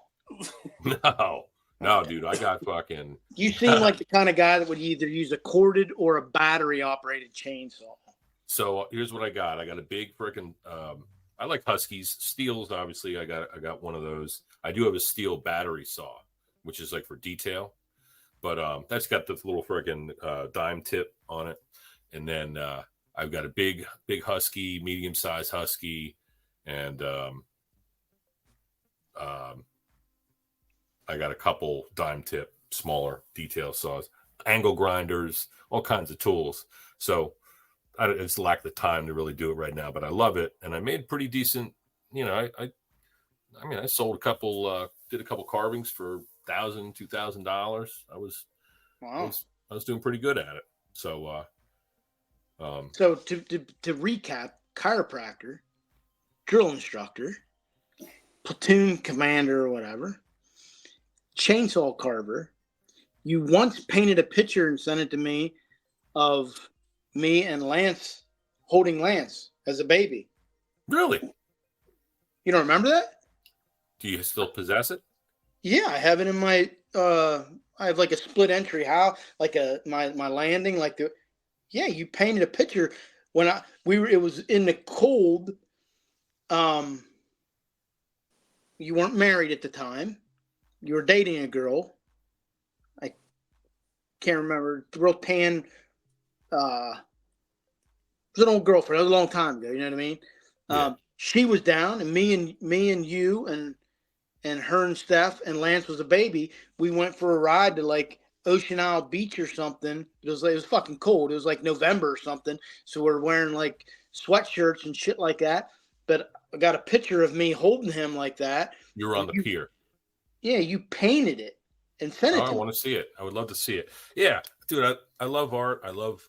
No, dude, I got fucking. You seem like the kind of guy that would either use a corded or a battery operated chainsaw. So here's what I got. I got a big freaking. I like Huskies. Steels, obviously. I got one of those. I do have a steel battery saw, which is like for detail, but that's got the little freaking dime tip on it. And then I've got a big Husky, medium sized Husky, and I got a couple dime tip, smaller detail saws, angle grinders, all kinds of tools. So I just lack the time to really do it right now, but I love it. And I made pretty decent, I sold a couple, did a couple carvings for $1,000, $2,000. I was doing pretty good at it. So, so to recap, chiropractor, drill instructor, platoon commander or whatever, chainsaw carver. You once painted a picture and sent it to me of me and Lance holding Lance as a baby. Really? You don't remember that? Do you still possess it? Yeah, I have it in my I have like a split entry house, like my landing, you painted a picture when it was in the cold. You weren't married at the time. You were dating a girl. I can't remember. Real tan. It was an old girlfriend. It was a long time ago. You know what I mean? Yeah. She was down, and me and you and her and Steph and Lance was a baby. We went for a ride to like Ocean Isle Beach or something. It was fucking cold. It was like November or something. So we're wearing like sweatshirts and shit like that. But I got a picture of me holding him like that. You were on the pier. Yeah, you painted it and sent it to me. I want to see it. I would love to see it. Yeah, dude, I love art. I love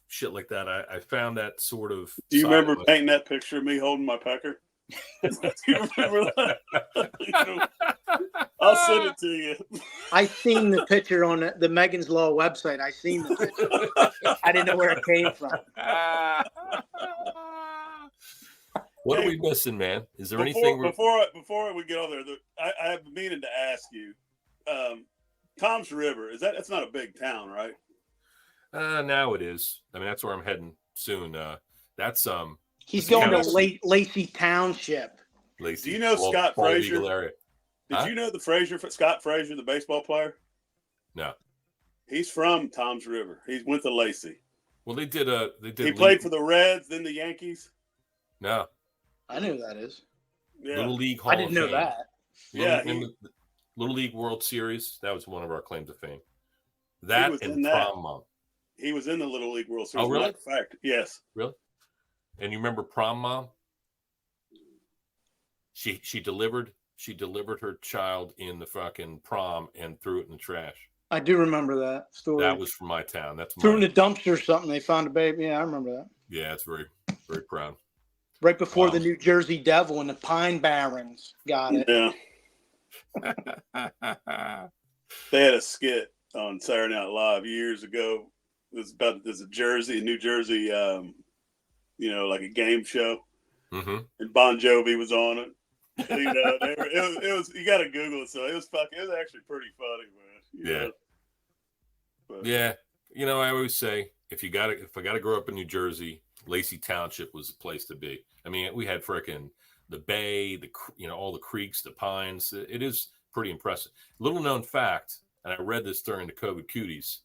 shit like that. I found that sort of. Do you remember painting that picture of me holding my pecker? Do you remember that? I'll send it to you. I seen the picture on the Megan's Law website. I seen the picture. I didn't know where it came from. What are we missing, man? Is there anything before we get on there? I have been meaning to ask you. Tom's River, that's not a big town, right? Now it is. I mean, that's where I'm heading soon. That's He's that's going to Tennessee. Lacey Township. Lacey, Do you know Scott Bald Frazier? Eagle area. Did you know Scott Frazier, the baseball player? No. He's from Toms River. He went to Lacey. Well, they did. He played for the Reds, then the Yankees. No. I know who that is. Yeah. Little League Hall I didn't of know Fame. that. Little League World Series. That was one of our claims to fame. That and Prom Mom. He was in the Little League World Series. Oh, really? Matter of fact, yes. Really? And you remember Prom Mom? She delivered her child in the fucking prom and threw it in the trash. I do remember that story. That was from my town. That's threw in a dumpster or something. They found a baby. Yeah, I remember that. Yeah, it's very, very proud. Right before the New Jersey Devil and the Pine Barrens got it. Yeah. They had a skit on Saturday Night Live years ago. It was about there's a New Jersey, like a game show, and Bon Jovi was on it. It was you got to Google it. So it was actually pretty funny, man. Yeah. I always say if I got to grow up in New Jersey, Lacey Township was the place to be. I mean, we had frickin' the bay, all the creeks, the pines. It is pretty impressive. Little known fact, and I read this during the COVID cuties.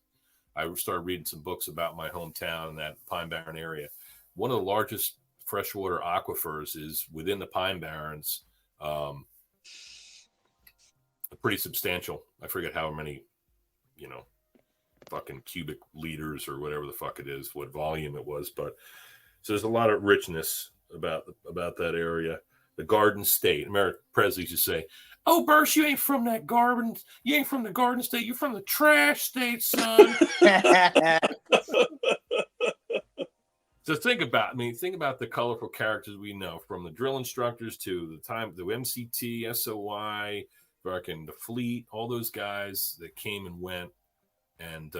I started reading some books about my hometown and that Pine Barren area. One of the largest freshwater aquifers is within the Pine Barrens. Pretty substantial. I forget how many, fucking cubic liters or whatever the fuck it is, what volume it was. But so there's a lot of richness about that area. The Garden State. America Presley used to say, "Oh, Bursch, you ain't from that garden. You ain't from the Garden State. You're from the trash state, son." So think about the colorful characters we know, from the drill instructors to the MCT, SOY, fucking the fleet, all those guys that came and went. And,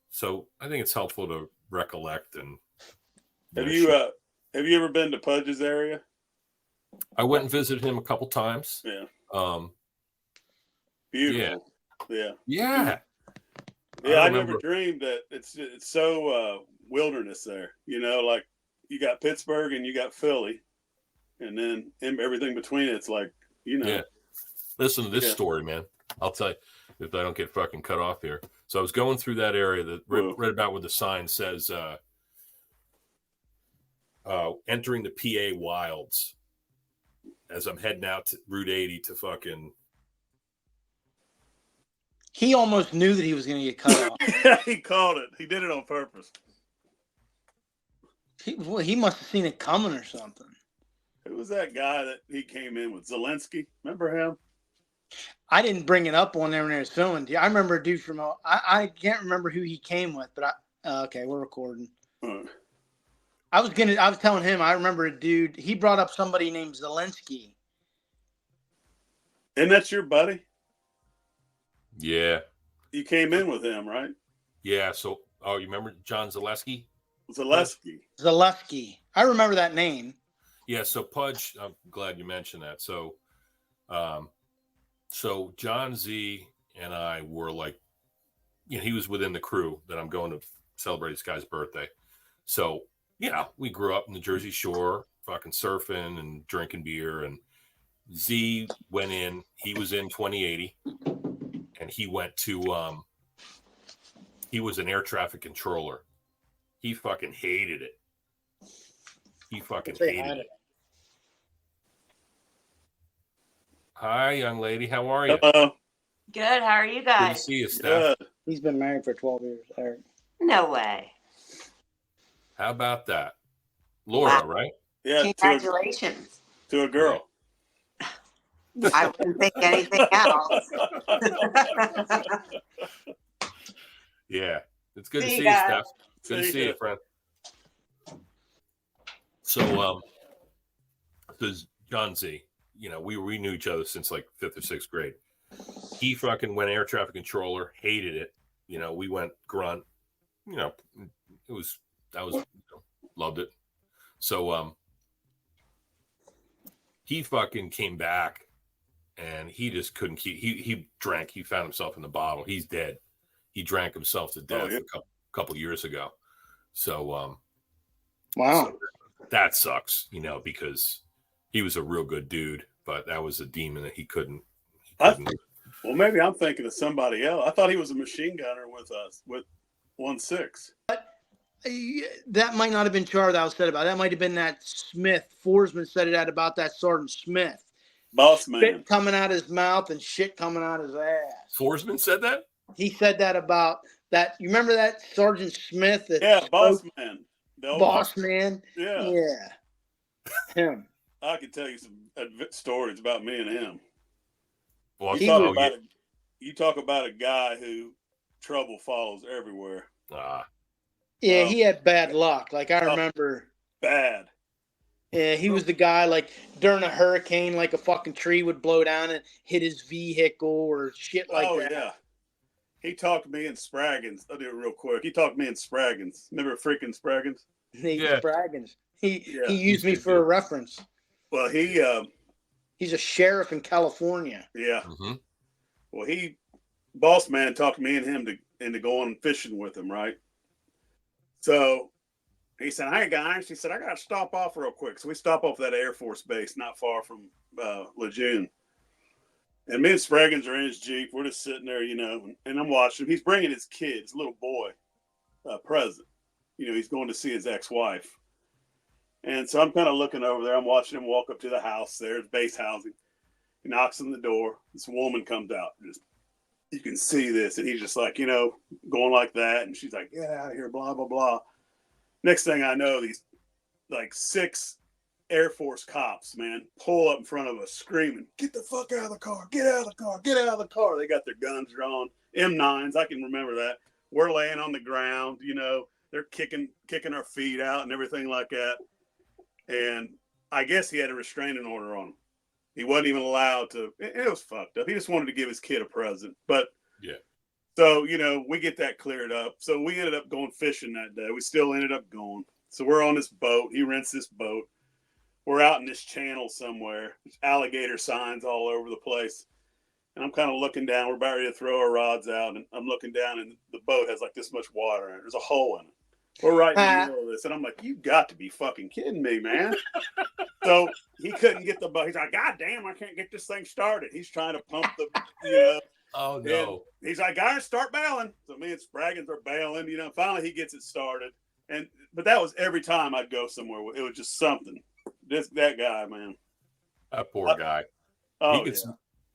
so I think it's helpful to recollect. And have you ever been to Pudge's area? I went and visited him a couple times. Yeah. Beautiful. Yeah. I never dreamed that it's so wilderness there. Like you got Pittsburgh and you got Philly, and then in everything between it's like, Yeah. Listen to this story, man. I'll tell you if I don't get fucking cut off here. So I was going through that area that read about where the sign says entering the PA wilds as I'm heading out to Route 80 to fucking. He almost knew that he was going to get cut off. He called it. He did it on purpose. He must have seen it coming or something. Who was that guy that he came in with? Zelensky? Remember him? I didn't bring it up on there when I was filming. I remember a dude from I can't remember who he came with, but okay, we're recording. I was telling him I remember a dude. He brought up somebody named Zelensky. And that's your buddy? Yeah. You came in with him, right? Yeah. So, you remember John Zaleski? Zaleski. I remember that name. Yeah. So Pudge, I'm glad you mentioned that. So, so John Z and I were like, he was within the crew that I'm going to celebrate this guy's birthday. So, we grew up in the Jersey Shore, fucking surfing and drinking beer. And Z went in, he was in 2080, and he went to, he was an air traffic controller. He fucking hated it. He fucking hated it. Hi, young lady. How are you? Hello. Good. How are you guys? Good to see you, Steph. He's been married for 12 years, Eric. No way. How about that? Laura, Wow. right? Yeah. Congratulations. To a girl. I wouldn't think anything else. Yeah. It's good to see you, guys. Steph. Good to see you, friend. So, John Z, we knew each other since like 5th or 6th grade. He fucking went air traffic controller, hated it. We went grunt. Loved it. So, he fucking came back and he just couldn't keep, he drank, he found himself in the bottle. He's dead. He drank himself to death a couple years ago. So, Wow. So that sucks, because he was a real good dude, but that was a demon that he couldn't. Well, maybe I'm thinking of somebody else. I thought he was a machine gunner with us with 1-6. That might not have been Char that was said about. That might have been that Smith. Forsman said it about that Sergeant Smith. Boss man. Spit coming out his mouth and shit coming out his ass. Forsman said that? He said that about that. You remember that Sergeant Smith? That boss man. The old boss man. Yeah. Him. I could tell you some stories about me and him. Well, you talk about a guy who trouble follows everywhere. Yeah, he had bad luck. Like I remember. Bad. Yeah, he was the guy, like, during a hurricane, like a fucking tree would blow down and hit his vehicle or shit like that. Oh, yeah. He talked to me in Spraggins. I'll do it real quick. He talked to me in Spraggins. Remember freaking Spraggins? Spraggins. He used me for a reference. Well, he's a sheriff in California. Yeah. Mm-hmm. Well, boss man talked me and him into going fishing with him, right? So he said, "Hey guys," he said, "I got to stop off real quick." So we stop off that Air Force base not far from Lejeune. And me and Spraggins are in his Jeep. We're just sitting there, and I'm watching him. He's bringing his kid, his little boy, present. He's going to see his ex-wife. And so I'm kind of looking over there. I'm watching him walk up to the house there, base housing. He knocks on the door. This woman comes out. You can see this. And he's just like, going like that. And she's like, "Get out of here, blah, blah, blah." Next thing I know, these like 6 Air Force cops, man, pull up in front of us screaming, "Get the fuck out of the car. Get out of the car. Get out of the car." They got their guns drawn. M9s. I can remember that. We're laying on the ground, they're kicking our feet out and everything like that. And I guess he had a restraining order on him. He wasn't even allowed to. It was fucked up. He just wanted to give his kid a present. But yeah. So, we get that cleared up. So we ended up going fishing that day. We still ended up going. So we're on this boat. He rents this boat. We're out in this channel somewhere. There's alligator signs all over the place. And I'm kind of looking down. We're about ready to throw our rods out. And I'm looking down, and the boat has like this much water in it. There's a hole in it. We're right in the middle of this. And I'm like, "You got to be fucking kidding me, man." So he couldn't get the boat. He's like, "God damn, I can't get this thing started." He's trying to pump the, Oh, no. And he's like, "Guys, start bailing." So me and Spraggins are bailing. Finally he gets it started. But that was every time I'd go somewhere. It was just something. That guy, man. That poor guy. Oh,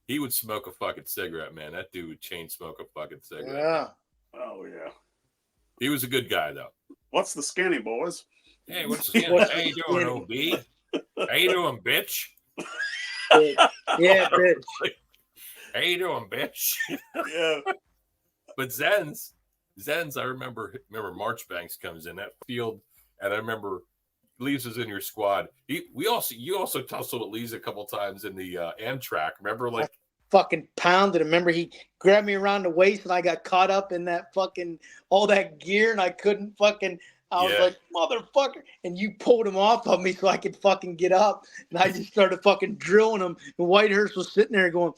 he would smoke a fucking cigarette, man. That dude would chain smoke a fucking cigarette. Yeah. Oh, yeah. He was a good guy, though. What's the skinny, boys? Hey, what's the skinny? How you doing, OB? How you doing, bitch? Yeah, bitch. How you doing, bitch? Yeah. But Zen's, I remember Marchbanks comes in that field, and I remember Leaves is in your squad. You also tussled with Leaves a couple times in the Amtrak. Remember, like fucking pounded him. Remember, he grabbed me around the waist, and I got caught up in that fucking all that gear, and I couldn't fucking. I was like, "Motherfucker!" And you pulled him off of me so I could fucking get up, and I just started fucking drilling him. And Whitehurst was sitting there going,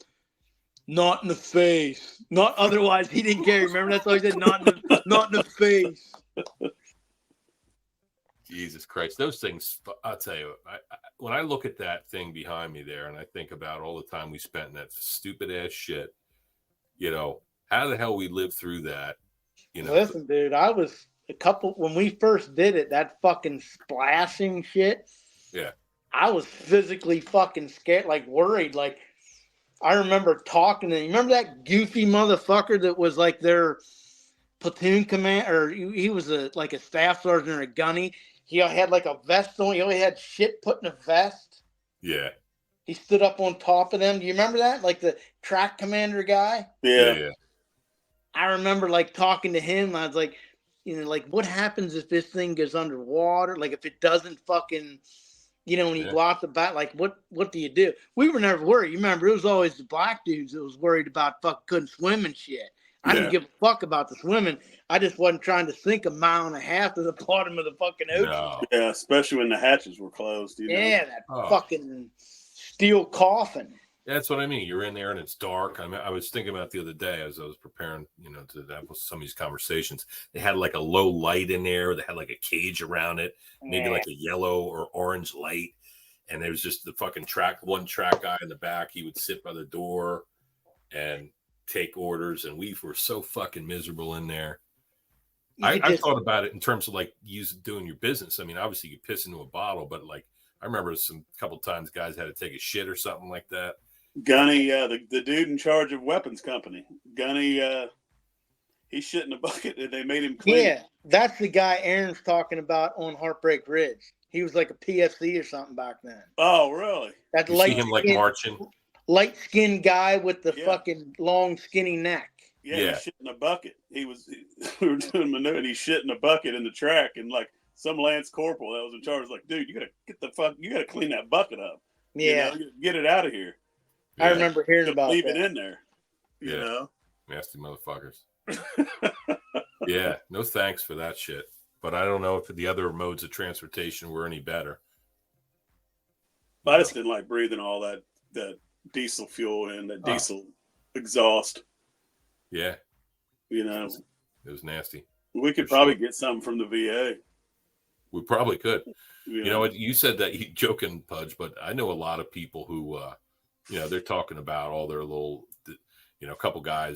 "Not in the face, not otherwise." He didn't care. Remember, that's all he said. Not in the face. Jesus Christ, those things, I'll tell you, when I look at that thing behind me there and I think about all the time we spent in that stupid ass shit, how the hell we lived through that, Listen, dude, I was when we first did it, that fucking splashing shit. Yeah. I was physically fucking scared, like worried. Like, I remember talking to him. Remember that goofy motherfucker that was like their platoon commander, or he was a staff sergeant or a gunny. He had like a vest on. He only had shit put in a vest. Yeah. He stood up on top of them. Do you remember that? Like the track commander guy? Yeah. I remember like talking to him. I was like, what happens if this thing goes underwater? Like if it doesn't fucking, when you go out the back, like what do you do? We were never worried. You remember, it was always the black dudes that was worried about fucking couldn't swim and shit. I didn't give a fuck about the swimming. I just wasn't trying to sink 1.5 miles to the bottom of the fucking ocean. No. Yeah, especially when the hatches were closed. That fucking steel coffin. That's what I mean. You're in there and it's dark. I mean, I was thinking about it the other day as I was preparing, to have some of these conversations. They had like a low light in there. They had like a cage around it, maybe like a yellow or orange light. And there was just the fucking one track guy in the back. He would sit by the door and take orders. And we were so fucking miserable in there. I thought about it in terms of like doing your business. I mean, obviously you piss into a bottle, but like I remember couple times guys had to take a shit or something like that. Gunny, the dude in charge of weapons company, Gunny, he shit in a bucket and they made him clean. Yeah, that's the guy Aaron's talking about on Heartbreak Ridge. He was like a PFC or something back then. Oh, really? That you see him like marching. Light-skinned guy with the fucking long, skinny neck. Yeah, he shit in a bucket. We were doing maneuver and he shit in a bucket in the track, and like some Lance Corporal that was in charge was like, dude, you gotta clean that bucket up. Yeah. Get it out of here. I remember hearing about leave that. it in there. You know? Nasty motherfuckers. Yeah, no thanks for that shit. But I don't know if the other modes of transportation were any better. I just didn't like breathing all that diesel fuel and that diesel exhaust. Yeah. It was nasty. We could probably get something from the VA. We probably could. Yeah. You know what? You said that you joking, Pudge, but I know a lot of people who, they're talking about all their little, a couple guys